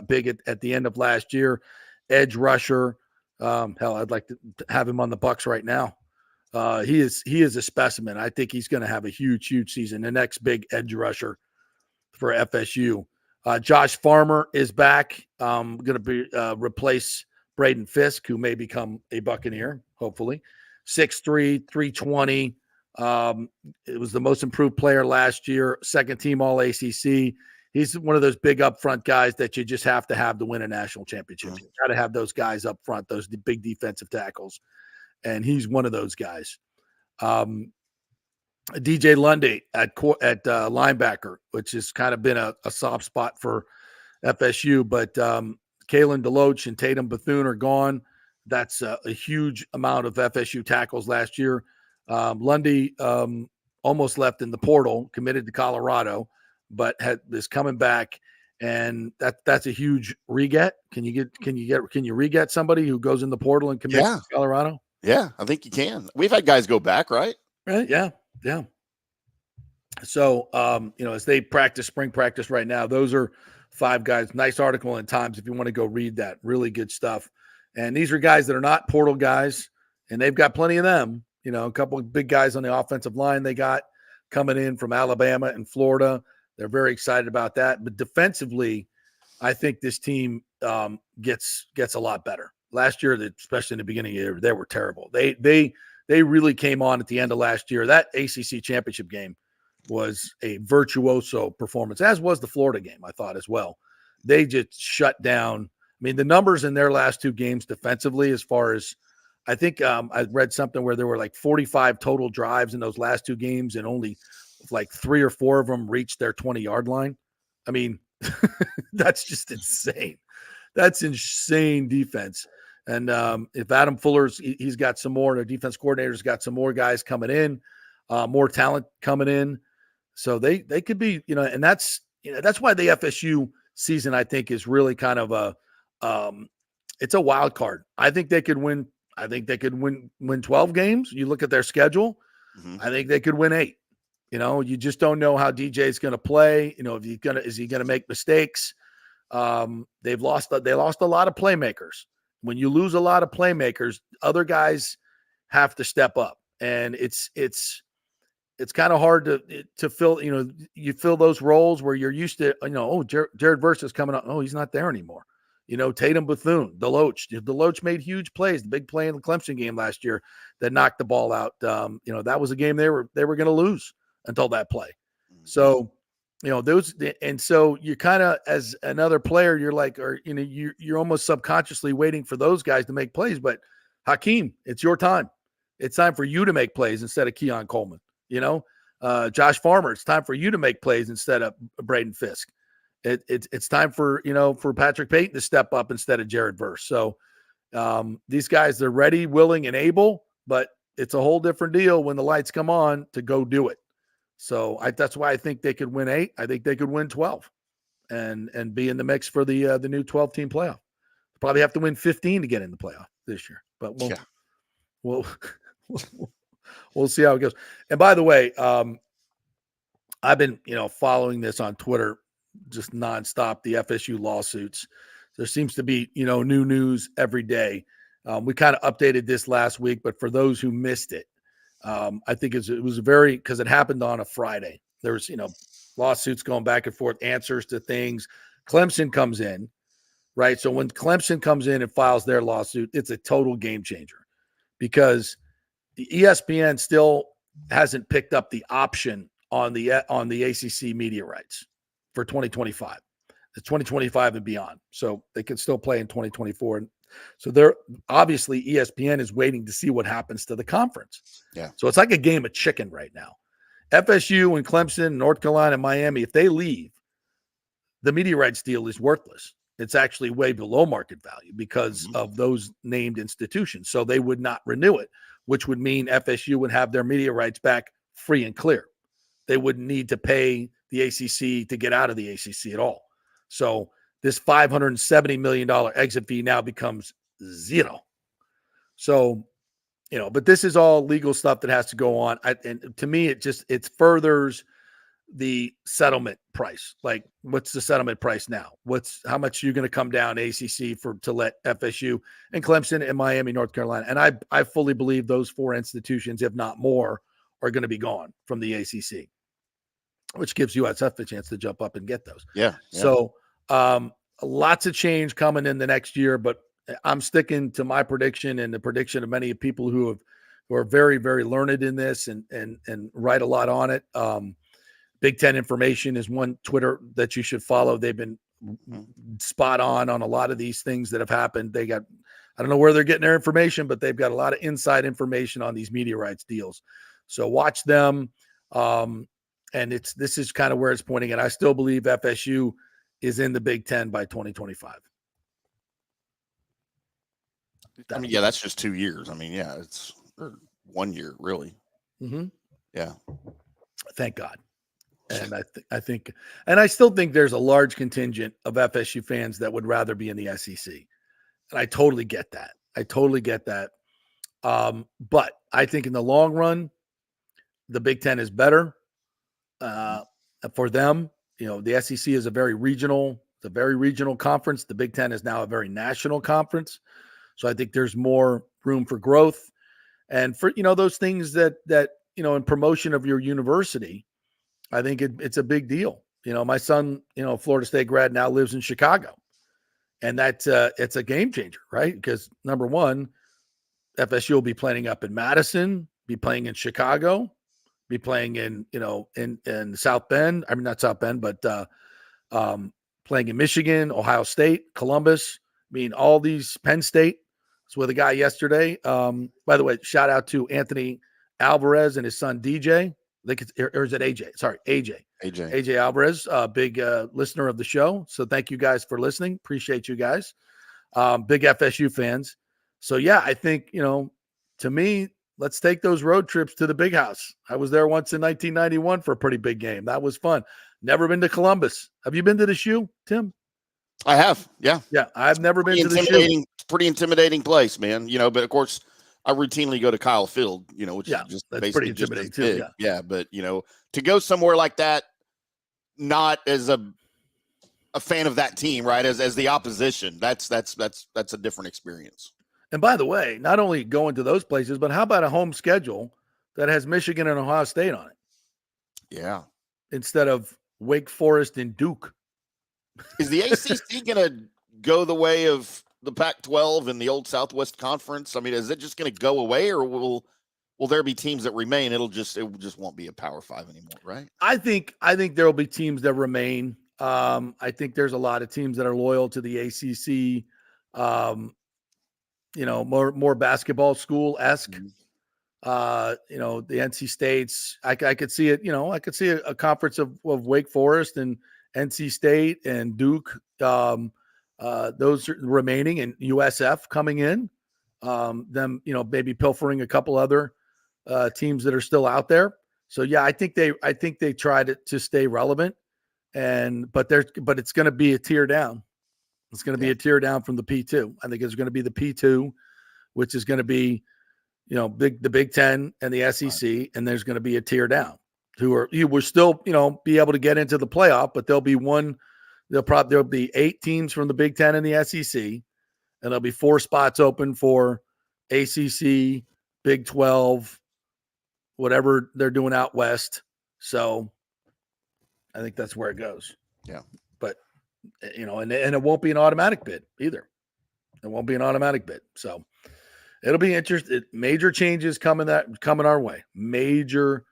big at the end of last year. Edge rusher. Hell, I'd like to have him on the Bucs right now. He is a specimen. I think he's going to have a huge, huge season. The next big edge rusher for FSU. Josh Farmer is back. Going to be replace Braden Fisk, who may become a Buccaneer, hopefully. 6'3", 320. It was the most improved player last year. Second team All ACC. He's one of those big upfront guys that you just have to win a national championship. You got to have those guys up front, those big defensive tackles, and he's one of those guys. DJ Lundy at linebacker, which has kind of been a soft spot for FSU, but Kalen DeLoach and Tatum Bethune are gone. That's a huge amount of FSU tackles last year. Lundy almost left in the portal, committed to Colorado, but is coming back, and that's a huge re-get. Can you re-get somebody who goes in the portal and commits to Colorado? Yeah, I think you can. We've had guys go back, right? Right. Yeah. So, as they practice spring practice right now, those are 5 guys. Nice article in Times if you want to go read that. Really good stuff. And these are guys that are not portal guys, and they've got plenty of them. A couple of big guys on the offensive line they got coming in from Alabama and Florida. They're very excited about that. But defensively, I think this team gets a lot better. Last year, especially in the beginning of the year, they were terrible. They really came on at the end of last year. That ACC championship game was a virtuoso performance, as was the Florida game, I thought, as well. They just shut down. I mean, the numbers in their last 2 games defensively, as far as I think I read something where there were like 45 total drives in those last 2 games, and only like 3 or 4 of them reached their 20-yard line. I mean, that's just insane. That's insane defense. And if Adam Fuller's, he's got some more, the defense coordinator's got some more guys coming in, more talent coming in. So they could be, and that's why the FSU season, I think, is really kind of it's a wild card. I think they could win. I think they could win 12 games. You look at their schedule. Mm-hmm. I think they could win 8. You just don't know how DJ is going to play. Is he going to make mistakes? They lost a lot of playmakers. When you lose a lot of playmakers, other guys have to step up, and it's kind of hard to fill. You fill those roles where you're used to. Jared Verse is coming up. Oh, he's not there anymore. Tatum Bethune, Deloach made huge plays. The big play in the Clemson game last year that knocked the ball out. That was a game they were going to lose until that play. So, those, and so you kind of, as another player, you're like, or you're almost subconsciously waiting for those guys to make plays. But Hakeem, it's your time. It's time for you to make plays instead of Keon Coleman. Josh Farmer, it's time for you to make plays instead of Braden Fisk. It's time for Patrick Payton to step up instead of Jared Verse. So these guys, they're ready, willing, and able, but it's a whole different deal when the lights come on to go do it. So that's why I think they could win 8. I think they could win 12 and be in the mix for the new 12-team playoff. Probably have to win 15 to get in the playoff this year, but we'll see how it goes. And by the way, I've been, following this on Twitter just nonstop, the FSU lawsuits. There seems to be, new news every day. We kind of updated this last week, but for those who missed it, I think it was because it happened on a Friday. There was, lawsuits going back and forth, answers to things. Clemson comes in, right? So when Clemson comes in and files their lawsuit, it's a total game changer because the ESPN still hasn't picked up the option on the ACC media rights for 2025. It's 2025 and beyond. So they can still play in 2024. And so they're obviously ESPN is waiting to see what happens to the conference. Yeah. So it's like a game of chicken right now. FSU and Clemson, North Carolina, and Miami, if they leave, the media rights deal is worthless. It's actually way below market value because of those named institutions. So they would not renew it, which would mean FSU would have their media rights back free and clear. They wouldn't need to pay the ACC to get out of the ACC at all. So this $570 million exit fee now becomes zero. So, but this is all legal stuff that has to go on. And to me, it furthers the settlement price. Like, what's the settlement price now? How much you're going to come down ACC to let FSU and Clemson and Miami, North Carolina. And I fully believe those 4 institutions, if not more, are going to be gone from the ACC, which gives USF a chance to jump up and get those. Yeah. So lots of change coming in the next year, but I'm sticking to my prediction and the prediction of many people who are very, very learned in this and write a lot on it. Big Ten Information is one Twitter that you should follow. They've been spot on a lot of these things that have happened. I don't know where they're getting their information, but they've got a lot of inside information on these media rights deals. So watch them. And this is kind of where it's pointing. And I still believe FSU is in the Big Ten by 2025. I mean, yeah, that's just 2 years. I mean, yeah, it's 1 year really. Mm-hmm. Yeah. Thank God. And I think, and I still think there's a large contingent of FSU fans that would rather be in the SEC. And I totally get that. But I think in the long run, the Big Ten is better for them. You know, the SEC is a very regional conference. The Big Ten is now a very national conference. So I think there's more room for growth. And for, those things that, in promotion of your university, I think it's a big deal. My son, Florida State grad, now lives in Chicago. And that's it's a game changer, right? Because number one, FSU will be playing up in Madison, be playing in Chicago, be playing in South Bend. I mean, not South Bend, but playing in Michigan, Ohio State, Columbus. I mean, all these, Penn State. I was with a guy yesterday. By the way, shout out to Anthony Alvarez and his son DJ. I think it's, or is it AJ? Sorry, AJ Alvarez, big listener of the show. So thank you guys for listening. Appreciate you guys. Big FSU fans. So yeah, I think, to me, let's take those road trips to the Big House. I was there once in 1991 for a pretty big game. That was fun. Never been to Columbus. Have you been to the Shoe, Tim? I have. Yeah. Yeah. I've never been to the Shoe. Pretty intimidating place, man. But of course I routinely go to Kyle Field, which is just that's basically pretty intimidating just big. too. Yeah. But to go somewhere like that, not as a fan of that team, right? As the opposition, that's a different experience. And by the way, not only going to those places, but how about a home schedule that has Michigan and Ohio State on it? Yeah. Instead of Wake Forest and Duke. Is the ACC going to go the way of the Pac-12 and the old Southwest Conference? I mean, is it just going to go away, or will there be teams that remain? It just won't be a Power 5 anymore, right? I think there will be teams that remain. I think there's a lot of teams that are loyal to the ACC. More basketball school-esque. Mm-hmm. The NC States, I could see it, I could see a conference of Wake Forest and NC State and Duke, those remaining, and USF coming in, them, maybe pilfering a couple other teams that are still out there. So yeah, I think they tried to stay relevant, but it's going to be a tier down. It's going to be a tier down from the P2. I think it's going to be the P2, which is going to be, the Big Ten and the SEC, right. And there's going to be a tier down. You will still, be able to get into the playoff, but there'll be 8 teams from the Big Ten and the SEC, and there'll be 4 spots open for ACC, Big 12, whatever they're doing out west. So I think that's where it goes. Yeah. But and it won't be an automatic bid either. It won't be an automatic bid. So it'll be interesting. Major changes coming our way. Major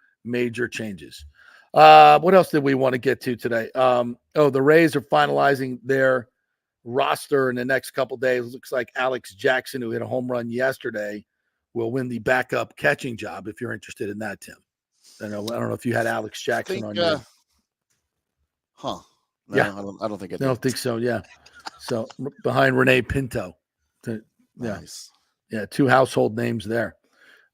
changes. What else did we want to get to today? The Rays are finalizing their roster in the next couple of days. It looks like Alex Jackson, who hit a home run yesterday, will win the backup catching job. If you're interested in that, Tim. I don't know if you had Alex Jackson on your. No, yeah, I don't think I did. I don't think so. Yeah, so behind Renee Pinto. Nice. Yeah, 2 household names there.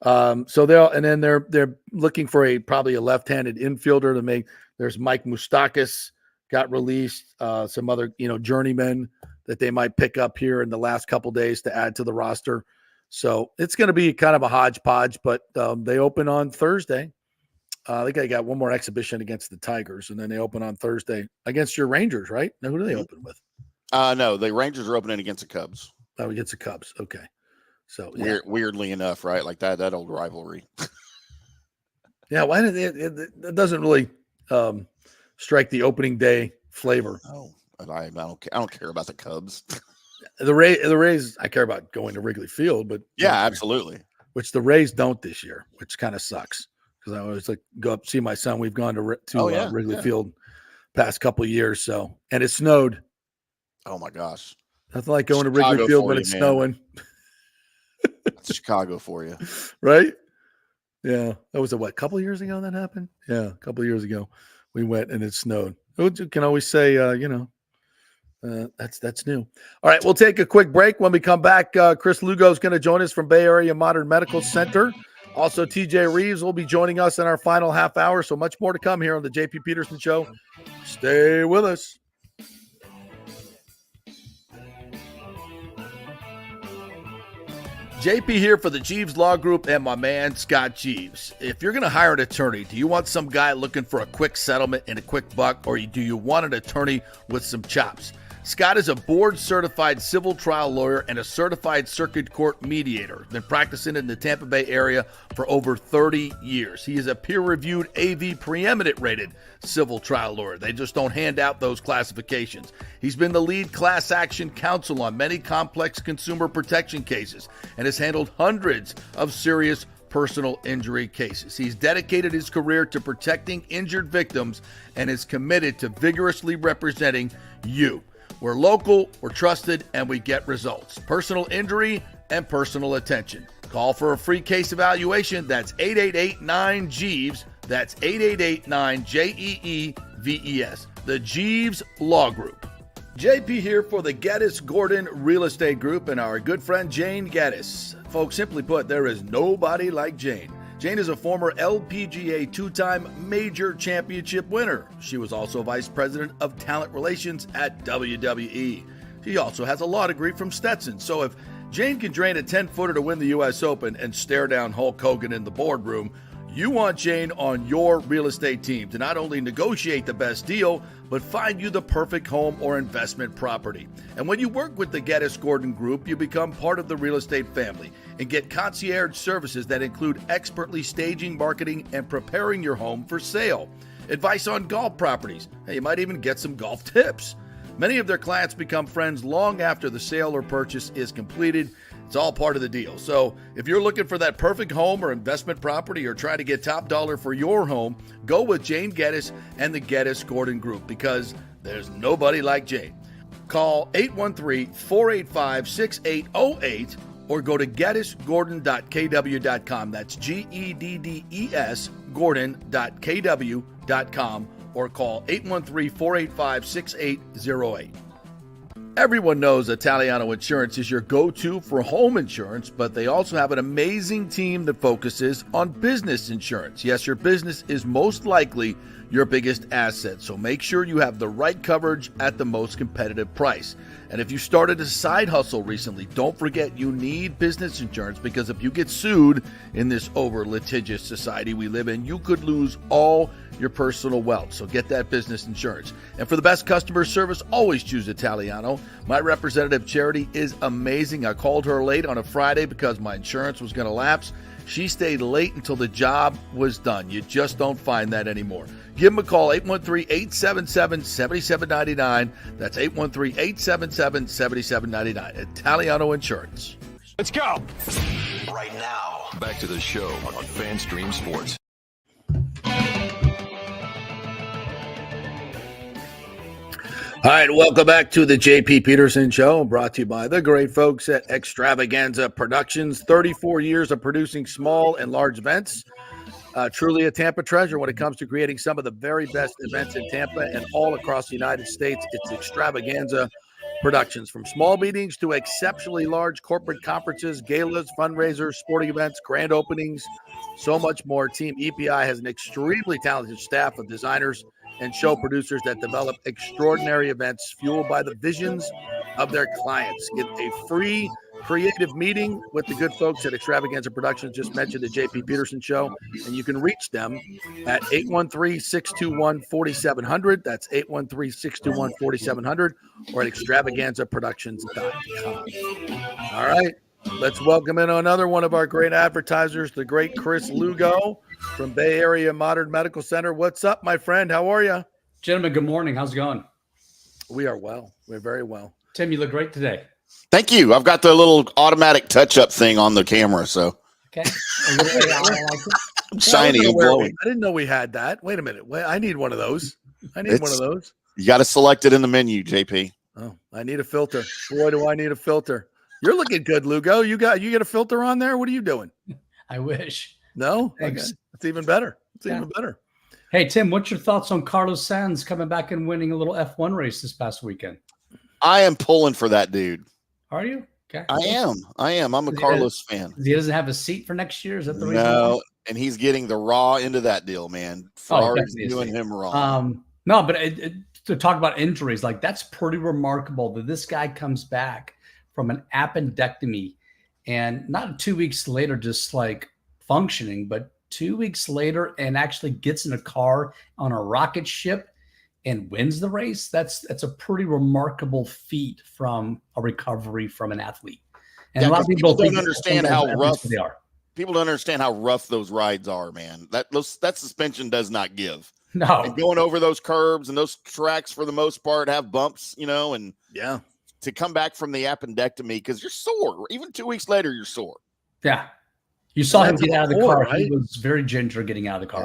So they're looking for probably a left-handed infielder to make. There's Mike Moustakas got released. Some other journeymen that they might pick up here in the last couple days to add to the roster. So it's going to be kind of a hodgepodge. But they open on Thursday. I think I got one more exhibition against the Tigers, and then they open on Thursday against your Rangers, right? Now, who do they open with? No, the Rangers are opening against the Cubs. Oh, against the Cubs. Okay. So weirdly enough, right? Like that old rivalry. Yeah. Why did it doesn't really strike the opening day flavor. Oh, I don't care about the Cubs. The Rays, I care about going to Wrigley Field, but yeah, absolutely. Which the Rays don't this year, which kind of sucks because I always go up see my son. We've gone to Wrigley Field past couple of years, so and it snowed. Oh my gosh, nothing like going to Wrigley Field when it's snowing. That's Chicago for you, right? Yeah, that was a couple of years ago that happened. Yeah, a couple of years ago we went and it snowed. You can always say, that's new. All right, we'll take a quick break. When we come back, Chris Lugo is going to join us from Bay Area Modern Medical Center. Also, TJ Reeves will be joining us in our final half hour. So much more to come here on the JP Peterson Show. Stay with us. JP here for the Jeeves Law Group and my man, Scott Jeeves. If you're going to hire an attorney, do you want some guy looking for a quick settlement and a quick buck, or do you want an attorney with some chops? Scott is a board-certified civil trial lawyer and a certified circuit court mediator. Been practicing in the Tampa Bay area for over 30 years. He is a peer-reviewed AV preeminent-rated civil trial lawyer. They just don't hand out those classifications. He's been the lead class action counsel on many complex consumer protection cases and has handled hundreds of serious personal injury cases. He's dedicated his career to protecting injured victims and is committed to vigorously representing you. We're local, we're trusted, and we get results. Personal injury and personal attention. Call for a free case evaluation. That's 888-9-JEEVES. That's 888-9-JEEVES. The Jeeves Law Group. JP here for the Geddes Gordon Real Estate Group and our good friend Jane Geddes. Folks, simply put, there is nobody like Jane. Jane is a former LPGA two-time major championship winner. She was also vice president of talent relations at WWE. She also has a law degree from Stetson. So if Jane can drain a 10-footer to win the U.S. Open and stare down Hulk Hogan in the boardroom, you want Jane on your real estate team to not only negotiate the best deal, but find you the perfect home or investment property. And when you work with the Geddes Gordon Group, you become part of the real estate family and get concierge services that include expertly staging, marketing, and preparing your home for sale. Advice on golf properties. Hey, you might even get some golf tips. Many of their clients become friends long after the sale or purchase is completed. It's all part of the deal. So if you're looking for that perfect home or investment property or trying to get top dollar for your home, go with Jane Geddes and the Geddes Gordon Group because there's nobody like Jane. Call 813-485-6808 or go to geddesgordon.kw.com. That's GEDDES Gordon.kw.com or call 813-485-6808. Everyone knows Italiano Insurance is your go-to for home insurance, but they also have an amazing team that focuses on business insurance. Yes, your business is most likely your biggest asset, so make sure you have the right coverage at the most competitive price. And if you started a side hustle recently, don't forget you need business insurance because if you get sued in this over-litigious society we live in, you could lose all your personal wealth. So get that business insurance. And for the best customer service, always choose Italiano. My representative, Charity, is amazing. I called her late on a Friday because my insurance was going to lapse. She stayed late until the job was done. You just don't find that anymore. Give them a call, 813-877-7799. That's 813-877-7799. Italiano Insurance. Let's go. Right now, back to the show on FanStream Sports. All right, welcome back to the JP Peterson Show, brought to you by the great folks at Extravaganza Productions. 34 years of producing small and large events. Truly a Tampa treasure when it comes to creating some of the very best events in Tampa and all across the United States. It's Extravaganza Productions. From small meetings to exceptionally large corporate conferences, galas, fundraisers, sporting events, grand openings, so much more. Team EPI has an extremely talented staff of designers and show producers that develop extraordinary events fueled by the visions of their clients. Get a free creative meeting with the good folks at Extravaganza Productions. Just mentioned the JP Peterson Show, and you can reach them at 813-621-4700. That's 813-621-4700 or at extravaganzaproductions.com. All right, let's welcome in another one of our great advertisers, the great Chris Lugo from Bay Area Modern Medical Center. What's up, my friend? How are you? Gentlemen, good morning. How's it going? We are well. We're very well. Tim, you look great today. Thank you. I've got the little automatic touch-up thing on the camera, so Okay. I'm shiny and glowing. I didn't know we had that. Wait a minute. Wait, I need one of those. One of those. You got to select it in the menu, JP. Oh, I need a filter. Boy, do I need a filter. You're looking good, Lugo. You get a filter on there? What are you doing? I wish. No? Thanks. Okay. It's even better. Even better. Hey, Tim, what's your thoughts on Carlos Sainz coming back and winning a little F1 race this past weekend? I am pulling for that dude. Are you? Okay. I am. I'm a Carlos fan. He doesn't have a seat for next year. Is that the reason? No, and he's getting the raw end of that deal, man. Ferrari's doing him wrong. No, but to talk about injuries, like that's pretty remarkable that this guy comes back from an appendectomy and not 2 weeks later, just like functioning, but 2 weeks later and actually gets in a car on a rocket ship and wins the race. That's a pretty remarkable feat from a recovery from an athlete. And a lot of people don't understand how rough they are. People don't understand how rough those rides are, man. That suspension does not give. No. And going over those curbs and those tracks for the most part have bumps, and Yeah. to come back from the appendectomy because you're sore. Even 2 weeks later, you're sore. Yeah. You saw him get out of the car. Right? He was very ginger getting out of the car.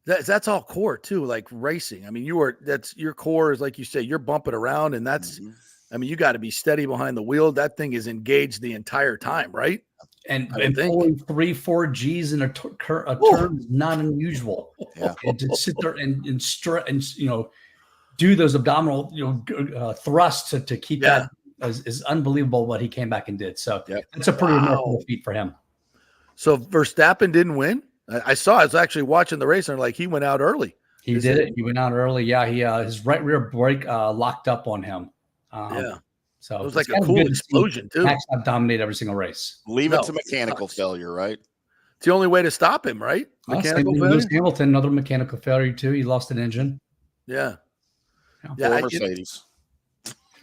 Yeah. That's all core too, like racing. I mean, that's your core is like you say, you're bumping around, and that's I mean, you got to be steady behind the wheel. That thing is engaged the entire time, right? And pulling 3-4 G's in a turn is not unusual. Yeah. And to sit there and do those abdominal thrusts to keep that is unbelievable what he came back and did. So it's a pretty remarkable feat for him. So Verstappen didn't win. I was actually watching the race and like he went out early. He did it. He went out early. Yeah, he his right rear brake locked up on him. So it was like a cool explosion too. Max not dominate every single race. Leave it to mechanical failure, right? It's the only way to stop him, right? Mechanical failure. Lewis Hamilton, another mechanical failure too. He lost an engine. Yeah. Poor Mercedes.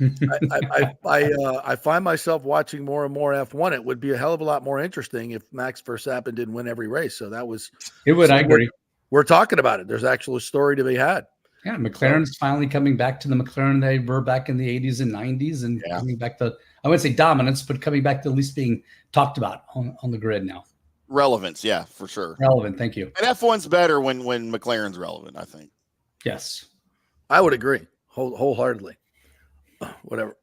I find myself watching more and more F1. It would be a hell of a lot more interesting if Max Verstappen didn't win every race. So that was it. Would I agree? We're talking about it. There's actually a story to be had. Yeah, McLaren's finally coming back to the McLaren they were back in the 80s and 90s and coming back to, I wouldn't say dominance, but coming back to at least being talked about on the grid now. Relevance, yeah, for sure. Relevant, thank you. And F1's better when McLaren's relevant, I think. Yes. I would agree wholeheartedly. Whatever.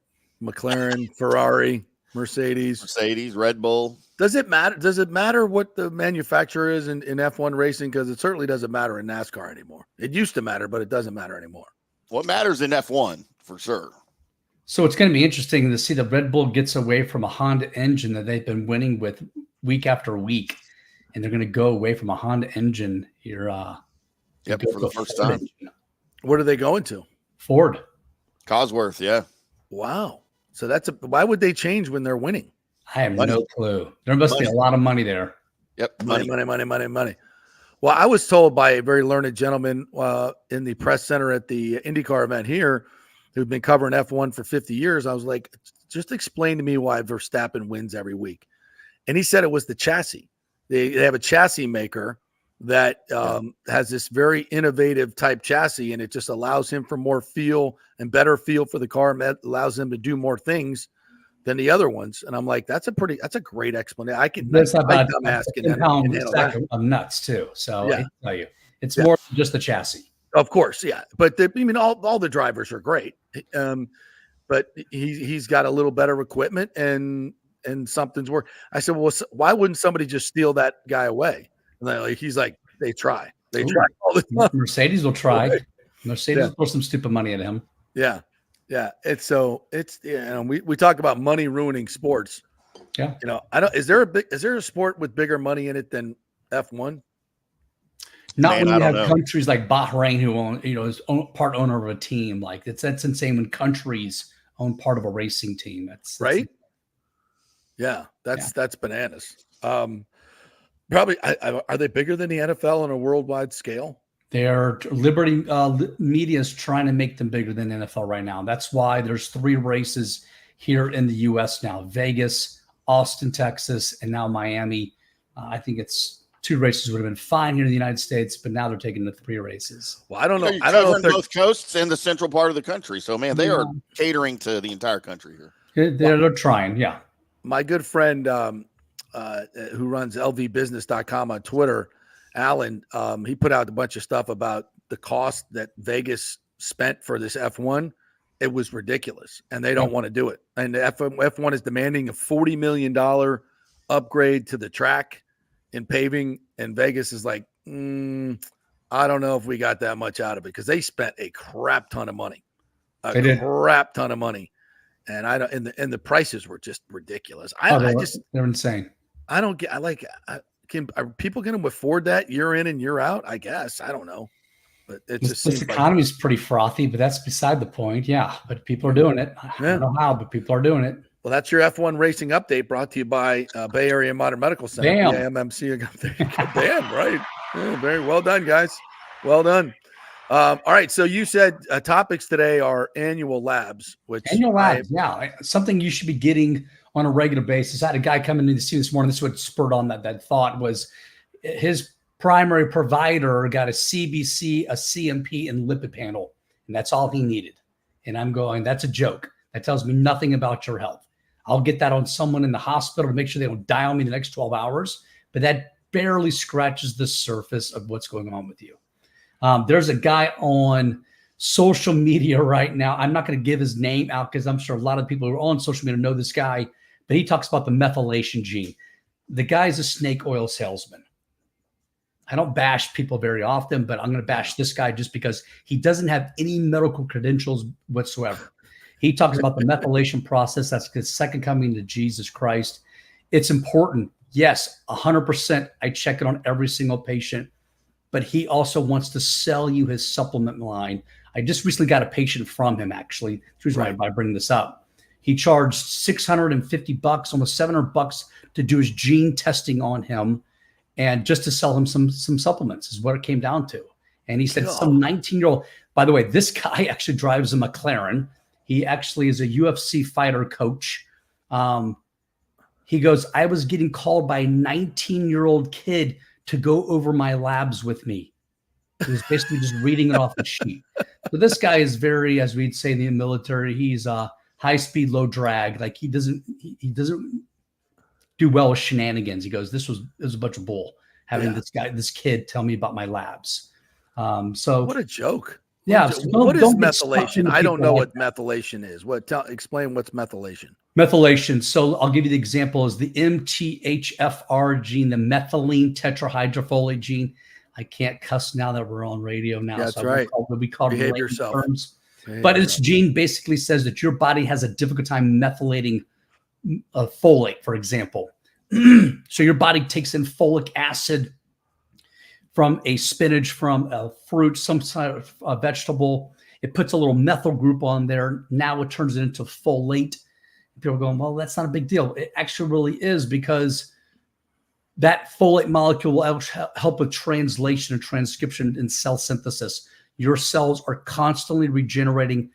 McLaren, Ferrari, Mercedes, Red Bull. Does it matter? Does it matter what the manufacturer is in F1 racing? Because it certainly doesn't matter in NASCAR anymore. It used to matter, but it doesn't matter anymore. What matters in F1 for sure. So it's going to be interesting to see the Red Bull gets away from a Honda engine that they've been winning with week after week, and they're going to go away from a Honda engine here. For the first time. What are they going to? Ford. Cosworth, yeah. Wow. So why would they change when they're winning? I have no clue. There must be a lot of money there. Yep. Money. Well, I was told by a very learned gentleman in the press center at the IndyCar event here who'd been covering F1 for 50 years. I was like, just explain to me why Verstappen wins every week. And he said it was the chassis. They have a chassis maker that has this very innovative type chassis, and it just allows him for more feel and better feel for the car. And that allows him to do more things than the other ones. And I'm like, that's a great explanation. I can. That's about that of nuts too. So I tell you, it's more than just the chassis. Of course, yeah. But all the drivers are great. But he's got a little better equipment and something's work. I said, well, why wouldn't somebody just steal that guy away? And he's like, they try all the time. Mercedes will try. Right. Mercedes will throw some stupid money at him. Yeah. Yeah. We talk about money ruining sports. Yeah. Is there a sport with bigger money in it than F1? Not when you have countries like Bahrain who own, is part owner of a team. Like that's insane when countries own part of a racing team. That's right. Yeah. That's bananas. Probably. Are they bigger than the NFL on a worldwide scale? Liberty Media is trying to make them bigger than NFL right now. That's why there's 3 races here in the U.S. now: Vegas, Austin, Texas, and now Miami. I think it's 2 races would have been fine here in the United States, but now they're taking the 3 races. Well, I don't know. I don't know both coasts and the central part of the country. So, man, they are catering to the entire country here. They're trying. Yeah. My good friend who runs lvbusiness.com on Twitter, Alan, he put out a bunch of stuff about the cost that Vegas spent for this F1. It was ridiculous, and they don't want to do it. And the F1 is demanding a $40 million upgrade to the track in paving, and Vegas is like, I don't know if we got that much out of it, because they spent a crap ton of money. and I don't, and the prices were just ridiculous. They're insane. I don't get. Are people going to afford that year in and year out? I guess. I don't know. But it just this economy is pretty frothy, but that's beside the point. Yeah, but people are doing it. I don't know how, but people are doing it. Well, that's your F1 racing update brought to you by Bay Area Modern Medical Center. Bam. BAMMC. Bam, right. Yeah, very well done, guys. Well done. All right. So you said topics today are annual labs, something you should be getting on a regular basis. I had a guy come into the scene this morning. This is what spurred on that thought was his primary provider got a CBC, a CMP, and lipid panel, and that's all he needed. And I'm going, that's a joke. That tells me nothing about your health. I'll get that on someone in the hospital to make sure they don't die on me the next 12 hours, but that barely scratches the surface of what's going on with you. There's a guy on social media right now. I'm not going to give his name out because I'm sure a lot of people who are on social media know this guy, but he talks about the methylation gene. The guy's a snake oil salesman. I don't bash people very often, but I'm going to bash this guy just because he doesn't have any medical credentials whatsoever. He talks about the methylation process. That's the second coming to Jesus Christ. It's important. Yes, 100%. I check it on every single patient, but he also wants to sell you his supplement line. I just recently got a patient from him, actually. That's the reason why I bring this up. He charged $650, almost $700 to do his gene testing on him, and just to sell him some supplements is what it came down to. And he said some 19-year-old, by the way, this guy actually drives a McLaren. He actually is a UFC fighter coach. He goes, I was getting called by a 19-year-old kid to go over my labs with me. He was basically just reading it off the sheet. So this guy is very, as we'd say in the military, he's high speed, low drag. Like he doesn't do well with shenanigans. He goes, this was a bunch of bull having this kid tell me about my labs. So what a joke. Yeah. What is methylation? I don't know what methylation is. Explain what's methylation. Methylation. So I'll give you the example is the MTHFR gene, the methylene tetrahydrofolate gene. I can't cuss now that we're on radio now. That's right. We call Behave yourself. Terms. But its gene basically says that your body has a difficult time methylating folate, for example. So your body takes in folic acid from a spinach, from a fruit, some sort of a vegetable. It puts a little methyl group on there. Now it turns it into folate. People are going, well, that's not a big deal. It actually really is, because that folate molecule will help with translation and transcription and cell synthesis. Your cells are constantly regenerating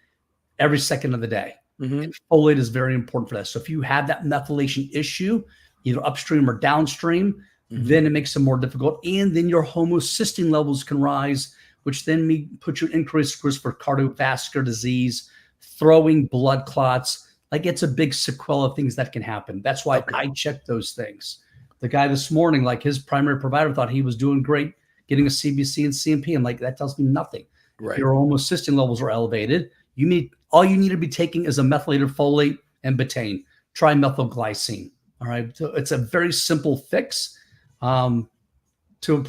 every second of the day. Mm-hmm. And folate is very important for that. So if you have that methylation issue, either upstream or downstream, then it makes it more difficult. And then your homocysteine levels can rise, which then may put you at increased risk for cardiovascular disease, throwing blood clots. Like, it's a big sequela of things that can happen. That's why I check those things. The guy this morning, like, his primary provider thought he was doing great getting a CBC and CMP. I'm like, that tells me nothing. Right. If your homocysteine levels are elevated, all you need to be taking is a methylated folate and betaine, trimethylglycine. All right. So it's a very simple fix. You don't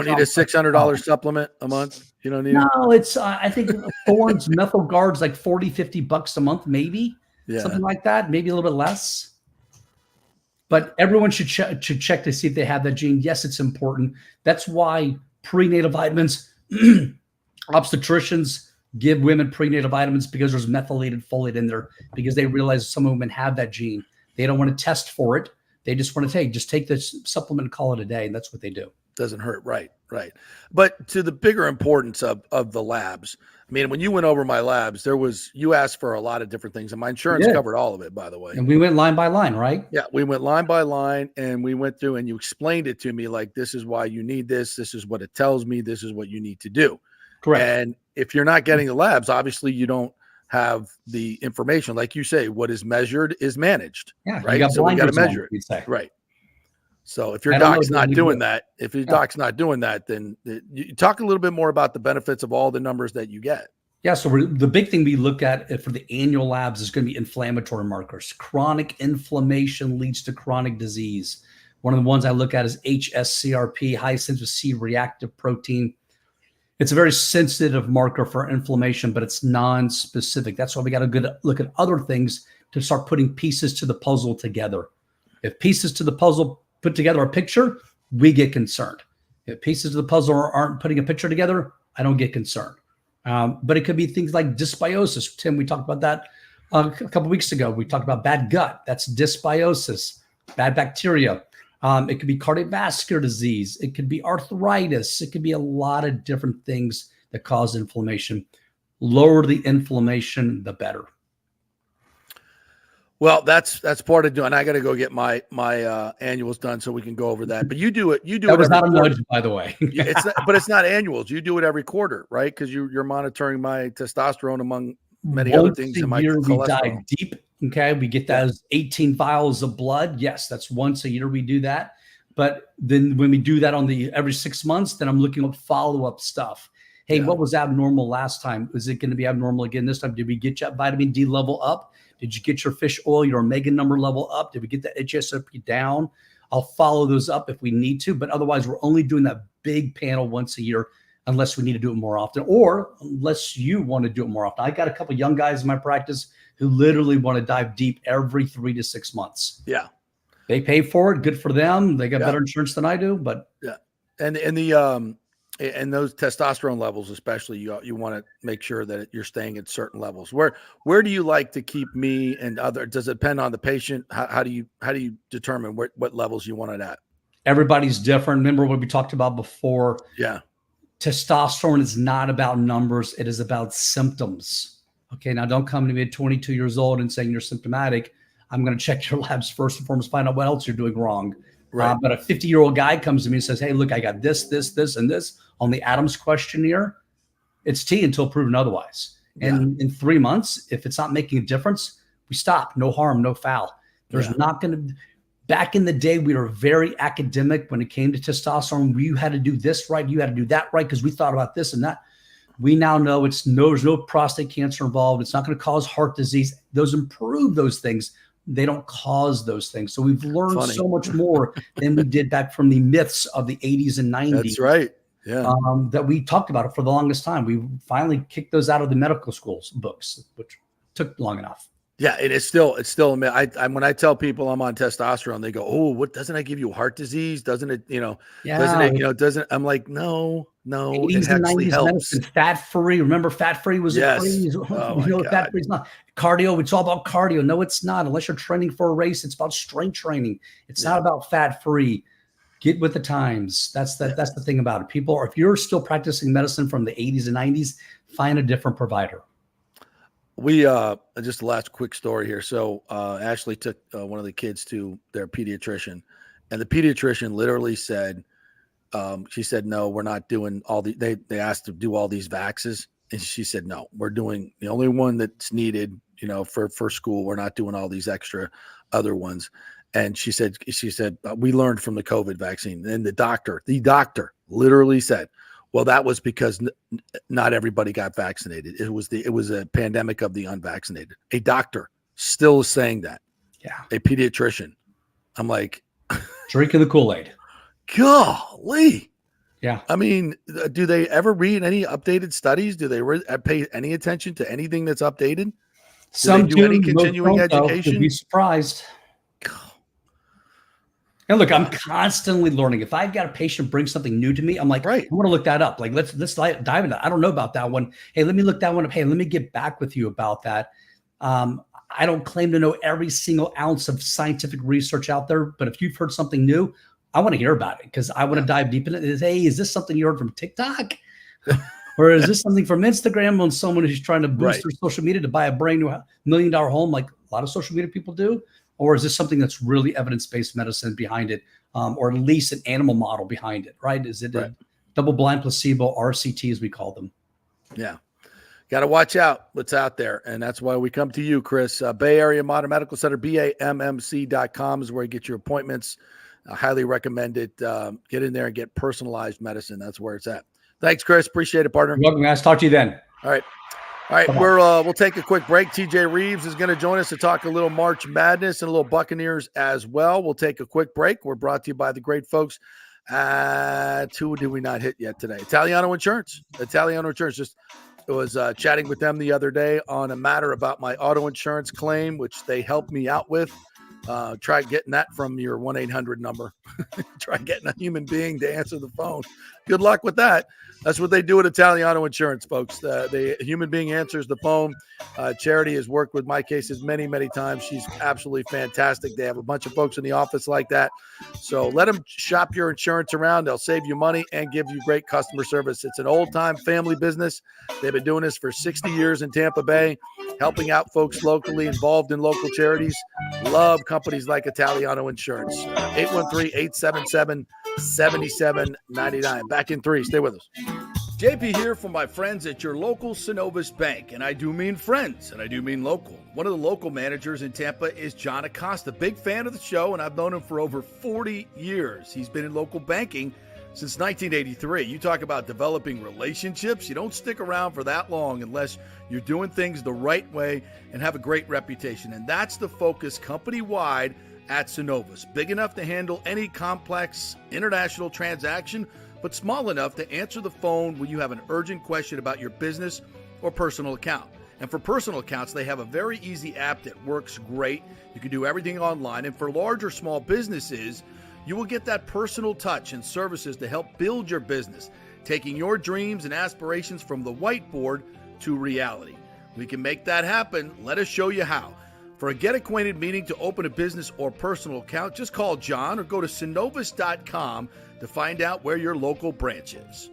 need a $600 supplement a month. You don't need it's I think Thorne's Methyl Guard's like $40-$50 a month, maybe something like that, maybe a little bit less. But everyone should check to see if they have that gene. Yes, it's important. That's why prenatal vitamins, obstetricians give women prenatal vitamins, because there's methylated folate in there, because they realize some women have that gene. They don't want to test for it. They just want to take this supplement and call it a day. And that's what they do. Doesn't hurt. Right. But to the bigger importance of the labs, I mean, when you went over my labs, you asked for a lot of different things, and my insurance covered all of it, by the way. And we went line by line, right? Yeah, we went line by line, and we went through, and you explained it to me, like, this is why you need this. This is what it tells me. This is what you need to do. Correct. And if you're not getting the labs, obviously you don't have the information. Like you say, what is measured is managed. Yeah, right. So we got to measure it. Right. So if your doc's not doing that, then you talk a little bit more about the benefits of all the numbers that you get. Yeah. So the big thing we look at for the annual labs is going to be inflammatory markers. Chronic inflammation leads to chronic disease. One of the ones I look at is HSCRP, high sensitivity C reactive protein. It's a very sensitive marker for inflammation, but it's non-specific. That's why we got to look at other things to start putting pieces to the puzzle together. If pieces to the puzzle put together a picture, we get concerned. If pieces of the puzzle aren't putting a picture together, I don't get concerned. But it could be things like dysbiosis. Tim, we talked about that a couple weeks ago. We talked about bad gut. That's dysbiosis, bad bacteria. It could be cardiovascular disease. It could be arthritis. It could be a lot of different things that cause inflammation. Lower the inflammation, the better. Well, that's part of doing. I got to go get my annuals done so we can go over that. But you do it. You do that it. Was every not a quarter. nudge, by the way. It's not, but it's not annuals. You do it every quarter, right? Because you're monitoring my testosterone among many other things in my cholesterol. We dive deep. Okay, we get those 18 vials of blood. Yes, that's once a year we do that. But then when we do that on the every 6 months, then I'm looking at follow-up stuff. Hey, what was abnormal last time? Is it going to be abnormal again this time? Did we get your vitamin D level up? Did you get your fish oil, your omega number level up? Did we get the HSOP down? I'll follow those up if we need to, but otherwise we're only doing that big panel once a year unless we need to do it more often or unless you want to do it more often. I got a couple of young guys in my practice who literally want to dive deep every 3 to 6 months. Yeah. They pay for it. Good for them. They got better insurance than I do, but and those testosterone levels, especially, you want to make sure that you're staying at certain levels. Where do you like to keep me and other? Does it depend on the patient? How do you determine what levels you want it at? Everybody's different. Remember what we talked about before? Yeah. Testosterone is not about numbers. It is about symptoms. Okay. Now don't come to me at 22 years old and saying you're symptomatic. I'm going to check your labs first and foremost, find out what else you're doing wrong. Right. But a 50-year-old guy comes to me and says, hey, look, I got this, and this on the Adams questionnaire. It's T until proven otherwise. And in 3 months, if it's not making a difference, we stop. No harm, no foul. There's not going to – back in the day, we were very academic when it came to testosterone. You had to do this right. You had to do that right because we thought about this and that. We now know there's no prostate cancer involved. It's not going to cause heart disease. Those improve those things. They don't cause those things. So we've learned so much more than we did back from the myths of the 80s and 90s. That's right. Yeah. That we talked about it for the longest time. We finally kicked those out of the medical schools books, which took long enough. Yeah, it's still. I when I tell people I'm on testosterone, they go, "Oh, what doesn't it give you heart disease? Doesn't it? Doesn't it? Doesn't?" I'm like, no. 80s and 90s medicine, fat free. Remember, fat free was a craze. Fat free is not cardio. It's all about cardio. No, it's not. Unless you're training for a race, it's about strength training. It's not about fat free. Get with the times. That's the thing about it. People, if you're still practicing medicine from the 80s and 90s, find a different provider. We just the last quick story here. So Ashley took one of the kids to their pediatrician, and the pediatrician literally said, she said, no, we're not doing all they asked to do all these vaxes. And she said, no, we're doing the only one that's needed, for school. We're not doing all these extra other ones. And she said, we learned from the COVID vaccine. And the doctor literally said, well, that was because not everybody got vaccinated. It was a pandemic of the unvaccinated. A doctor still is saying that. Yeah. A pediatrician. I'm like, drinking the Kool-Aid. Golly. Yeah. I mean, do they ever read any updated studies? Do they pay any attention to anything that's updated? Some do any continuing education? You'd be surprised. And look, I'm constantly learning. If I've got a patient bring something new to me, I'm like, I want to look that up. Like, let's dive into that. I don't know about that one. Hey, let me look that one up. Hey, let me get back with you about that. I don't claim to know every single ounce of scientific research out there, but if you've heard something new, I want to hear about it because I want to dive deep in it. Is this something you heard from TikTok? Or is this something from Instagram on someone who's trying to boost their social media to buy a brand new $1 million home like a lot of social media people do? Or is this something that's really evidence-based medicine behind it, or at least an animal model behind it, right? Is it a double-blind placebo, RCT as we call them? Yeah. Got to watch out what's out there. And that's why we come to you, Chris. Bay Area Modern Medical Center, BAMMC.com is where you get your appointments. I highly recommend it. Get in there and get personalized medicine. That's where it's at. Thanks, Chris. Appreciate it, partner. You're welcome, guys. Talk to you then. All right. We'll take a quick break. TJ Reeves is going to join us to talk a little March Madness and a little Buccaneers as well. We'll take a quick break. We're brought to you by the great folks Who did we not hit yet today? Italiano Insurance. Just was chatting with them the other day on a matter about my auto insurance claim, which they helped me out with. Try getting that from your 1-800 number. Try getting a human being to answer the phone. Good luck with that. That's what they do at Italiano Insurance, folks. The human being answers the phone. Charity has worked with my cases many, many times. She's absolutely fantastic. They have a bunch of folks in the office like that. So let them shop your insurance around. They'll save you money and give you great customer service. It's an old-time family business. They've been doing this for 60 years in Tampa Bay, helping out folks locally, involved in local charities. Love companies like Italiano Insurance. 813-877-7799. Back in 3. Stay with us. JP here from my friends at your local Synovus Bank, and I do mean friends, and I do mean local. One of the local managers in Tampa is John Acosta, big fan of the show, and I've known him for over 40 years. He's been in local banking since 1983. You talk about developing relationships. You don't stick around for that long unless you're doing things the right way and have a great reputation, and that's the focus company-wide at Synovus. Big enough to handle any complex international transaction, but small enough to answer the phone when you have an urgent question about your business or personal account. And for personal accounts, they have a very easy app that works great. You can do everything online. And for large or small businesses, you will get that personal touch and services to help build your business, taking your dreams and aspirations from the whiteboard to reality. We can make that happen. Let us show you how. For a get-acquainted meeting to open a business or personal account, just call John or go to synovus.com to find out where your local branch is.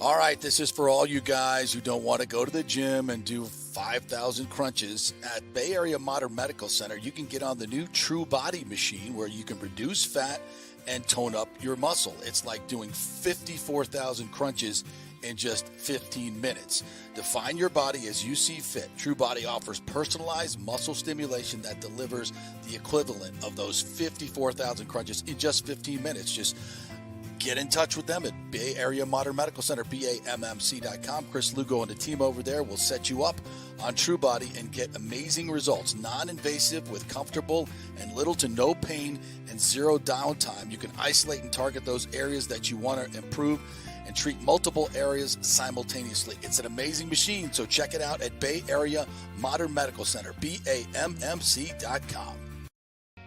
All right, this is for all you guys who don't want to go to the gym and do 5,000 crunches. At Bay Area Modern Medical Center, you can get on the new True Body machine where you can reduce fat and tone up your muscle. It's like doing 54,000 crunches in just 15 minutes. Define your body as you see fit. True Body offers personalized muscle stimulation that delivers the equivalent of those 54,000 crunches in just 15 minutes. Just get in touch with them at Bay Area Modern Medical Center, BAMMC.com. Chris Lugo and the team over there will set you up on True Body and get amazing results. Non-invasive with comfortable and little to no pain and zero downtime. You can isolate and target those areas that you want to improve and treat multiple areas simultaneously. It's an amazing machine, so check it out at Bay Area Modern Medical Center, BAMMC.com.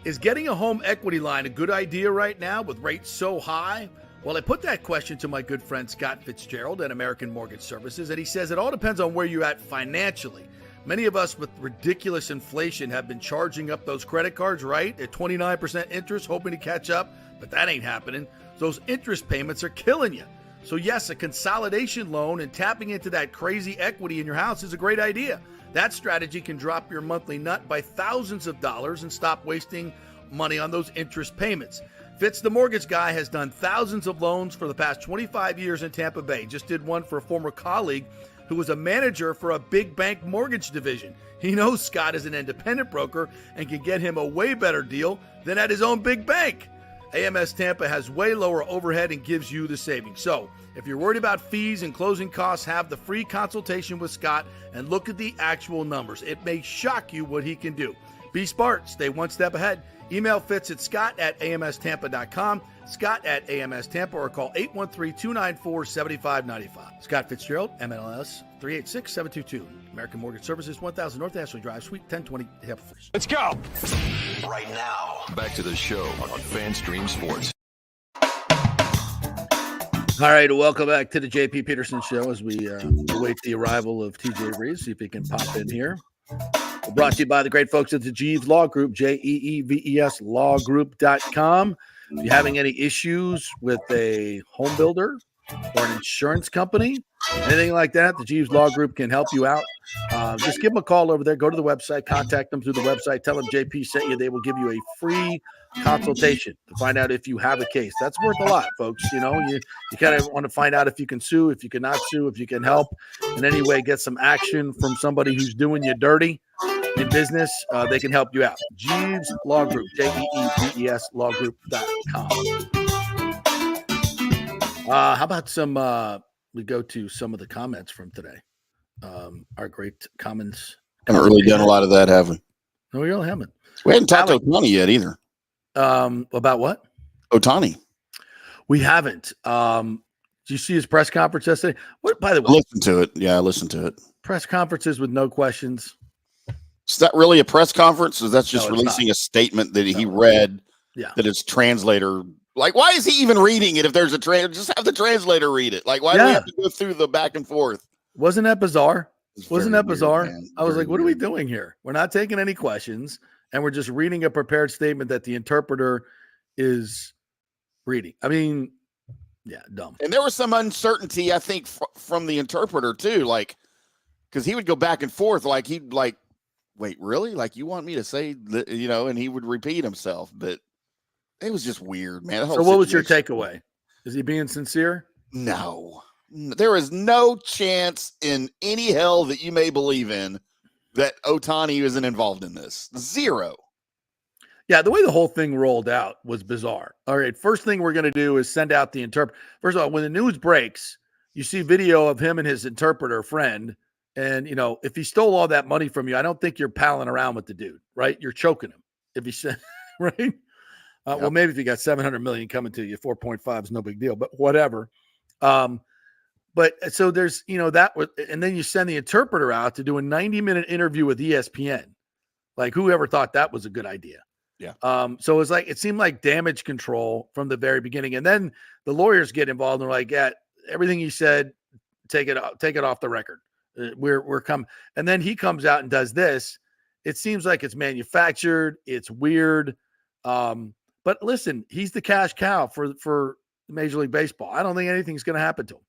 Is getting a home equity line a good idea right now with rates so high? Well, I put that question to my good friend Scott Fitzgerald at American Mortgage Services, and he says it all depends on where you're at financially. Many of us with ridiculous inflation have been charging up those credit cards, right? At 29% interest, hoping to catch up, but that ain't happening. Those interest payments are killing you. So yes, a consolidation loan and tapping into that crazy equity in your house is a great idea. That strategy can drop your monthly nut by thousands of dollars and stop wasting money on those interest payments. Fitz, the mortgage guy, has done thousands of loans for the past 25 years in Tampa Bay. Just did one for a former colleague who was a manager for a big bank mortgage division. He knows Scott is an independent broker and can get him a way better deal than at his own big bank. AMS Tampa has way lower overhead and gives you the savings. So if you're worried about fees and closing costs, have the free consultation with Scott and look at the actual numbers. It may shock you what he can do. Be smart. Stay one step ahead. Email Fitz at scott@amstampa.com, scott@amstampa, or call 813-294-7595. Scott Fitzgerald, MLS 386722. American Mortgage Services, 1000 North Ashley Drive, Suite 1020, Tampa. Let's go. Right now, back to the show on FanStream Sports. All right, welcome back to the JP Peterson Show as we await the arrival of TJ Reeves. See if he can pop in here. We're brought to you by the great folks at the Jeeves Law Group, JEEVES lawgroup.com. If you're having any issues with a home builder or an insurance company, anything like that, the Jeeves Law Group can help you out. Just give them a call over there. Go to the website, contact them through the website. Tell them JP sent you. They will give you a free consultation to find out if you have a case. That's worth a lot, folks. You know, you kind of want to find out if you can sue, if you cannot sue, if you can help in any way, get some action from somebody who's doing you dirty in business. They can help you out. Jeeves Law Group, JEEVES lawgroup.com. How about we go to some of the comments from today. Our great comments. Haven't really done a lot of that, have we? No, we really haven't. We hadn't talked to Ohtani yet either. About what? Ohtani. We haven't. Did you see his press conference yesterday? What, by the way, Listen to it. Yeah, I listened to it. press conferences with no questions. Is that really a press conference? Or that's just No, it's releasing not. a statement that he No. read? Yeah. That his translator. Like, why is he even reading it? If there's a just have the translator read it. Like, why do we have to go through the back and forth? Wasn't that bizarre? Wasn't that bizarre? Man. I was Very like, what are we weird. doing here? We're not taking any questions, and we're just reading a prepared statement that the interpreter is reading. I mean, yeah, dumb. And there was some uncertainty, I think, from the interpreter too. Like, because he would go back and forth. Like, he'd like, wait, really? Like, you want me to say that, you know? And he would repeat himself, but it was just weird, man. So what was your takeaway? Is he being sincere? No. There is no chance in any hell that you may believe in that Ohtani isn't involved in this. Zero. Yeah, the way the whole thing rolled out was bizarre. All right, first thing we're going to do is send out the interpreter. First of all, when the news breaks, you see video of him and his interpreter friend. And, you know, if he stole all that money from you, I don't think you're palling around with the dude, right? You're choking him. If he said, right? Yep. Well, maybe if you got 700 million coming to you, 4.5 is no big deal, but whatever. But so there's, you know, that was, and then you send the interpreter out to do a 90-minute interview with ESPN. Like, whoever thought that was a good idea? Yeah. So it was like, it seemed like damage control from the very beginning. And then the lawyers get involved and they're like, yeah, everything he said, take it off the record. We're coming. And then he comes out and does this. It seems like it's manufactured. It's weird. But listen, he's the cash cow for Major League Baseball. I don't think anything's going to happen to him.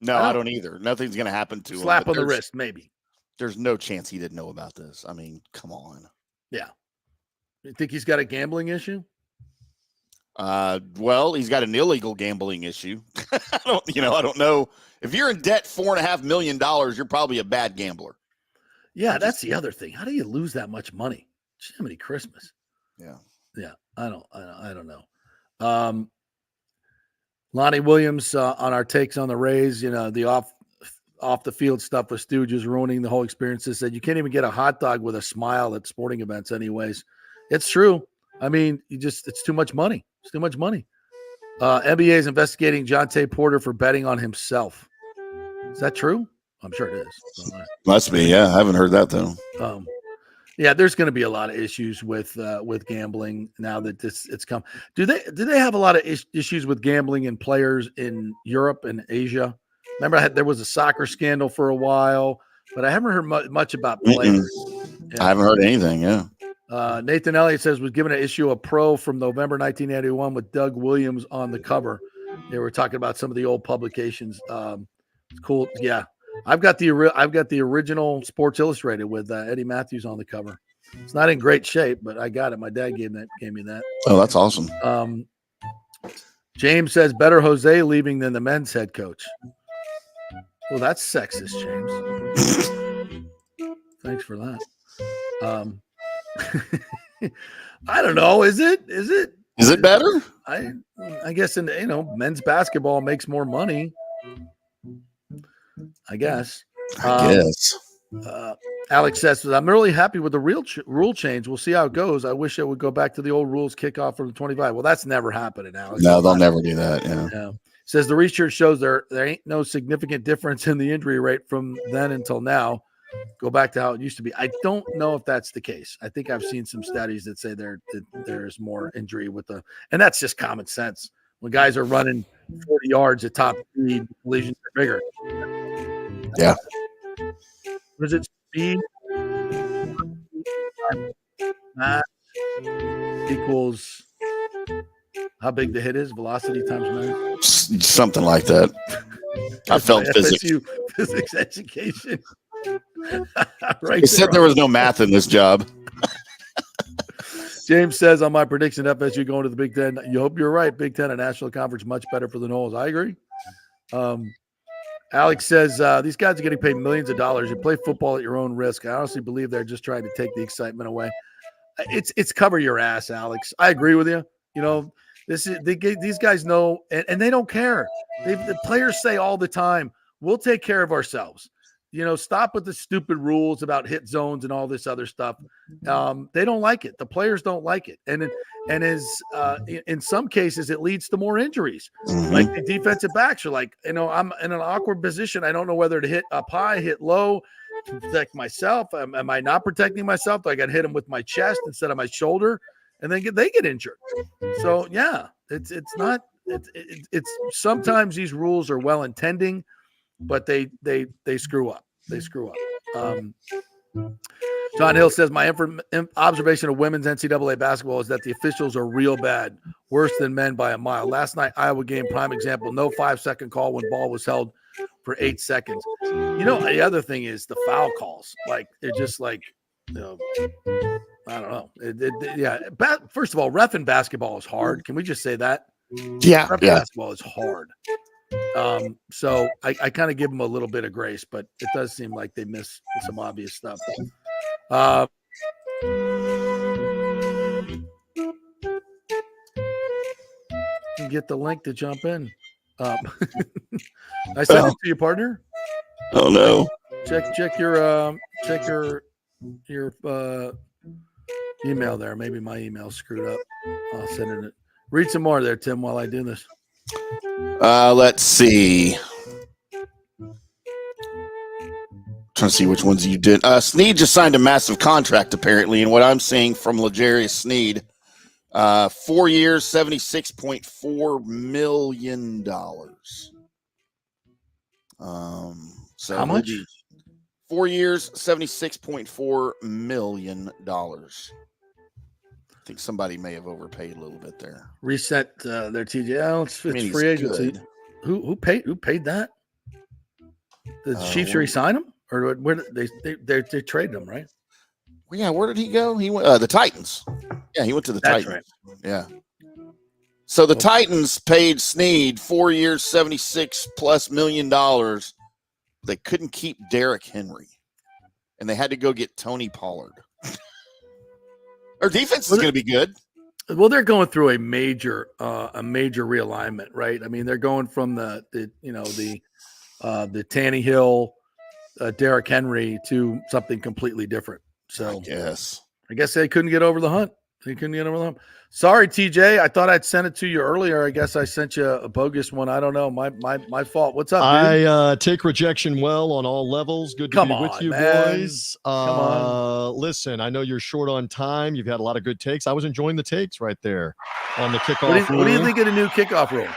No, I don't either. Nothing's going to happen to him. Slap on the wrist, maybe. There's no chance he didn't know about this. I mean, come on. Yeah. You think he's got a gambling issue? Well, he's got an illegal gambling issue. I don't know. If you're in debt $4.5 million, you're probably a bad gambler. Yeah, that's the other thing. How do you lose that much money? Jiminy Christmas. Yeah. Yeah. I don't know. Lonnie Williams on our takes on the Rays, you know, the off the field stuff with Stooges ruining the whole experience. They said you can't even get a hot dog with a smile at sporting events anyways. It's true. I mean, it's too much money. It's too much money. NBA is investigating Jonte Porter for betting on himself. Is that true? I'm sure it is. Must be. Yeah. I haven't heard that though. Yeah, there's going to be a lot of issues with gambling now that it's come. Do they have a lot of issues with gambling in players in Europe and Asia? Remember, there was a soccer scandal for a while, but I haven't heard much about players. Yeah. I haven't heard anything. Yeah. Nathan Elliott says was given an issue of Pro from November 1981 with Doug Williams on the cover. They were talking about some of the old publications. It's cool. Yeah. I've got the original Sports Illustrated with Eddie Matthews on the cover. It's not in great shape, but I got it. My dad gave me that. Oh, that's awesome. James says better Jose leaving than the men's head coach. Well, that's sexist, James. Thanks for that. I don't know. Is it better? I guess men's basketball makes more money. I guess. Alex says, I'm really happy with the rule change. We'll see how it goes. I wish it would go back to the old rules kickoff from the 25. Well, that's never happening, Alex. No, they'll never do that. Yeah. Says the research shows there ain't no significant difference in the injury rate from then until now. Go back to how it used to be. I don't know if that's the case. I think I've seen some studies that say there's more injury and that's just common sense. When guys are running 40 yards at top speed, lesions are bigger. Yeah. What is it? Speed mass equals how big the hit is, velocity times mass. Something like that. I felt physics education. Right. They said there was no math in this job. James says on my prediction, FSU going to the Big Ten. You hope you're right. Big Ten, a national conference, much better for the Noles. I agree. Alex says these guys are getting paid millions of dollars. You play football at your own risk. I honestly believe they're just trying to take the excitement away. It's cover your ass, Alex. I agree with you. You know, these guys know, and they don't care. The players say all the time, "We'll take care of ourselves." stop with the stupid rules about hit zones and all this other stuff. They don't like it. The players don't like it. And in some cases, it leads to more injuries. Like the defensive backs are like, I'm in an awkward position. I don't know whether to hit up high, hit low to protect myself. Am I not protecting myself? Do I got to hit them with my chest instead of my shoulder? And then they get injured. So, yeah, it's sometimes these rules are well intending, but they screw up. They screw up. John Hill says, my observation of women's NCAA basketball is that the officials are real bad, worse than men by a mile. Last night, Iowa game, prime example, no 5-second call when ball was held for 8 seconds. The other thing is the foul calls. Like, they're just like, I don't know. First of all, ref in basketball is hard. Can we just say that? Yeah. Ref in basketball is hard. So I kind of give them a little bit of grace, but it does seem like they miss some obvious stuff. You get the link to jump in. I sent it to you, partner. Oh no! Check your email there. Maybe my email's screwed up. I'll send it. Read some more there, Tim, while I do this. Let's see. Trying to see which ones you did. Snead just signed a massive contract, apparently, and what I'm seeing from L'Jarius Snead, 4 years, $76.4 million. So how much? 4 years, $76.4 million. I think somebody may have overpaid a little bit there. Reset their TJ. It's free agency. Good. Who paid that? The Chiefs re-sign him, or where they traded him, right? Well, yeah, where did he go? He went the Titans. Yeah, he went to the Titans. Right. Yeah. So the Titans paid Snead 4 years, $76+ million. They couldn't keep Derrick Henry, and they had to go get Tony Pollard. Their defense is going to be good. Well, they're going through a major realignment, right? I mean, they're going from the Tannehill, Derrick Henry to something completely different. So I guess they couldn't get over the hump. Sorry, TJ. I thought I'd sent it to you earlier. I guess I sent you a bogus one. I don't know. My fault. What's up, dude? I take rejection well on all levels. Good to be with you, man. boys. Listen, I know you're short on time. You've had a lot of good takes. I was enjoying the takes right there on the kickoff rule. What do you think of the new kickoff rule?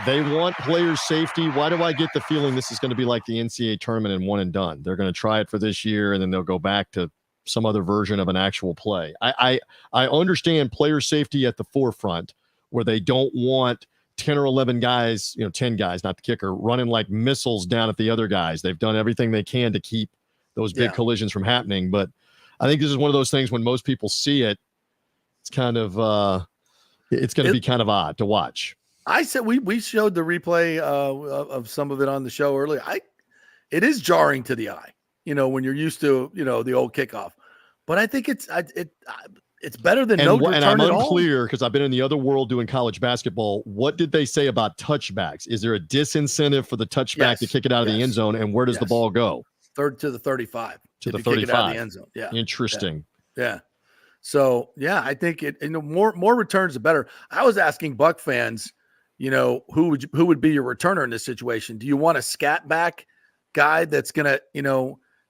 They want player safety. Why do I get the feeling this is going to be like the NCAA tournament and one and done? They're going to try it for this year, and then they'll go back to some other version of an actual play. I understand player safety at the forefront, where they don't want 10 or 11 guys, 10 guys, not the kicker, running like missiles down at the other guys. They've done everything they can to keep those big collisions from happening. But I think this is one of those things when most people see it, it's kind of it's going to be kind of odd to watch. I said we showed the replay of some of it on the show earlier. It is jarring to the eye, when you're used to the old kickoff. But I think it's better than no return at all. And I'm unclear because I've been in the other world doing college basketball. What did they say about touchbacks? Is there a disincentive for the touchback to kick it out of the end zone? And where does the ball go? Third to the 35. To the 35. Kick it out of the end zone. Yeah. Interesting. Yeah. So I think more returns the better. I was asking Buck fans, who would be your returner in this situation? Do you want a scat back guy that's gonna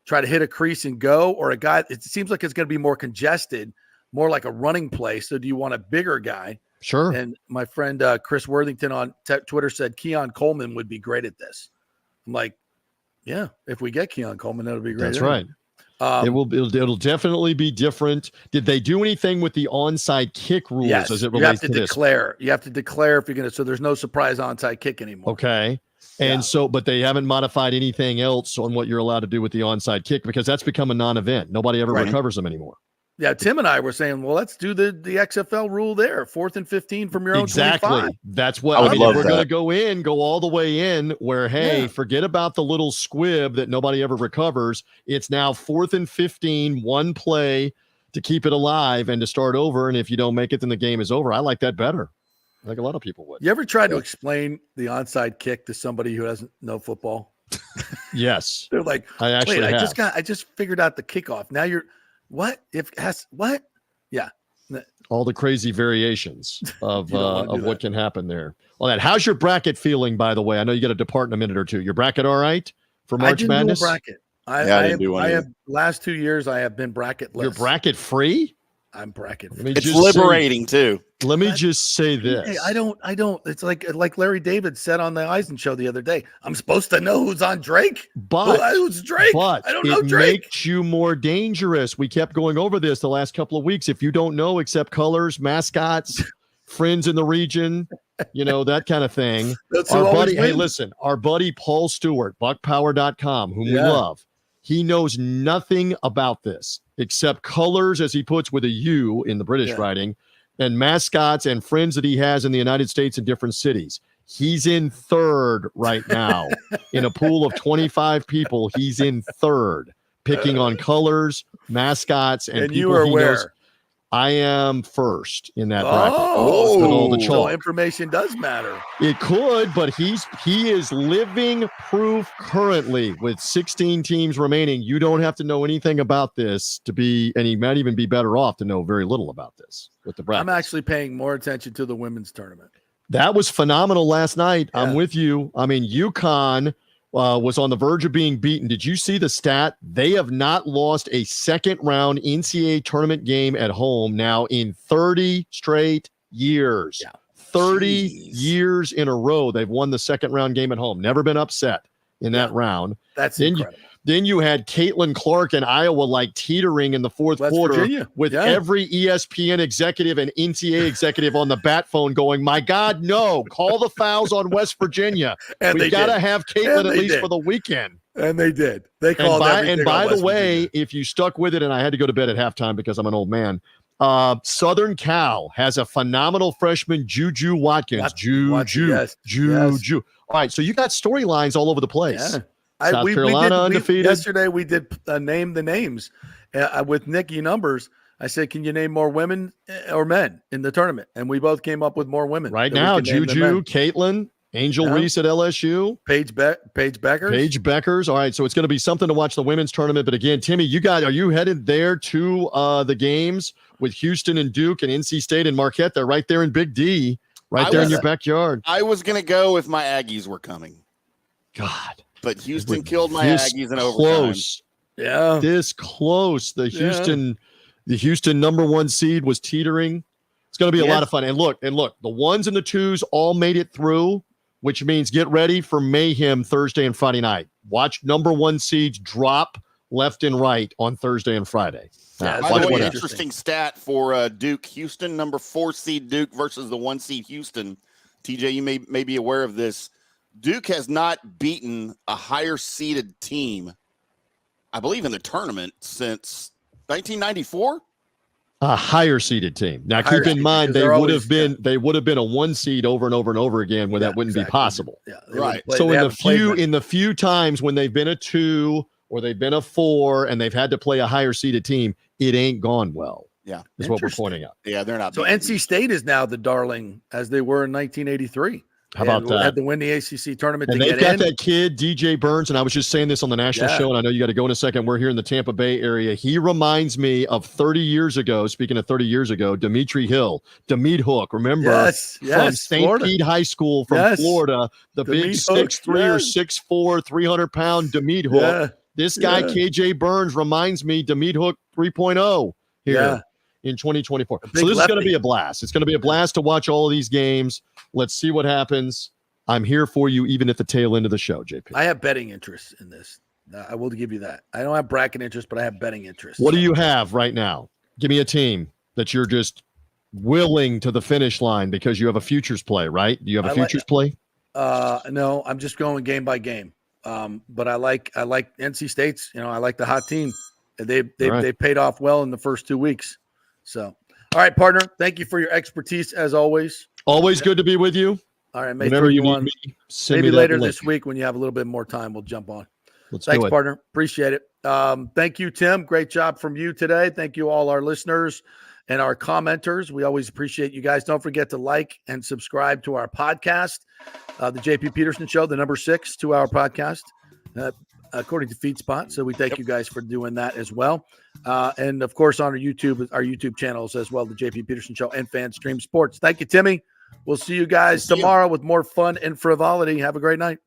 try to hit a crease and go, or a guy? It seems like it's going to be more congested, more like a running play. So do you want a bigger guy? Sure. And my friend Chris Worthington on Twitter said Keon Coleman would be great at this. I'm like, yeah, if we get Keon Coleman, that'll be great. That's right. It'll definitely be different. Did they do anything with the onside kick rules as it relates to this? You have to declare if you're going to, so there's no surprise onside kick anymore. Okay. And but they haven't modified anything else on what you're allowed to do with the onside kick, because that's become a non-event. Nobody ever recovers them anymore. Yeah, Tim and I were saying, well, let's do the XFL rule there, 4th and 15 from your own 25. That's what I mean. If we're going to go all the way in where, hey, forget about the little squib that nobody ever recovers. It's now 4th and 15, one play to keep it alive and to start over. And if you don't make it, then the game is over. I like that better. Like a lot of people would. You ever tried to explain the onside kick to somebody who doesn't know football? Yes. They're like, I actually wait, have. I just figured out the kickoff. Now you're what? What? Yeah. All the crazy variations of do what that. can happen there. Well, that. How's your bracket feeling, by the way? I know you got to depart in a minute or two. Your bracket all right for March I didn't Madness? do a bracket. I didn't do one I either. have last 2 years I have been bracketless. You're bracket free? I'm bracket Let me It's just liberating too. Let me just say this. Hey, I don't. It's like Larry David said on the Eisen show the other day. I'm supposed to know who's on Drake, who's Drake. But I don't know it Drake. makes you more dangerous. We kept going over this the last couple of weeks. If you don't know, except colors, mascots, friends in the region, that kind of thing. That's Our who always buddy, hey, wins. listen, our buddy Paul Stewart, buckpower.com, whom we Yeah. love. He knows nothing about this except colors, as he puts with a U in the British writing, and mascots and friends that he has in the United States in different cities. He's in third right now in a pool of 25 people. He's in third, picking on colors, mascots, and people you are he where? knows. I am first in that bracket. Oh, With all the so chalk. information does matter. It could, but he is living proof currently with 16 teams remaining. You don't have to know anything about this to be, and he might even be better off to know very little about this with the bracket. I'm actually paying more attention to the women's tournament. That was phenomenal last night. Yeah. I'm with you. I mean, UConn was on the verge of being beaten. Did you see the stat? They have not lost a second round NCAA tournament game at home now in 30 straight years. Yeah. 30 Jeez. years in a row. They've won the second round game at home. Never been upset in that round. That's Then incredible. Then you had Caitlin Clark and Iowa teetering in the fourth West quarter Virginia. with Yeah. every ESPN executive and NCAA executive on the bat phone going, my God, no, call the fouls on West Virginia. And We've they got to did. have Caitlin And at they least did. for the weekend. And they did. They called everything. And by on the West way, Virginia. if you stuck with it, and I had to go to bed at halftime because I'm an old man, Southern Cal has a phenomenal freshman, Juju Watkins. Juju. yes. Juju. All right, so you got storylines all over the place. Yeah. South Carolina undefeated. Yesterday we did name the names with Nikki Numbers. I said, can you name more women or men in the tournament? And we both came up with more women. Right that we now, can name the Juju, men. Caitlin, Angel Yeah. Reese at LSU, Paige Beckers. Paige Beckers. All right, so it's going to be something to watch the women's tournament. But again, Timmy, are you headed there to the games with Houston and Duke and NC State and Marquette? They're right there in Big D, right there in your backyard. I was going to go if my Aggies were coming. God. But Houston killed my This Aggies in overtime. close. Yeah. This close. The Houston number one seed was teetering. It's going to be a lot of fun. And look, the ones and the twos all made it through, which means get ready for mayhem Thursday and Friday night. Watch number one seeds drop left and right on Thursday and Friday. Yeah, By watch the way, what happens. interesting stat for Duke Houston, number 4 seed Duke versus the 1 seed Houston. TJ, you may be aware of this. Duke has not beaten a higher seeded team, I believe, in the tournament since 1994. A higher seeded team. Now, keep in mind they would have been a 1 seed over and over and over again when that wouldn't be possible. Yeah. Right. So in the few times when they've been a 2 or they've been a 4 and they've had to play a higher seeded team, it ain't gone well. Yeah, is what we're pointing out. Yeah, they're not. So beating NC State is now the darling as they were in 1983. How about that? Had to win the ACC tournament And to they've get got in. that kid, DJ Burns, and I was just saying this on the national show, and I know you got to go in a second. We're here in the Tampa Bay area. He reminds me of 30 years ago, speaking of 30 years ago, Dimitri Hill, Demeet Hook, remember? Yes, from St. Florida. Pete High School from Florida, the big Demeet Hook, 6'3" or 6'4", 300-pound Demeet Hook. Yeah. This guy, Yeah. KJ Burns, reminds me Demeet Hook 3.0 here. Yeah. In 2024. big So this is going to lefty. be a blast. It's going to be a blast to watch all of these games. Let's see what happens. I'm here for you even at the tail end of the show, JP. I have betting interest in this. I will give you that. I don't have bracket interest, but I have betting interest. What do you have right now? Give me a team that you're just willing to the finish line because you have a futures play, right? Do you have a futures play? No, I'm just going game by game. But I like NC State's. I like the hot team. They paid off well in the first 2 weeks. So, all right, partner. Thank you for your expertise as always. Always good to be with you. All right, May Whenever you 31. need me, send Maybe me that later link. this week when you have a little bit more time, we'll jump on. Let's Thanks, do it. partner. Appreciate it. Thank you, Tim. Great job from you today. Thank you, all our listeners and our commenters. We always appreciate you guys. Don't forget to like and subscribe to our podcast, the JP Peterson Show, the number 6 2-hour podcast. according to FeedSpot. So we thank you guys for doing that as well. And of course, on our YouTube channels as well, the JP Peterson Show and Fan Stream Sports. Thank you, Timmy. We'll see you guys tomorrow with more fun and frivolity. Have a great night.